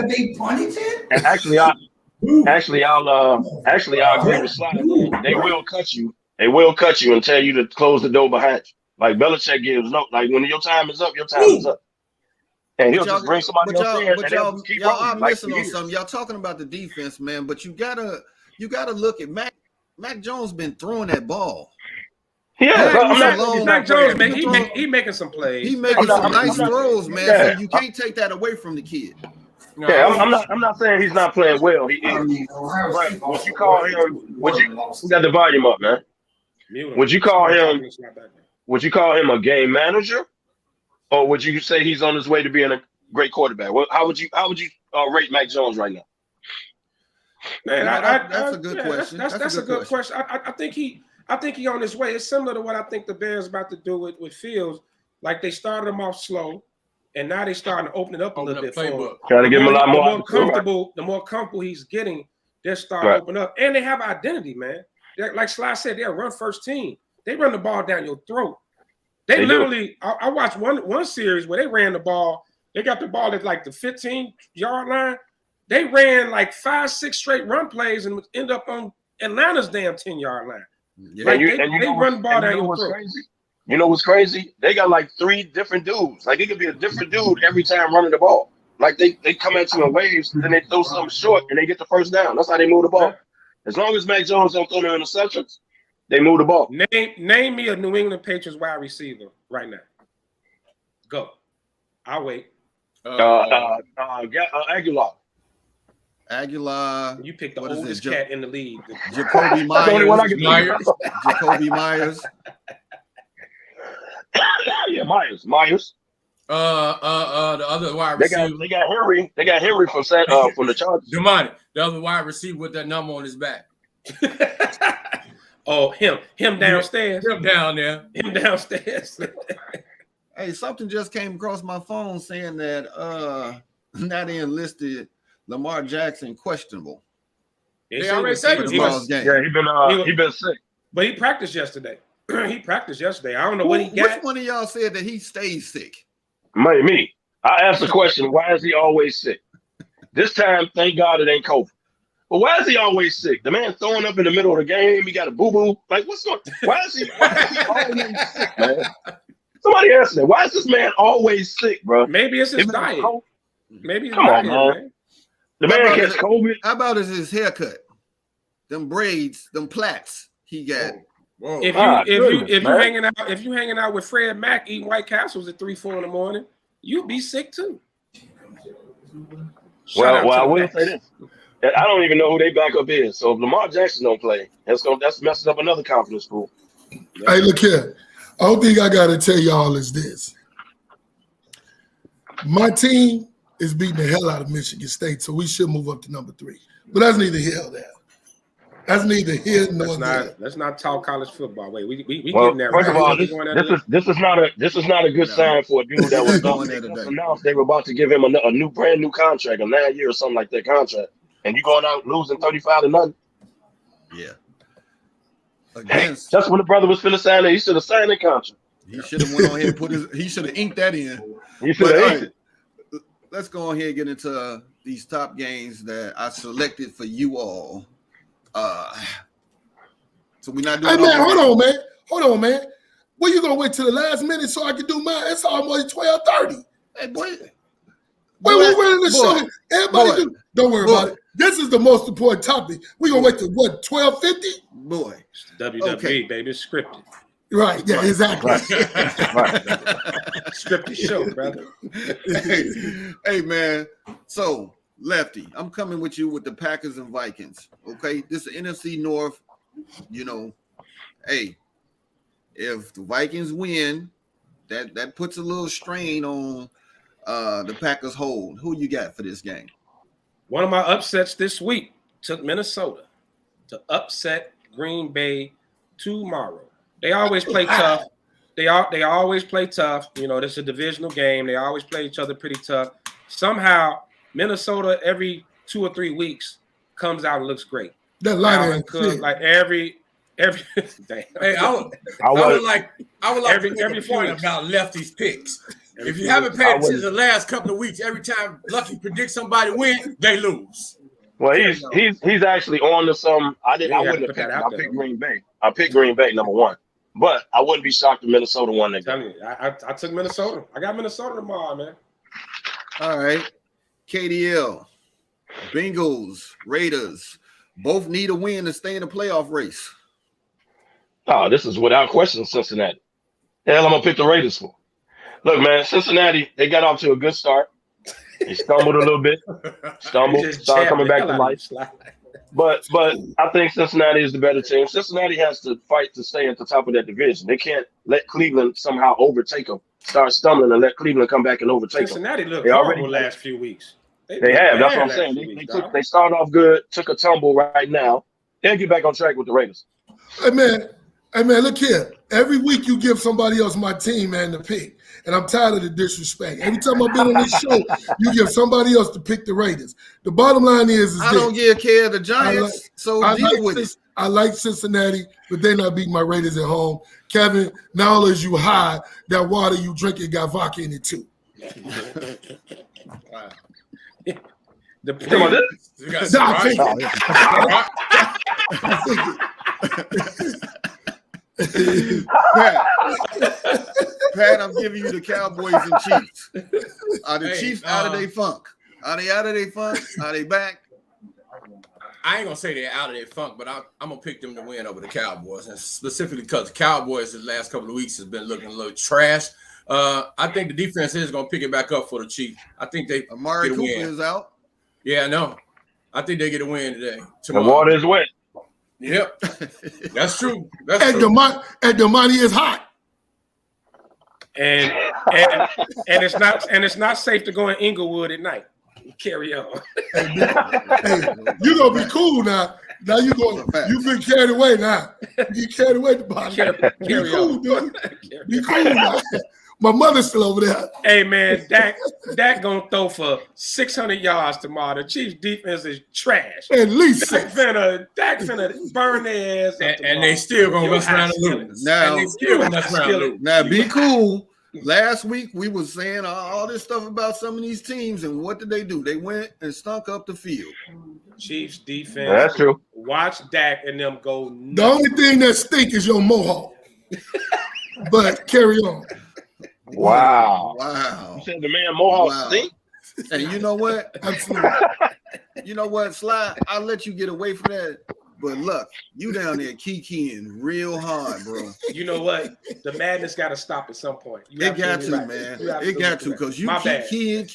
they punted it? And actually, I'll agree with Sly. They will cut you. They will cut you and tell you to close the door behind you. Like Belichick gives no. Like when your time is up, your time is up. And he'll just bring somebody else in. But y'all are missing on something. Y'all talking about the defense, man. But you gotta look at Mac Jones been throwing that ball. Yeah, Mac Jones, man, he making some plays. He making some nice throws, man. Yeah. So you can't take that away from the kid. No, yeah, I'm not saying he's not playing well. He is. Right. Would you call him? We got the volume up, man. Would you call him a game manager, or would you say he's on his way to being a great quarterback? Well, how would you rate Mac Jones right now? Man, that's a good question. That's a good question. I think he on his way. It's similar to what I think the Bears about to do with Fields. Like they started him off slow, and now they starting to open it up a little bit for him. Trying to give him a lot more. The more comfortable he's getting, they're starting to open up, and they have identity, man. Like Sly said, they're a run first team. They run the ball down your throat. They literally. I watched one series where they ran the ball. They got the ball at like the 15-yard line. They ran like 5-6 straight run plays and end up on Atlanta's damn 10-yard line. Yeah. Like they run the ball down your throat. You know what's crazy? They got like 3 different dudes. Like it could be a different dude every time running the ball. Like they come at you in waves, then they throw something short and they get the first down. That's how they move the ball. As long as Mac Jones don't throw no interceptions, they move the ball. Name me a New England Patriots wide receiver right now. Go. I'll wait. Aguilar. You picked the oldest cat in the league. Jacoby Myers. Jacoby Myers. Yeah, Myers. The other wide receiver. They got Henry. They got Henry from the Chargers. Damani, the other wide receiver with that number on his back. Oh, him downstairs. Him down there. Him downstairs. Hey, something just came across my phone saying that now they enlisted Lamar Jackson questionable. They already said he been sick. But he practiced yesterday. He practiced yesterday. I don't know what he got. Which one of y'all said that he stays sick? Me. I asked the question, why is he always sick? This time, thank God it ain't COVID. But why is he always sick? The man throwing up in the middle of the game. He got a boo-boo. Like, what's going on? Why is he always sick, man? Somebody answer that. Why is this man always sick, bro? Maybe it's his diet. Maybe it's Come on, man. The man gets COVID. How about his haircut? Them braids, them plaits he got. Whoa. If you hanging out with Fred Mack eating White Castles at 3-4 in the morning, you'd be sick too. Well, I will say this. I don't even know who they backup is. So if Lamar Jackson don't play, that's messing up another confidence pool. Hey, look here. The only thing I gotta tell y'all is this. My team is beating the hell out of Michigan State, so we should move up to number 3. But that's neither here nor there. That's neither here nor there. Let's not talk college football. Wait, we Well, getting there. first Right? of all, this is not a good sign for a dude that was announced they were about to give him a brand new contract, a 9-year or something like that contract, and you going out losing 35-0. Yeah. Just when the brother was finna sign it, he should have signed the contract. He should have went on here and he should have inked that in. He should have inked it. Let's go on here and get into these top games that I selected for you all. So we're not doing. Hey man, hold on, man. Well, you gonna wait till the last minute so I can do mine? It's almost 12:30. Hey boy, we're ready to show. Everybody, don't worry about it. This is the most important topic. We gonna wait till what? 12:50? Boy, WWE, baby, it's scripted. Right? Yeah, exactly. Right. Scripted show, brother. hey man. So Lefty, I'm coming with you with the Packers and Vikings. Okay, this is NFC North. You know, hey, if the Vikings win, that puts a little strain on the Packers' hold. Who you got for this game? One of my upsets this week took Minnesota to upset Green Bay tomorrow. They always play tough. They always play tough. You know, this is a divisional game. They always play each other pretty tough. Somehow, Minnesota every 2 or 3 weeks comes out and looks great. That line like every Hey, I would like to make a point about Lefty's picks. If you haven't paid attention the last couple of weeks, every time Lucky predicts somebody win, they lose. Well, he's actually on to some. I wouldn't have picked him. I picked Green Bay. I picked Green Bay number 1. But I wouldn't be shocked if Minnesota won that game. I took Minnesota. I got Minnesota tomorrow, man. All right. KDL, Bengals, Raiders, both need a win to stay in the playoff race. Oh, this is without question Cincinnati. The hell I'm going to pick the Raiders for? Look, man, Cincinnati, they got off to a good start. They stumbled a little bit. Started coming back to life. But I think Cincinnati is the better team. Cincinnati has to fight to stay at the top of that division. They can't let Cleveland somehow overtake them. Start stumbling and let Cleveland come back and overtake Cincinnati them. Looked horrible last few weeks. They have. That's what I'm saying. They started off good, took a tumble right now. They'll get back on track with the Raiders. Hey man, look here. Every week you give somebody else my team, man, to pick. And I'm tired of the disrespect. Every time I've been on this show, you give somebody else to pick the Raiders. The bottom line is I don't give care of the Giants, deal with it. I like Cincinnati, but they're not beating my Raiders at home. Kevin, not only is you high, that water you drinking got vodka in it too. Wow. Come on, Pat, I'm giving you the Cowboys and Chiefs. Are the Chiefs out of their funk? Are they out of their funk? Are they back? I ain't gonna say they're out of their funk, but I'm gonna pick them to win over the Cowboys, and specifically because the Cowboys the last couple of weeks has been looking a little trash. I think the defense is gonna pick it back up for the Chiefs. I think they Amari Cooper is out. Yeah, I know. I think they get a win today. The water is wet. Yep, that's true. And Damani is hot. And it's not safe to go in Inglewood at night. Carry on. Hey, you gonna be cool now. Now you've been carried away now. You carried away the body. Be cool, dude. Be cool now. My mother's still over there. Hey man, Dak gonna throw for 600 yards tomorrow. The Chiefs defense is trash. At least Dak finna burn their ass up and they still gonna mess around and lose. Now be cool. Last week we was saying all this stuff about some of these teams, and what did they do? They went and stunk up the field. Chiefs defense. That's true. Watch Dak and them go nuts. The only thing that stink is your mohawk. But carry on. Wow. Wow. You said the man Mohawk stink? And you know what? Absolutely. You know what, Sly? I'll let you get away from that. But look, you down there kikiing real hard, bro. You know what? The madness got to stop at some point. It got to, man. It got to, because you kikiing, and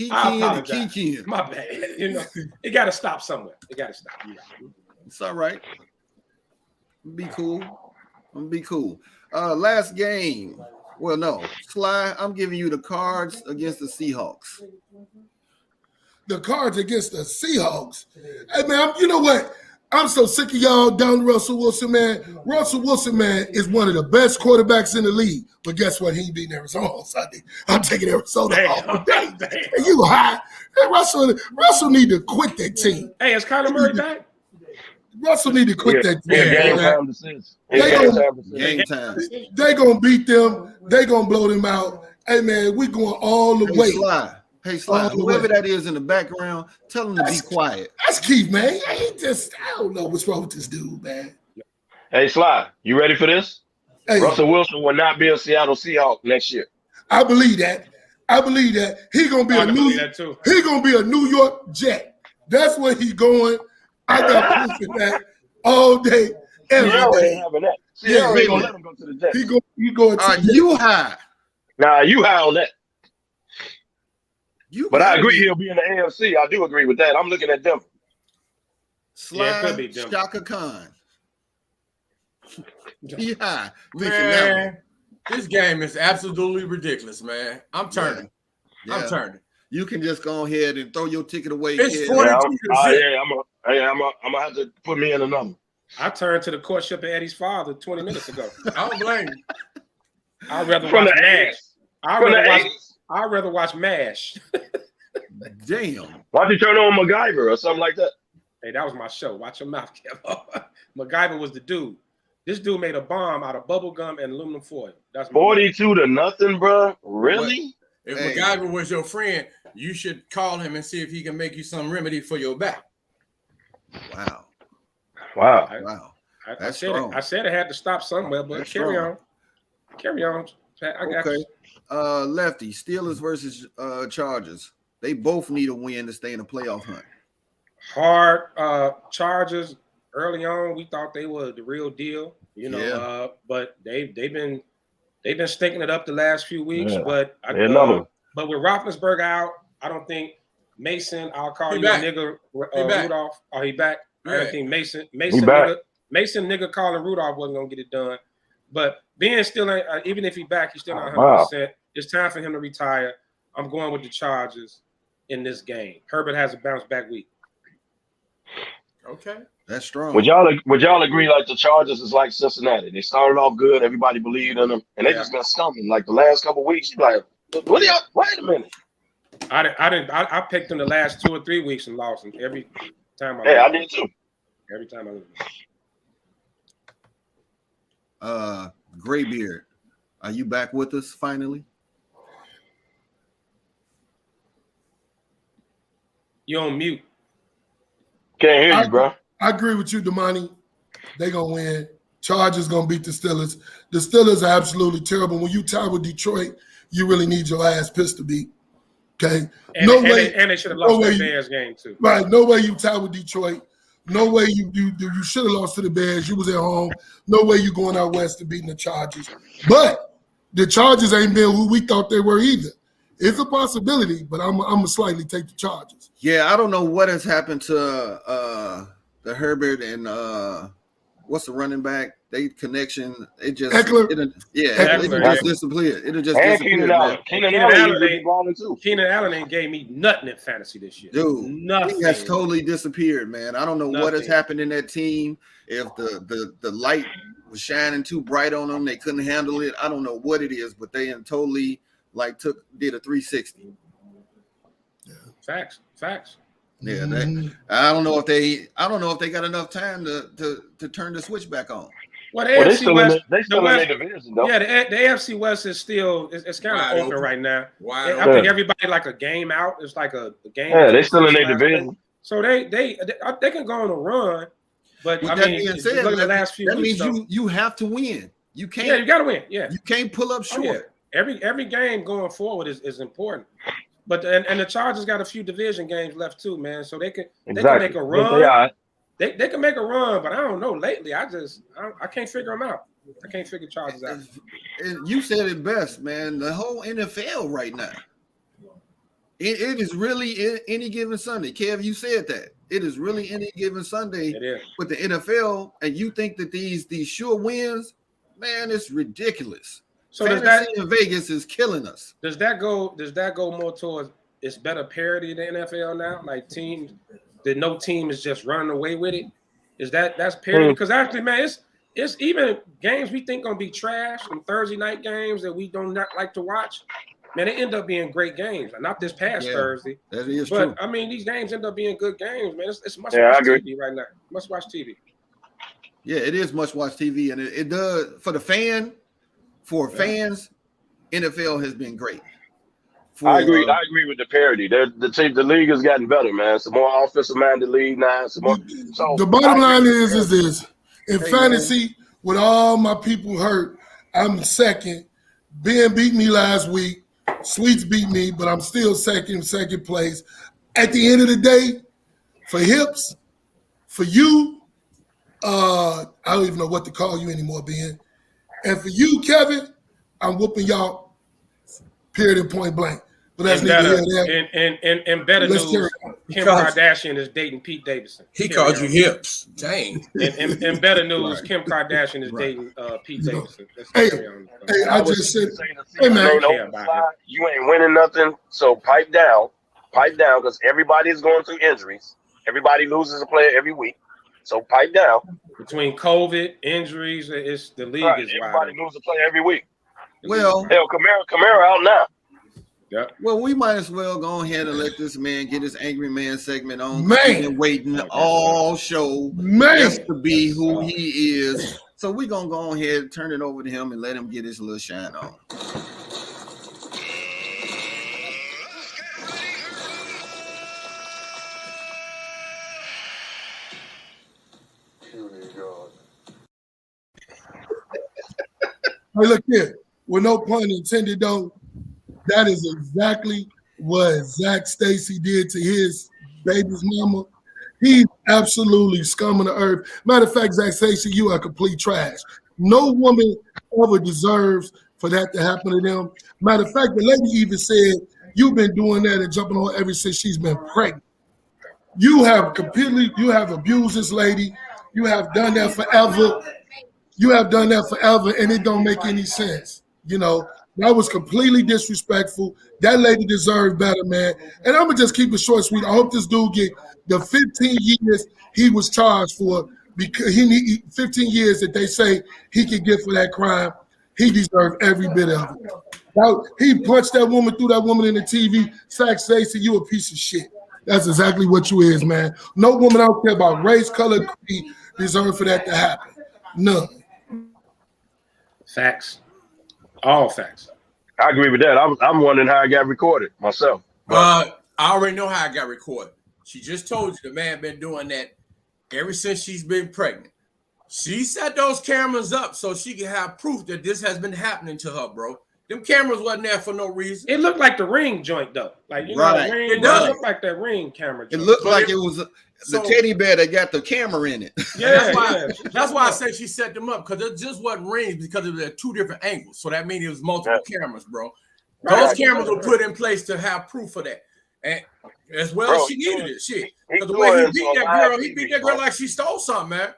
kikiing. My bad. You know, it got to stop somewhere. It got to stop. It's all right. Be cool. I'm be cool. Last game. Well, no, Sly, I'm giving you the Cards against the Seahawks. The Cards against the Seahawks. Hey, man, you know what? I'm so sick of y'all down Russell Wilson, man. Russell Wilson, man, is one of the best quarterbacks in the league. But guess what? He ain't beating Arizona on Sunday. I'm taking Arizona all day. Hey, you high. Hey, Russell need to quit that team. Hey, is Kyler Murray back? Russell need to quit that team. Game time. They gonna beat them. They gonna blow them out. Hey, man, we going all the way. Hey, Sly, whoever that is in the background, tell him to be quiet. That's Keith, man. I don't know what's wrong with this dude, man. Hey, Sly, you ready for this? Hey, Russell Wilson will not be a Seattle Seahawk next year. I believe that. He gonna be he gonna be a New York Jet. That's where he's going. I got proof of that all day, every day. Having that. Seattle ain't gonna let him go to the Jets. He going to you high? Nah, you high on that. But I agree be. he'll be in the AFC. I do agree with that. I'm looking at Denver. Sly Shaka Khan. Be high. Man, this game is absolutely ridiculous, man. I'm turning. Yeah. I'm turning. You can just go ahead and throw your ticket away. It's 42%. I'm gonna have to put me in another. I turned to the courtship of Eddie's father 20 minutes ago. I don't blame you. I'd rather watch MASH. I'd rather watch MASH. Damn. Why don't you turn on MacGyver or something like that? Hey, that was my show. Watch your mouth, Kev. MacGyver was the dude. This dude made a bomb out of bubble gum and aluminum foil. That's 42-0, bro. Really? If MacGyver was your friend, you should call him and see if he can make you some remedy for your back. Wow. I said it had to stop somewhere, but carry on. I got you. Lefty, Steelers versus Chargers. They both need a win to stay in the playoff hunt. Hard Chargers early on. We thought they were the real deal, but they've been stinking it up the last few weeks. Yeah. But with Roethlisberger out, I don't think Mason. I'll call you a nigga. Rudolph. Oh, he back. I don't think Mason nigga calling Rudolph wasn't gonna get it done. But being still, even if he's back, he's still not 100%. It's time for him to retire. I'm going with the Chargers in this game. Herbert has a bounce back week. Okay, that's strong. Would y'all agree like the Chargers is like Cincinnati? They started off good, everybody believed in them, and they just been stumbling. Like the last couple of weeks, you're like, what are y'all? Wait a minute. I picked them the last 2 or 3 weeks and lost them every time. I did too. Every time I look. Graybeard, are you back with us finally? You're on mute. Can't hear you, bro. I agree with you, Damani. They gonna win. Chargers gonna beat the Steelers. The Steelers are absolutely terrible. When you tie with Detroit, you really need your ass pistol beat. Okay. And they should have lost the Bears game too. Right. No way you tie with Detroit. No way you should have lost to the Bears. You was at home. No way you going out west to beating the Chargers. But the Chargers ain't been who we thought they were either. It's a possibility, but I'm gonna slightly take the Chargers. Yeah, I don't know what has happened to the Herbert and what's the running back? They connection. It just Eckler. It just disappeared. It just disappeared. Keenan Allen ain't gave me nothing in fantasy this year. Dude, nothing. He has totally disappeared, man. I don't know what has happened in that team. If the light was shining too bright on them, they couldn't handle it. I don't know what it is, but they totally like did a 360. Facts. Yeah, I don't know if they got enough time to turn the switch back on. Well, they still in their division, though. Yeah, the AFC West is still it's kind of open right now. I think everybody like a game out. It's like a game. Yeah, they still in their division. So they can go on a run, but With I mean, look at the last few weeks. That means you have to win. You can't. Yeah, you got to win. Yeah, you can't pull up short. Every game going forward is important. But and the Chargers got a few division games left too, man. So they can make a run. They can make a run, but I don't know. Lately, I can't figure them out. I can't figure Chargers out. And you said it best, man. The whole NFL right now. It is really any given Sunday. Kev, you said that. It is really any given Sunday with the NFL, and you think that these sure wins, man, it's ridiculous. So fantasy in Vegas is killing us. Does that go more towards it's better parity in the NFL now? Like teams that no team is just running away with it. That's parity? Because actually, man, it's even games we think gonna be trash, some Thursday night games that we don't not like to watch. Man, they end up being great games. Not this past Thursday. That is true. I mean, these games end up being good games, man. It's must-watch TV right now. Must-watch TV. Yeah, it is must-watch TV, and it does for the fan. For fans, NFL has been great. I agree with the parity. The league has gotten better, man. It's a more offensive-minded league now. The bottom line is this. In fantasy, with all my people hurt, I'm second. Ben beat me last week. Sweets beat me, but I'm still second place. At the end of the day, for hips, for you, I don't even know what to call you anymore, Ben. And for you, Kevin, I'm whooping y'all, period and point blank. But that's neither here nor and better news, Kim Kardashian is dating Pete Davidson. He called you hips. Dang. And better news, Kim Kardashian is dating Pete Davidson. Hey, I just said, hey, man. You ain't winning nothing, so pipe down, because everybody is going through injuries. Everybody loses a player every week. So pipe down. Between COVID, injuries, it's the league is everybody loses a player every week. Well, hell, Kamara out now. Yeah. Well, we might as well go ahead and let this man get his angry man segment on. Man, been waiting all show just to be who he is. So we're gonna go ahead and turn it over to him and let him get his little shine on. Hey, look here. With no pun intended, though, that is exactly what Zach Stacy did to his baby's mama. He's absolutely scum of the earth. Matter of fact, Zach Stacy, you are complete trash. No woman ever deserves for that to happen to them. Matter of fact, the lady even said, you've been doing that and jumping on ever since she's been pregnant. You have abused this lady. You have done that forever. And it don't make any sense. You know, that was completely disrespectful. That lady deserved better, man. And I'm going to just keep it short, sweet. I hope this dude get the 15 years he was charged for, because he need 15 years that they say he could get for that crime. He deserved every bit of it. Now, he punched that woman, threw that woman in the TV. Zach Stacy, you a piece of shit. That's exactly what you is, man. No woman, I don't care about race, color, creed, deserve for that to happen. None. Facts. All facts. I agree with that. I'm wondering how I got recorded myself. I already know how I got recorded. She just told you the man been doing that ever since she's been pregnant. She set those cameras up so she can have proof that this has been happening to her, bro. Them cameras wasn't there for no reason. It looked like the Ring joint, though. Like, you know, the ring, it does look like that Ring camera joint. It looked like it was the teddy bear that got the camera in it. Yeah, that's why I say she set them up, because it just wasn't rings, because it was at two different angles. So that means it was multiple cameras, bro. Those cameras were put in place to have proof of that. And as well, bro, she needed it. Shit. Because the way he beat that girl like she stole something, man.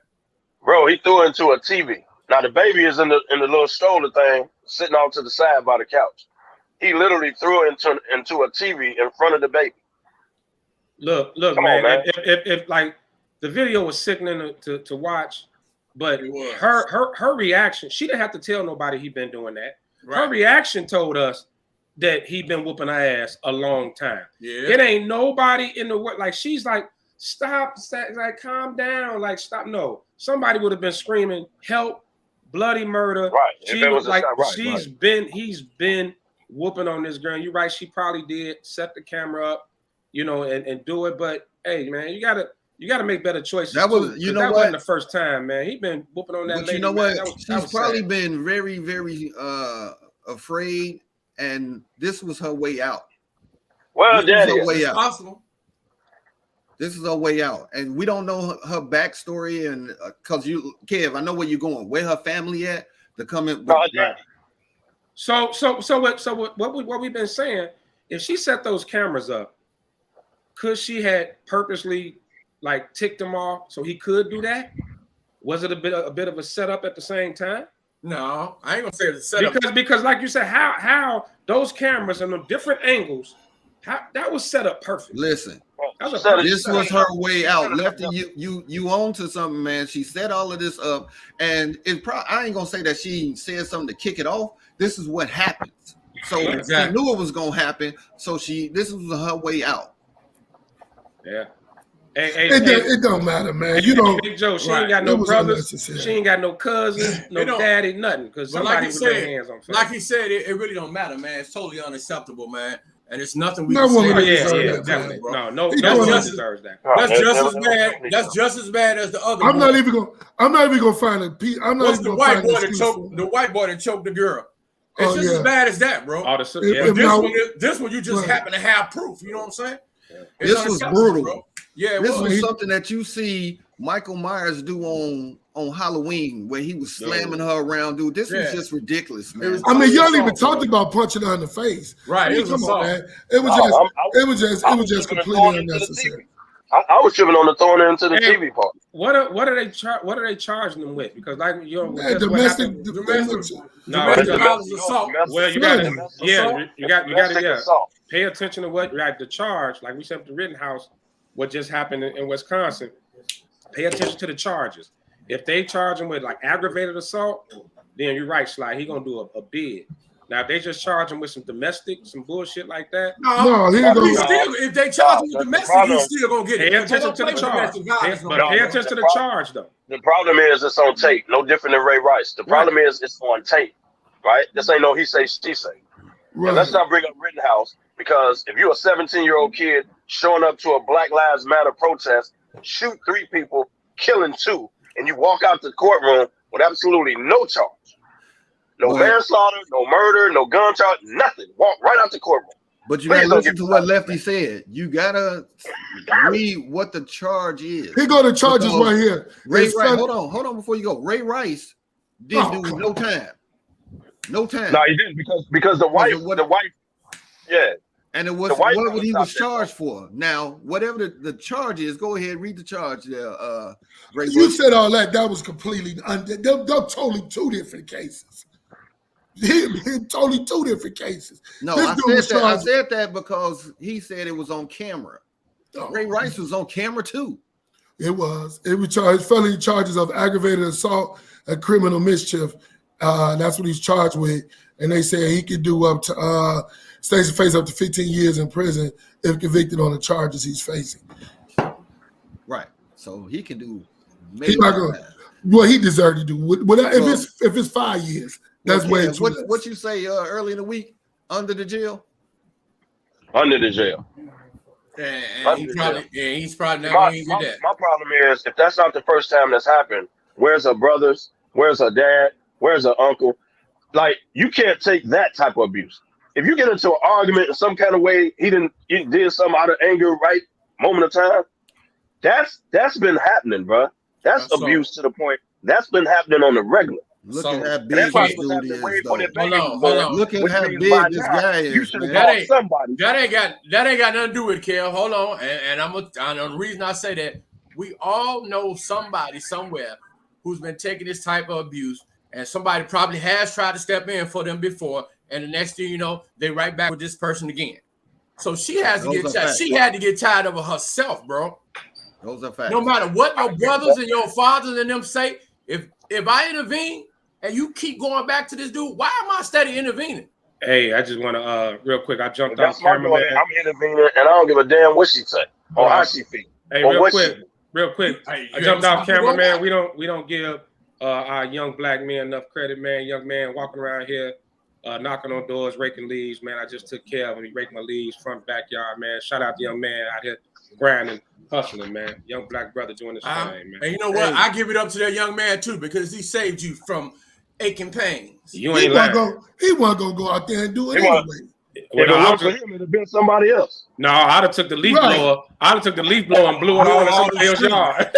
Bro, he threw it into a TV. Now the baby is in the little stroller thing, sitting off to the side by the couch. He literally threw it into a TV in front of the baby. Look, man. If like the video was sickening to watch, but her reaction, she didn't have to tell nobody he been doing that. Right. Her reaction told us that he been whooping her ass a long time. Yeah. It ain't nobody in the world. Like, she's like, stop, like, calm down, like, stop. No, somebody would have been screaming, help, bloody murder. Right. She was like, he's been whooping on this girl. You're right. She probably did set the camera up, you know, and do it. But hey, man, you gotta make better choices. That was, too, that wasn't the first time, man. He been whooping on that but lady. You know what? She's probably sad. been very, very afraid, and this was her way out. Well, this was her Daddy, way out. Possible. This is her way out, and we don't know her backstory. And because Kev, I know where you're going. Where her family at to come in? So what we've been saying? If she set those cameras up, could she had purposely like ticked him off so he could do that? Was it a bit of a setup at the same time? No, I ain't gonna say it's a setup. Because like you said, how those cameras and the different angles, how that was set up perfect. Listen, this was her way out. Lefty, you own to something, man. She set all of this up, and I ain't gonna say that she said something to kick it off. This is what happens. So she knew it was gonna happen. So this was her way out. Yeah. It don't matter, man. You don't. Big Joe, she ain't got no brothers. She ain't got no cousins, no daddy, nothing. Because somebody with their hands on fire. Like he said, it really don't matter, man. It's totally unacceptable, man. And it's nothing we No can woman say. deserves that, that, bro. bro. That's just as bad. That's just as bad as the other. I'm not even gonna find a piece. I'm not What's even the gonna white find boy that choked the white boy that choked the girl? It's just as bad as that, bro. This one you just happen to have proof. You know what I'm saying? This was brutal. Bro. Yeah, this was something that you see Michael Myers do on Halloween, where he was slamming her around, dude. This was just ridiculous, man. I mean, y'all even talked about punching her in the face. Right? I mean, come on, man. It was just completely unnecessary. I was tripping on the throwing it into the TV part. What are they charging them with? Because like domestic assault. Well, you got pay attention to what the charge. Like we said at the Rittenhouse, what just happened in Wisconsin. Pay attention to the charges. If they charge him with like aggravated assault, then you're right, Sly. He gonna do a bid. Now, if they just charge him with some domestic, some bullshit like that, if they charge him with domestic, he's still gonna get it. Pay attention to the charge. But pay attention to the charge, though. The problem is it's on tape. No different than Ray Rice. The problem is it's on tape, right? This ain't no he say, she say. Right. And let's not bring up Rittenhouse, because if you're a 17-year-old kid showing up to a Black Lives Matter protest, shoot 3 people, killing 2, and you walk out the courtroom with absolutely no charge. No manslaughter, no murder, no gun charge, nothing. Walk right out the courtroom. But you gotta listen to what Lefty said. You gotta read what the charge is. Here go the charges right here. Ray Rice, hold on before you go. Ray Rice didn't do no time. No time. No, he didn't because the wife, yeah. And it was what he was charged for. Now, whatever the charge is, go ahead, read the charge there. Ray you Rice. said all that. That was completely they're totally 2 different cases. Totally 2 different cases. No, I said that because he said it was on camera. Ray Rice was on camera too. It was charged felony charges of aggravated assault and criminal mischief. That's what he's charged with. And they say he could do up to face up to 15 years in prison if convicted on the charges he's facing. Right. So he can do. He deserved to do. If it's 5 years, that's way too less. What you say early in the week? Under the jail. Under the jail. And he's probably never going to do that. My problem is, if that's not the first time that's happened, where's her brothers? Where's her dad? Where's her uncle? Like, you can't take that type of abuse. If you get into an argument in some kind of way, he did something out of anger, right moment of time. That's been happening, bro. That's abuse to the point. That's been happening on the regular. Look at how big this dude is. Hold on. Look at how big this guy is. That ain't got nothing to do with it, Kel. Hold on. And the reason I say that, we all know somebody somewhere who's been taking this type of abuse, and somebody probably has tried to step in for them before, and the next thing you know, they right back with this person again. So she has to get tired. She had to get tired of it herself, bro. Those are facts. No matter what your brothers and your fathers and them say, if I intervene and you keep going back to this dude, why am I steady intervening? Hey, I just want to real quick. I jumped That's off my cameraman. daughter. I'm intervening, and I don't give a damn what she say or how she feel. Hey, or real quick. Hey, I jumped off cameraman. We don't give our young black men enough credit, man. Young man walking around here, knocking on doors, raking leaves, man. I just took care of him. He raked my leaves, front backyard, man. Shout out to young man out here grinding, hustling, man. Young black brother doing his thing, man. And you know what? I give it up to that young man too because he saved you from aching pains. You ain't lying. He wasn't gonna go out there and do it anyway. If it wasn't for him, it'd have been somebody else. No, I'd have took the leaf blower. I'd have took the leaf blower and blew it all in somebody else's yard.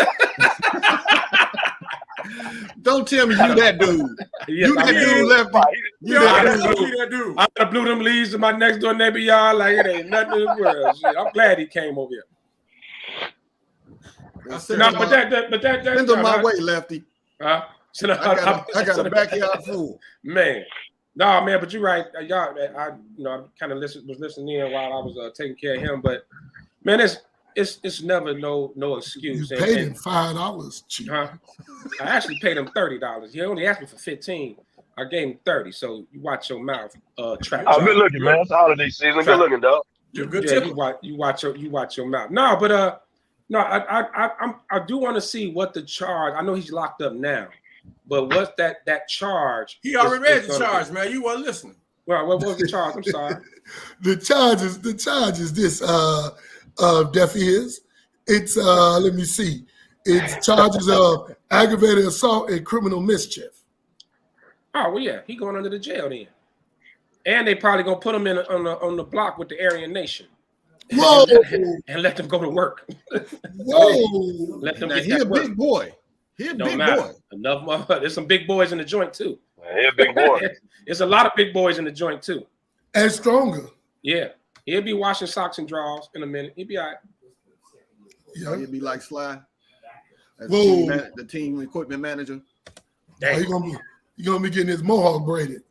Don't tell me you that dude. Yes, you that dude, Lefty. You that dude. I blew them leaves in my next door neighbor yard like it ain't nothing in the world. Shit, I'm glad he came over here. Send on my way, Lefty. Huh? I got a backyard full. Man. No, man, but you're right. Y'all, man, I kind of was listening in while I was taking care of him. But man, it's never no excuse. You paid him $5 cheap. Huh? I actually paid him $30. He only asked me for $15. I gave him $30. So you watch your mouth, trap. Oh, good looking, man. It's the holiday season. Good looking, dog. You're good. Yeah, you watch your mouth. No, but no, I do want to see what the charge. I know he's locked up now, but what's that charge? He already read the charge, man. You weren't listening. Well, what was the charge? I'm sorry. The charge is this. Deaf ears. It's let me see. It's charges of aggravated assault and criminal mischief. Oh well, yeah, he going under the jail then, and they probably gonna put him in on the block with the Aryan Nation. Whoa! And let them go to work. Whoa! Let them Now, get he that a work. big boy. He a Don't big matter. boy. Enough. There's some big boys in the joint too. He a big boy. There's a lot of big boys in the joint too. And stronger. Yeah, he'll be washing socks and drawers in a minute. He'll be all right. Yeah, he'd be like Sly, as Whoa. the team equipment manager. Oh, he gonna be getting his mohawk braided.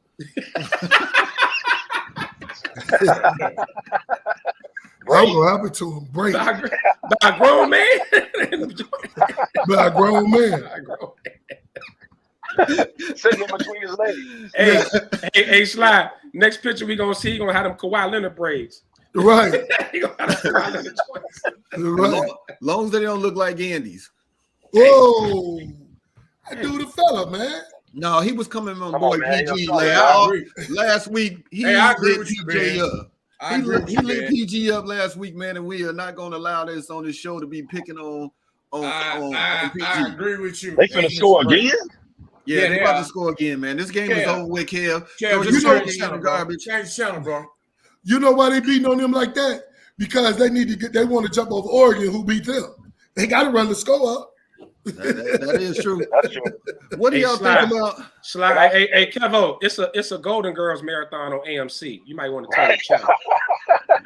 I'm gonna happen to him. Braided. By a grown man. By a grown man. Sitting in between his legs. Hey, Sly. Next picture we gonna see, he gonna have them Kawhi Leonard braids. Right. He gonna have them Kawhi Leonard joints. Right. Long as they don't look like Andy's. Whoa. I do the fella, man. No, he was coming on Come boy on, man. PG last week. He Hey, I agree lit with you, PJ man. up. I He agree with you, lit man. PG up last week, man, and we are not going to allow this on this show to be picking on PG. I agree with you. They finna score again? Yeah, Yeah, they're they about are. to score again, man. This game is Kev. over with, Kev. Kev, Throw just your change the in channel, the bro. garbage. Change the channel, bro. You know why they beating on them like that? Because they want to jump over Oregon, who beat them. They got to run the score up. That is true. That's true. What do Hey, y'all Sly. think about? Sly, hey, Kevo, it's a Golden Girls marathon on AMC. You might want to turn the channel.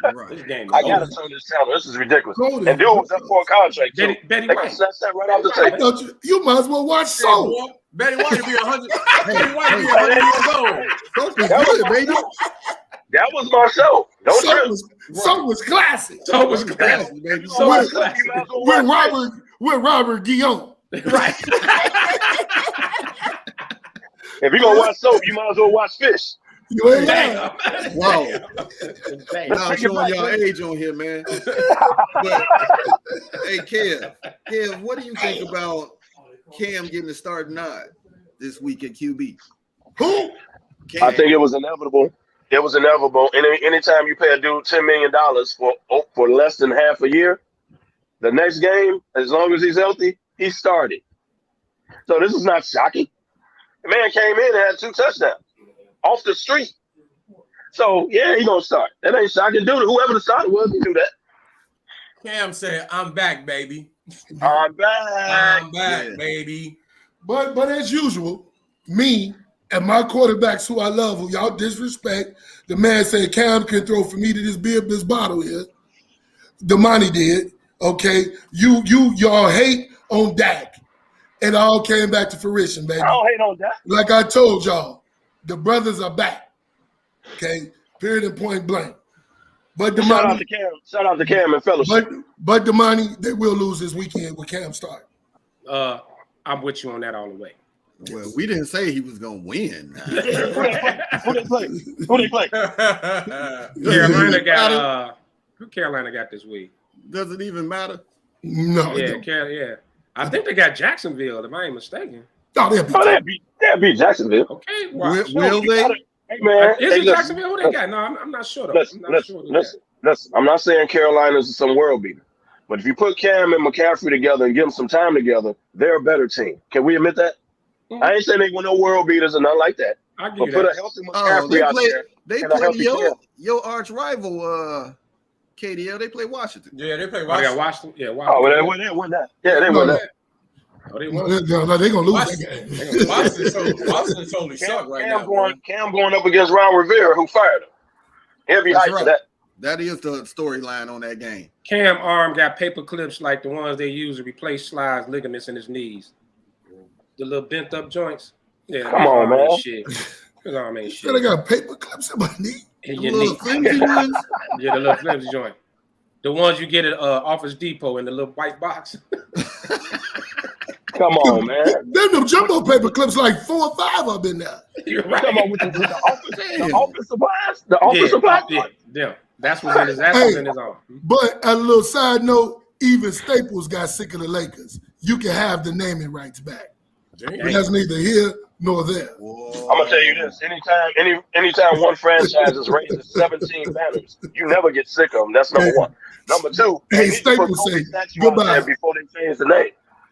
This Right. game is I gotta over. turn this channel. This is ridiculous. Golden And dude was up for a contract too. Betty They can White. snatch that right off the table. You might as well watch Hey, Soul. boy, Betty White be 100. Betty White be 100 years old. Folks is That good, was, baby. that was my show. Don't trip. Soul was classic. So it was class. Baby. You know with- what? You might as well watch this. With Robert Guillaume. Right. If you're gonna watch soap, you might as well watch fish. You ain't lying. Wow. Damn. Now I'm showing y'all age on here, man. But hey, Kev, what do you think about Cam getting the start nod this week at QB? Who? Cam. I think it was inevitable. It was inevitable. And anytime you pay a dude $10 million for less than half a year, the next game, as long as he's healthy, he started. So this is not shocking. The man came in and had 2 touchdowns off the street. So yeah, he gonna start. That ain't shocking, dude. Whoever the starter was, he do that. Cam said, "I'm back, baby. I'm back. I'm back, Yeah. baby." But as usual, me and my quarterbacks who I love, who y'all disrespect, the man said Cam can throw for me to this bottle here. Damani did. Okay. Y'all hate on Dak. And it all came back to fruition, baby. I don't hate on that. Like I told y'all, the brothers are back. Okay. Period and point blank. But Shout out Damani, to Cam. Shout out to Cam and fellowship. but Damani, they will lose this weekend with Cam start. I'm with you on that all the way. Well, we didn't say he was gonna win. Who they play? Carolina got who Carolina got this week? Does it even matter? No. Yeah. I think they got Jacksonville, if I ain't mistaken. Oh, they'll beat Jacksonville. Okay. Will they? Hey, man. Is it Jacksonville? Who they got? No, I'm not sure, though. Listen. I'm not saying Carolina's some world beater. But if you put Cam and McCaffrey together and give them some time together, they're a better team. Can we admit that? Mm-hmm. I ain't saying they were no world beaters or nothing like that. But put a healthy McCaffrey out there. They play your arch rival, KDL. They play Washington. Yeah, they play Washington. Washington. Yeah, Washington. Oh, well, they won that. Yeah, they won that. Oh, they won. No, they're gonna lose that game. Washington totally suck right now. Cam going up against Ron Rivera, who fired him. He'll be hyped for that. That is the storyline on that game. Cam arm got paper clips like the ones they use to replace slides, ligaments in his knees. The little bent up joints. Yeah, come on, man. Shit. His arm ain't shit. I got paper clips in my knee. In your knee. Yeah, the little flimsy joint. The ones you get at Office Depot in the little white box. Come on, man. Them jumbo paper clips like 4 or 5 up in there. You're right. Come on with the office supplies. The office supplies. Yeah. That's what's in his arm. But a little side note, even Staples got sick of the Lakers. You can have the naming rights back. But that's neither here nor there. Whoa. I'm gonna tell you this: anytime one franchise is raising 17 banners, you never get sick of them. That's number one. Number two, Staples say goodbye before they change the name.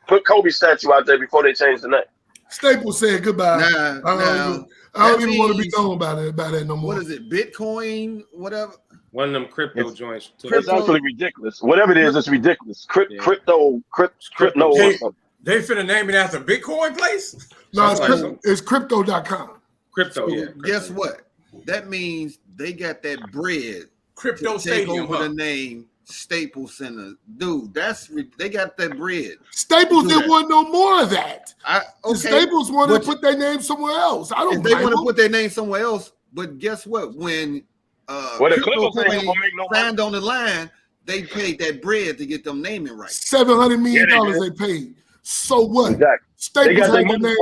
Put Kobe's statue out there before they change the name. Staples said goodbye. I don't even want to be known about that no more. What is it? Bitcoin, whatever. One of them crypto joints. It's actually ridiculous. Whatever it is, it's ridiculous. Crypto or something. They finna name it after Bitcoin place? No, it's crypto.com. Crypto, so guess what? That means they got that bread. Crypto to take Stadium, over the name Staples Center. Dude, they got that bread. Staples didn't want no more of that. Okay, Staples wanted to put their name somewhere else. I don't. They want to put their name somewhere else, but guess what? When the Clippers ain't gonna make no signed on the line, they paid that bread to get them naming right. $700 million they paid. So what? Exactly.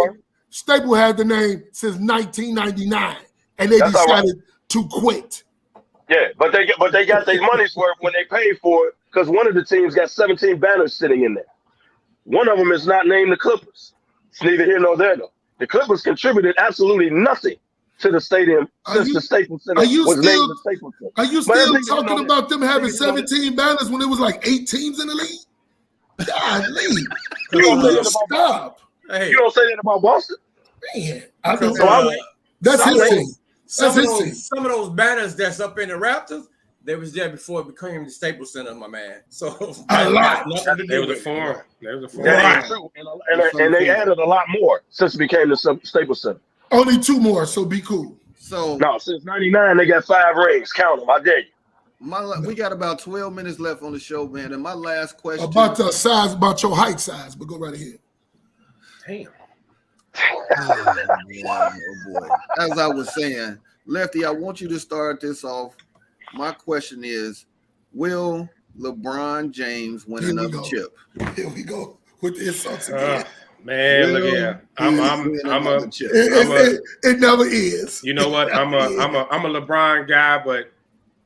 Staples had the name since 1999, and they decided to quit. Yeah, but they got their money's worth when they paid for it, because one of the teams got 17 banners sitting in there. One of them is not named the Clippers. It's neither here nor there, though. The Clippers contributed absolutely nothing to the stadium since the Staples Center was named the Staples Center. Are you still talking about them having 17 banners when it was like 8 teams in the league? Golly. Stop. Hey. You don't say that about Boston? Man, I do. That's his thing. Some of those banners that's up in the Raptors, they was there before it became the Staples Center, my man. So a lot. They was a forum. Yeah, true. And they added a lot more since it became the Staples Center. Only 2 more, so be cool. So no, since '99 they got 5 rings. Count them. I dare you. We got about 12 minutes left on the show, man. And my last question about the size, about your height size, but go right ahead. Damn. Oh boy. As I was saying, Lefty, I want you to start this off. My question is, will LeBron James win another chip? Here we go with the insults again. Man, look here. It never is. You know what? I'm a LeBron guy, but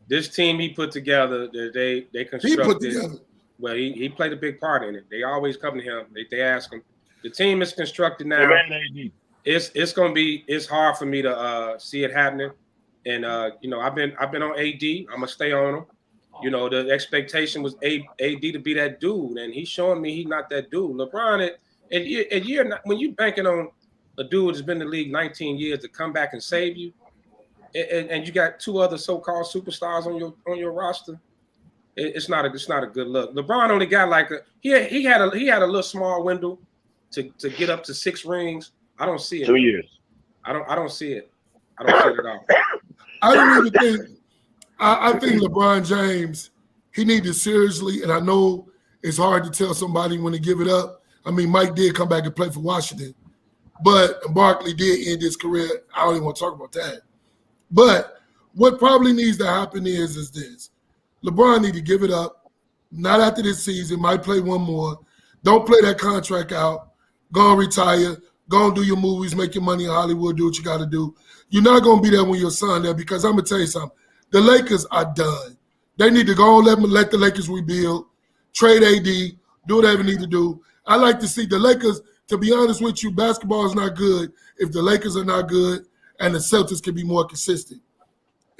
this team he put together, they constructed. Well, he played a big part in it. They always come to him. They ask him. The team is constructed now. It's hard for me to see it happening. And I've been on AD. I'm gonna stay on him. You know, the expectation was AD to be that dude, and he's showing me he's not that dude. LeBron, when you banking on a dude that's been in the league 19 years to come back and save you, and you got 2 other so-called superstars on your roster, it's not a good look. LeBron only got he had a little small window to get up to 6 rings. I don't see it. 2 years. I don't see it. I don't see it at all. I don't even think. I think LeBron James, he needed seriously, and I know it's hard to tell somebody when to give it up. I mean, Mike did come back and play for Washington, but Barkley did end his career. I don't even want to talk about that. But what probably needs to happen is this. LeBron need to give it up. Not after this season. Might play one more. Don't play that contract out. Go and retire. Go and do your movies, make your money in Hollywood, do what you got to do. You're not going to be there when your son there because I'm going to tell you something. The Lakers are done. They need to go and let the Lakers rebuild, trade AD, do whatever they need to do. I like to see the Lakers, to be honest with you, basketball is not good if the Lakers are not good and the Celtics can be more consistent.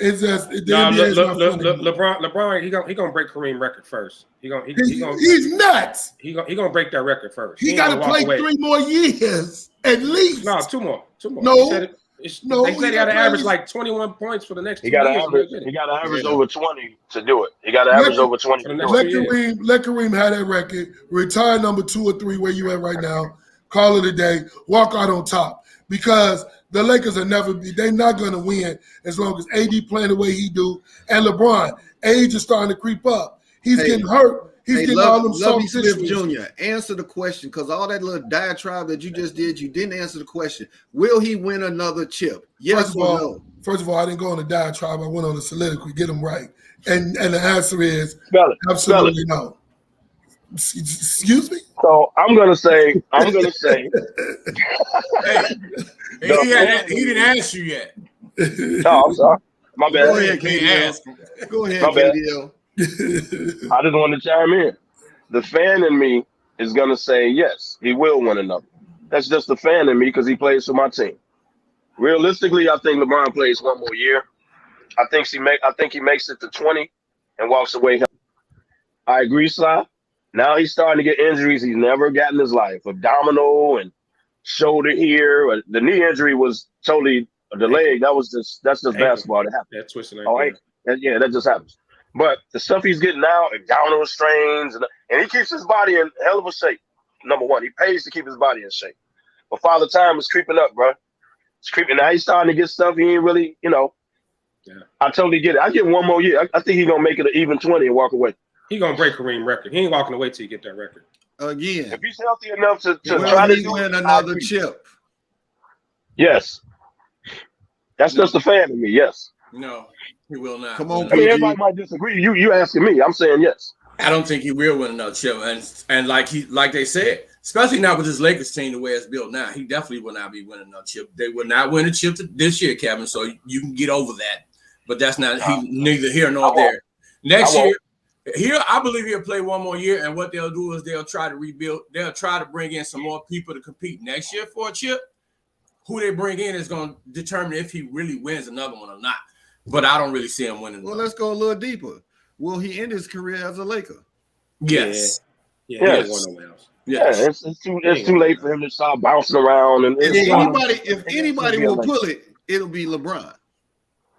It's just LeBron, he gonna break Kareem record first. He's nuts. He gonna break that record first. He got to play 3 more years at least. No, two more. No, they said he got to average like 21 points for the next 2 years. He got to average over 20 to do it. He got to average over 20. Let Kareem have that record. Retire number 2 or 3 where you at right now. Call it a day. Walk out on top because the Lakers they're not going to win as long as AD playing the way he do. And LeBron, age is starting to creep up. He's getting hurt. He's getting all them soft Smith Jr. Answer the question because all that little diatribe that you just did, you didn't answer the question. Will he win another chip? Yes or no? First of all, I didn't go on a diatribe. I went on a soliloquy. Get them right. And the answer is absolutely no. Excuse me? So I'm gonna say. Hey, he didn't ask you yet. No, I'm sorry. My bad. Go ahead, KDL. Go ahead, KDL. I just want to chime in. The fan in me is gonna say yes, he will win another. That's just the fan in me because he plays for my team. Realistically, I think LeBron plays 1 more year. I think he makes it to 20 and walks away. I agree, Sly. Now he's starting to get injuries he's never gotten in his life. Abdominal and shoulder here. The knee injury was totally delayed. That's just basketball. That happens. That twisting. Yeah, that just happens. But the stuff he's getting now, abdominal strains, and he keeps his body in hell of a shape. Number one, he pays to keep his body in shape. But Father Time is creeping up, bro. It's creeping. Now he's starting to get stuff he ain't really, Yeah. I totally get it. I get 1 more year. I think he's going to make it an even 20 and walk away. He's going to break Kareem record. He ain't walking away till he get that record. Again. If he's healthy enough to try to win another chip. Yes. That's just the fan in me, yes. No, he will not. Come on, everybody might disagree. You asking me. I'm saying yes. I don't think he will win another chip. And like they said, especially now with this Lakers team the way it's built now, he definitely will not be winning another chip. They will not win a chip this year, Kevin. So you can get over that. But that's not neither here nor there. Next year, I believe he'll play 1 more year. And what they'll do is they'll try to rebuild. They'll try to bring in some more people to compete next year for a chip. Who they bring in is going to determine if he really wins another one or not. But I don't really see him winning. Well, let's go a little deeper. Will he end his career as a Laker? Yes. Yeah. It's too late for him to start bouncing around. And if anybody will pull it, it'll be LeBron.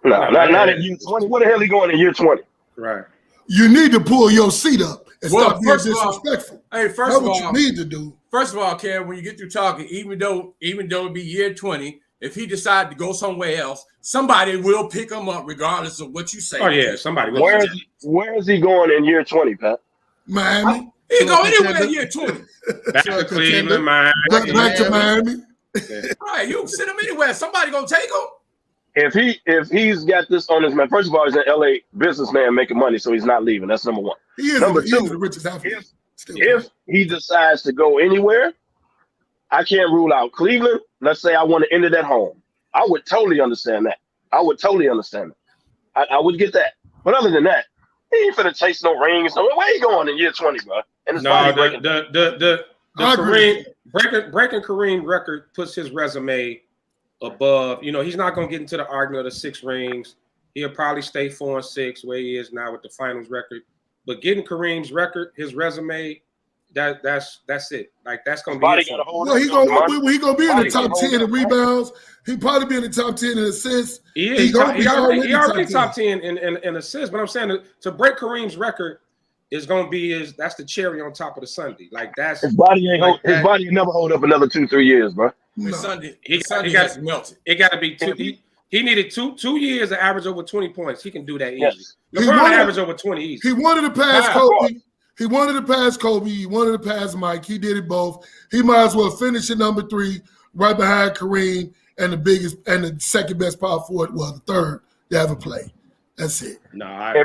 No, not in year 20. What the hell he going in year 20? Right. You need to pull your seat up and stop being disrespectful. That's what you need to do. First of all, Kev, when you get through talking, even though it be year 20, if he decides to go somewhere else, somebody will pick him up regardless of what you say. Oh, yeah, somebody will. Where is he going in year 20, Pat? Miami. He can go anywhere in year 20. Back to Cleveland, Miami. Back to Miami. Right, you can send him anywhere. Somebody gonna take him. If he's got this on his man, first of all, he's an LA businessman making money, so he's not leaving. That's number one. He is number two, the richest athlete. If he decides to go anywhere, I can't rule out Cleveland. Let's say I want to end it at home. I would totally understand that. I would get that. But other than that, he ain't finna chase no rings. No, where he going in year 20, bro? And the Kareem breaking Kareem record puts his resume above. He's not gonna get into the argument of the 6 rings. He'll probably stay 4-6 where he is now with the finals record. But getting Kareem's record, his resume, that's it. Like that's gonna be. Well, he gonna be in the top 10 in rebounds. He probably be in the top 10 in assists. He already top 10 in assists. But I'm saying to break Kareem's record is gonna be that's the cherry on top of the sundae. Like that's his body never hold up another 2-3 years, bro. No. Sunday got melted. It got to be 2. He needed 2 years to average over 20 points. He can do that easy. Yes. LeBron average over 20 easy. He wanted to pass Kobe. He wanted to pass Kobe. He wanted to pass Mike. He did it both. He might as well finish at number 3, right behind Kareem, and the second best power forward, the third to ever play. That's it. No, I I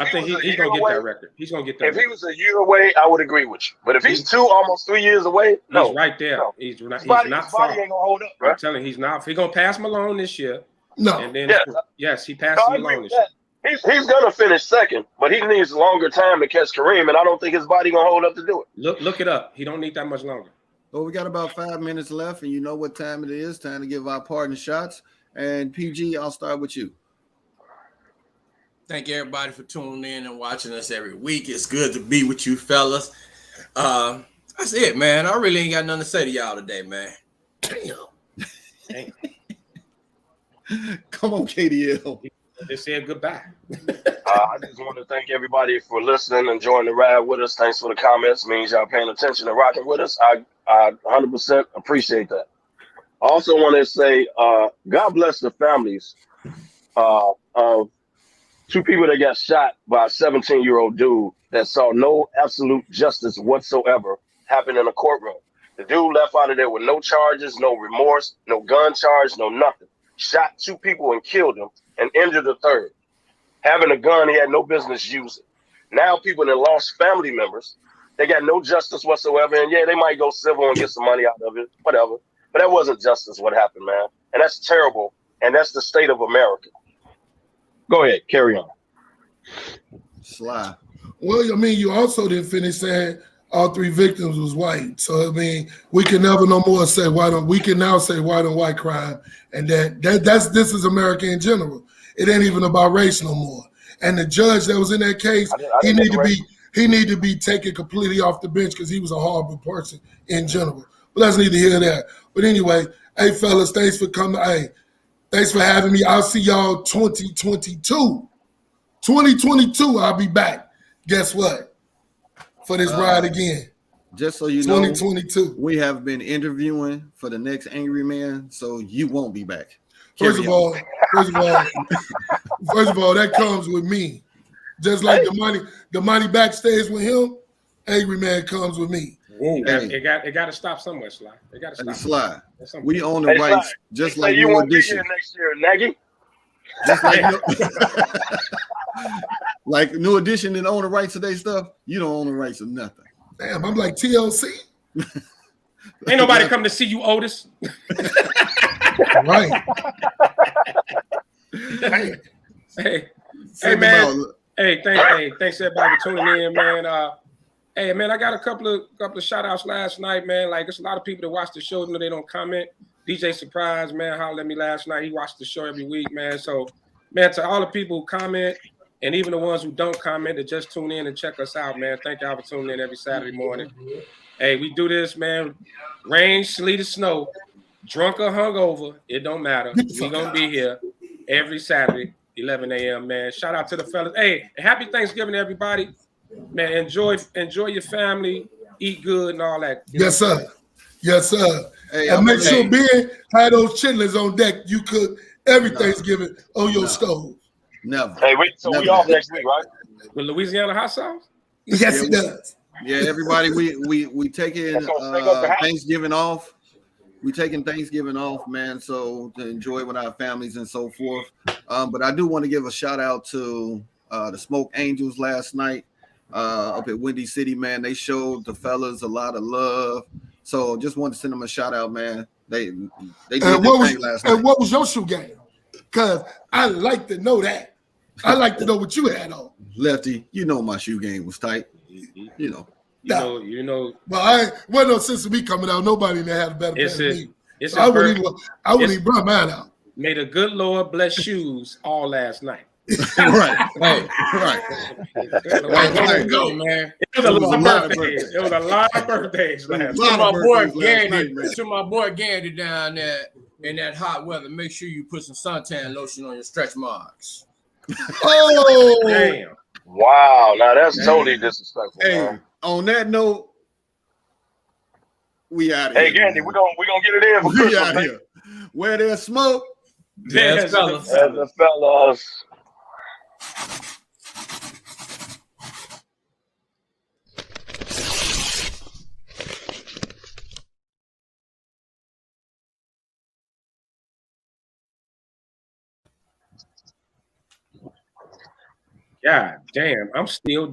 think he's gonna get that record. He's gonna get that. If he was a year away, I would agree with you. But if he's almost 3 years away, no. He's right there. No. He's not His body far. ain't gonna hold up, bro. I'm telling you, he's not. He's gonna pass Malone this year. No. And then yes, he passed Malone this year. He's gonna finish second, but he needs longer time to catch Kareem, and I don't think his body gonna hold up to do it. Look it up. He don't need that much longer. Well, we got about 5 minutes left, and you know what time it is. Time to give our partner shots. And PG, I'll start with you. Thank everybody for tuning in and watching us every week. It's good to be with you, fellas. That's it, man. I really ain't got nothing to say to y'all today, man. Damn. Come on, KDL. They said goodbye. I just want to thank everybody for listening and joining the ride with us. Thanks for the comments. Means y'all paying attention and rocking with us. I 100% appreciate that. I also want to say, God bless the families of 2 people that got shot by a 17-year-old dude that saw no absolute justice whatsoever happen in a courtroom. The dude left out of there with no charges, no remorse, no gun charge, no nothing. Shot 2 people and killed them and injured a third. Having a gun he had no business using. Now people that lost family members, they got no justice whatsoever. And yeah, they might go civil and get some money out of it, whatever. But that wasn't justice what happened, man. And that's terrible. And that's the state of America. Go ahead, carry on. Sly. Well, I mean, you also didn't finish saying all 3 victims was white. So, I mean, we can never no more say white on, we can now say white on white crime. And this is America in general. It ain't even about race no more. And the judge that was in that case, he need to be taken completely off the bench because he was a horrible person in general. But let's neither here nor there. But anyway, hey, fellas, thanks for coming. Hey, thanks for having me. I'll see y'all 2022. 2022, I'll be back. Guess what? For this ride again. Just so you know, 2022. We have been interviewing for the next Angry Man, so you won't be back. First of all, that comes with me. Just like the money backstage with him, Angry Man comes with me. Whoa. It got to stop somewhere, Sly. It got to stop. Sly. We own the rights, Sly, just like you New won't Edition. be here next year, Nagy. Just like New Edition didn't own the rights to their stuff. You don't own the rights of nothing. Damn, I'm like TLC. Ain't nobody come to see you, Otis. Right. Hey, man. Thanks everybody for tuning in, man. Hey, man, I got a couple of shout outs last night, man. Like, there's a lot of people that watch the show, they don't comment. DJ Surprise, man, hollered at me last night. He watched the show every week, man. So, man, to all the people who comment and even the ones who don't comment that just tune in and check us out, man. Thank y'all for tuning in every Saturday morning. Hey, we do this, man. Rain, sleet, or snow, drunk or hungover, it don't matter. We're going to be here every Saturday, 11 a.m., man. Shout out to the fellas. Hey, happy Thanksgiving, everybody. Man, enjoy your family, eat good and all that. Yes, sir. Yes, sir. Hey, and make sure Ben had those chitlins on deck. You cook every Thanksgiving on your stove. Never. Hey, we off next week, right? With Louisiana hot sauce? Yes, he does. Yeah, everybody, we taking Thanksgiving off. We taking Thanksgiving off, man. So to enjoy with our families and so forth. But I do want to give a shout out to the Smoke Angels last night up at Windy City, man. They showed the fellas a lot of love. So just want to send them a shout out, man. They did their thing last night. And what was your shoe game? Because I like to know that. I like to know what you had on. Lefty, you know my shoe game was tight. You know. You know. Well, I wasn't no sense of me coming out. Nobody in there had a better pair than me. So I wouldn't even bring mine out. May the good Lord bless shoes all last night. Right. Right. Go, man. It was a lot of birthdays last night. To my boy Gandy down there in that hot weather, make sure you put some suntan lotion on your stretch marks. Oh, damn. Wow, now that's totally disrespectful. Hey, man. On that note, we out of here. Hey, Gandy, we're gonna get it in for we Christmas. out here. Where there's smoke, There's fellas. As the fellas. God damn, I'm still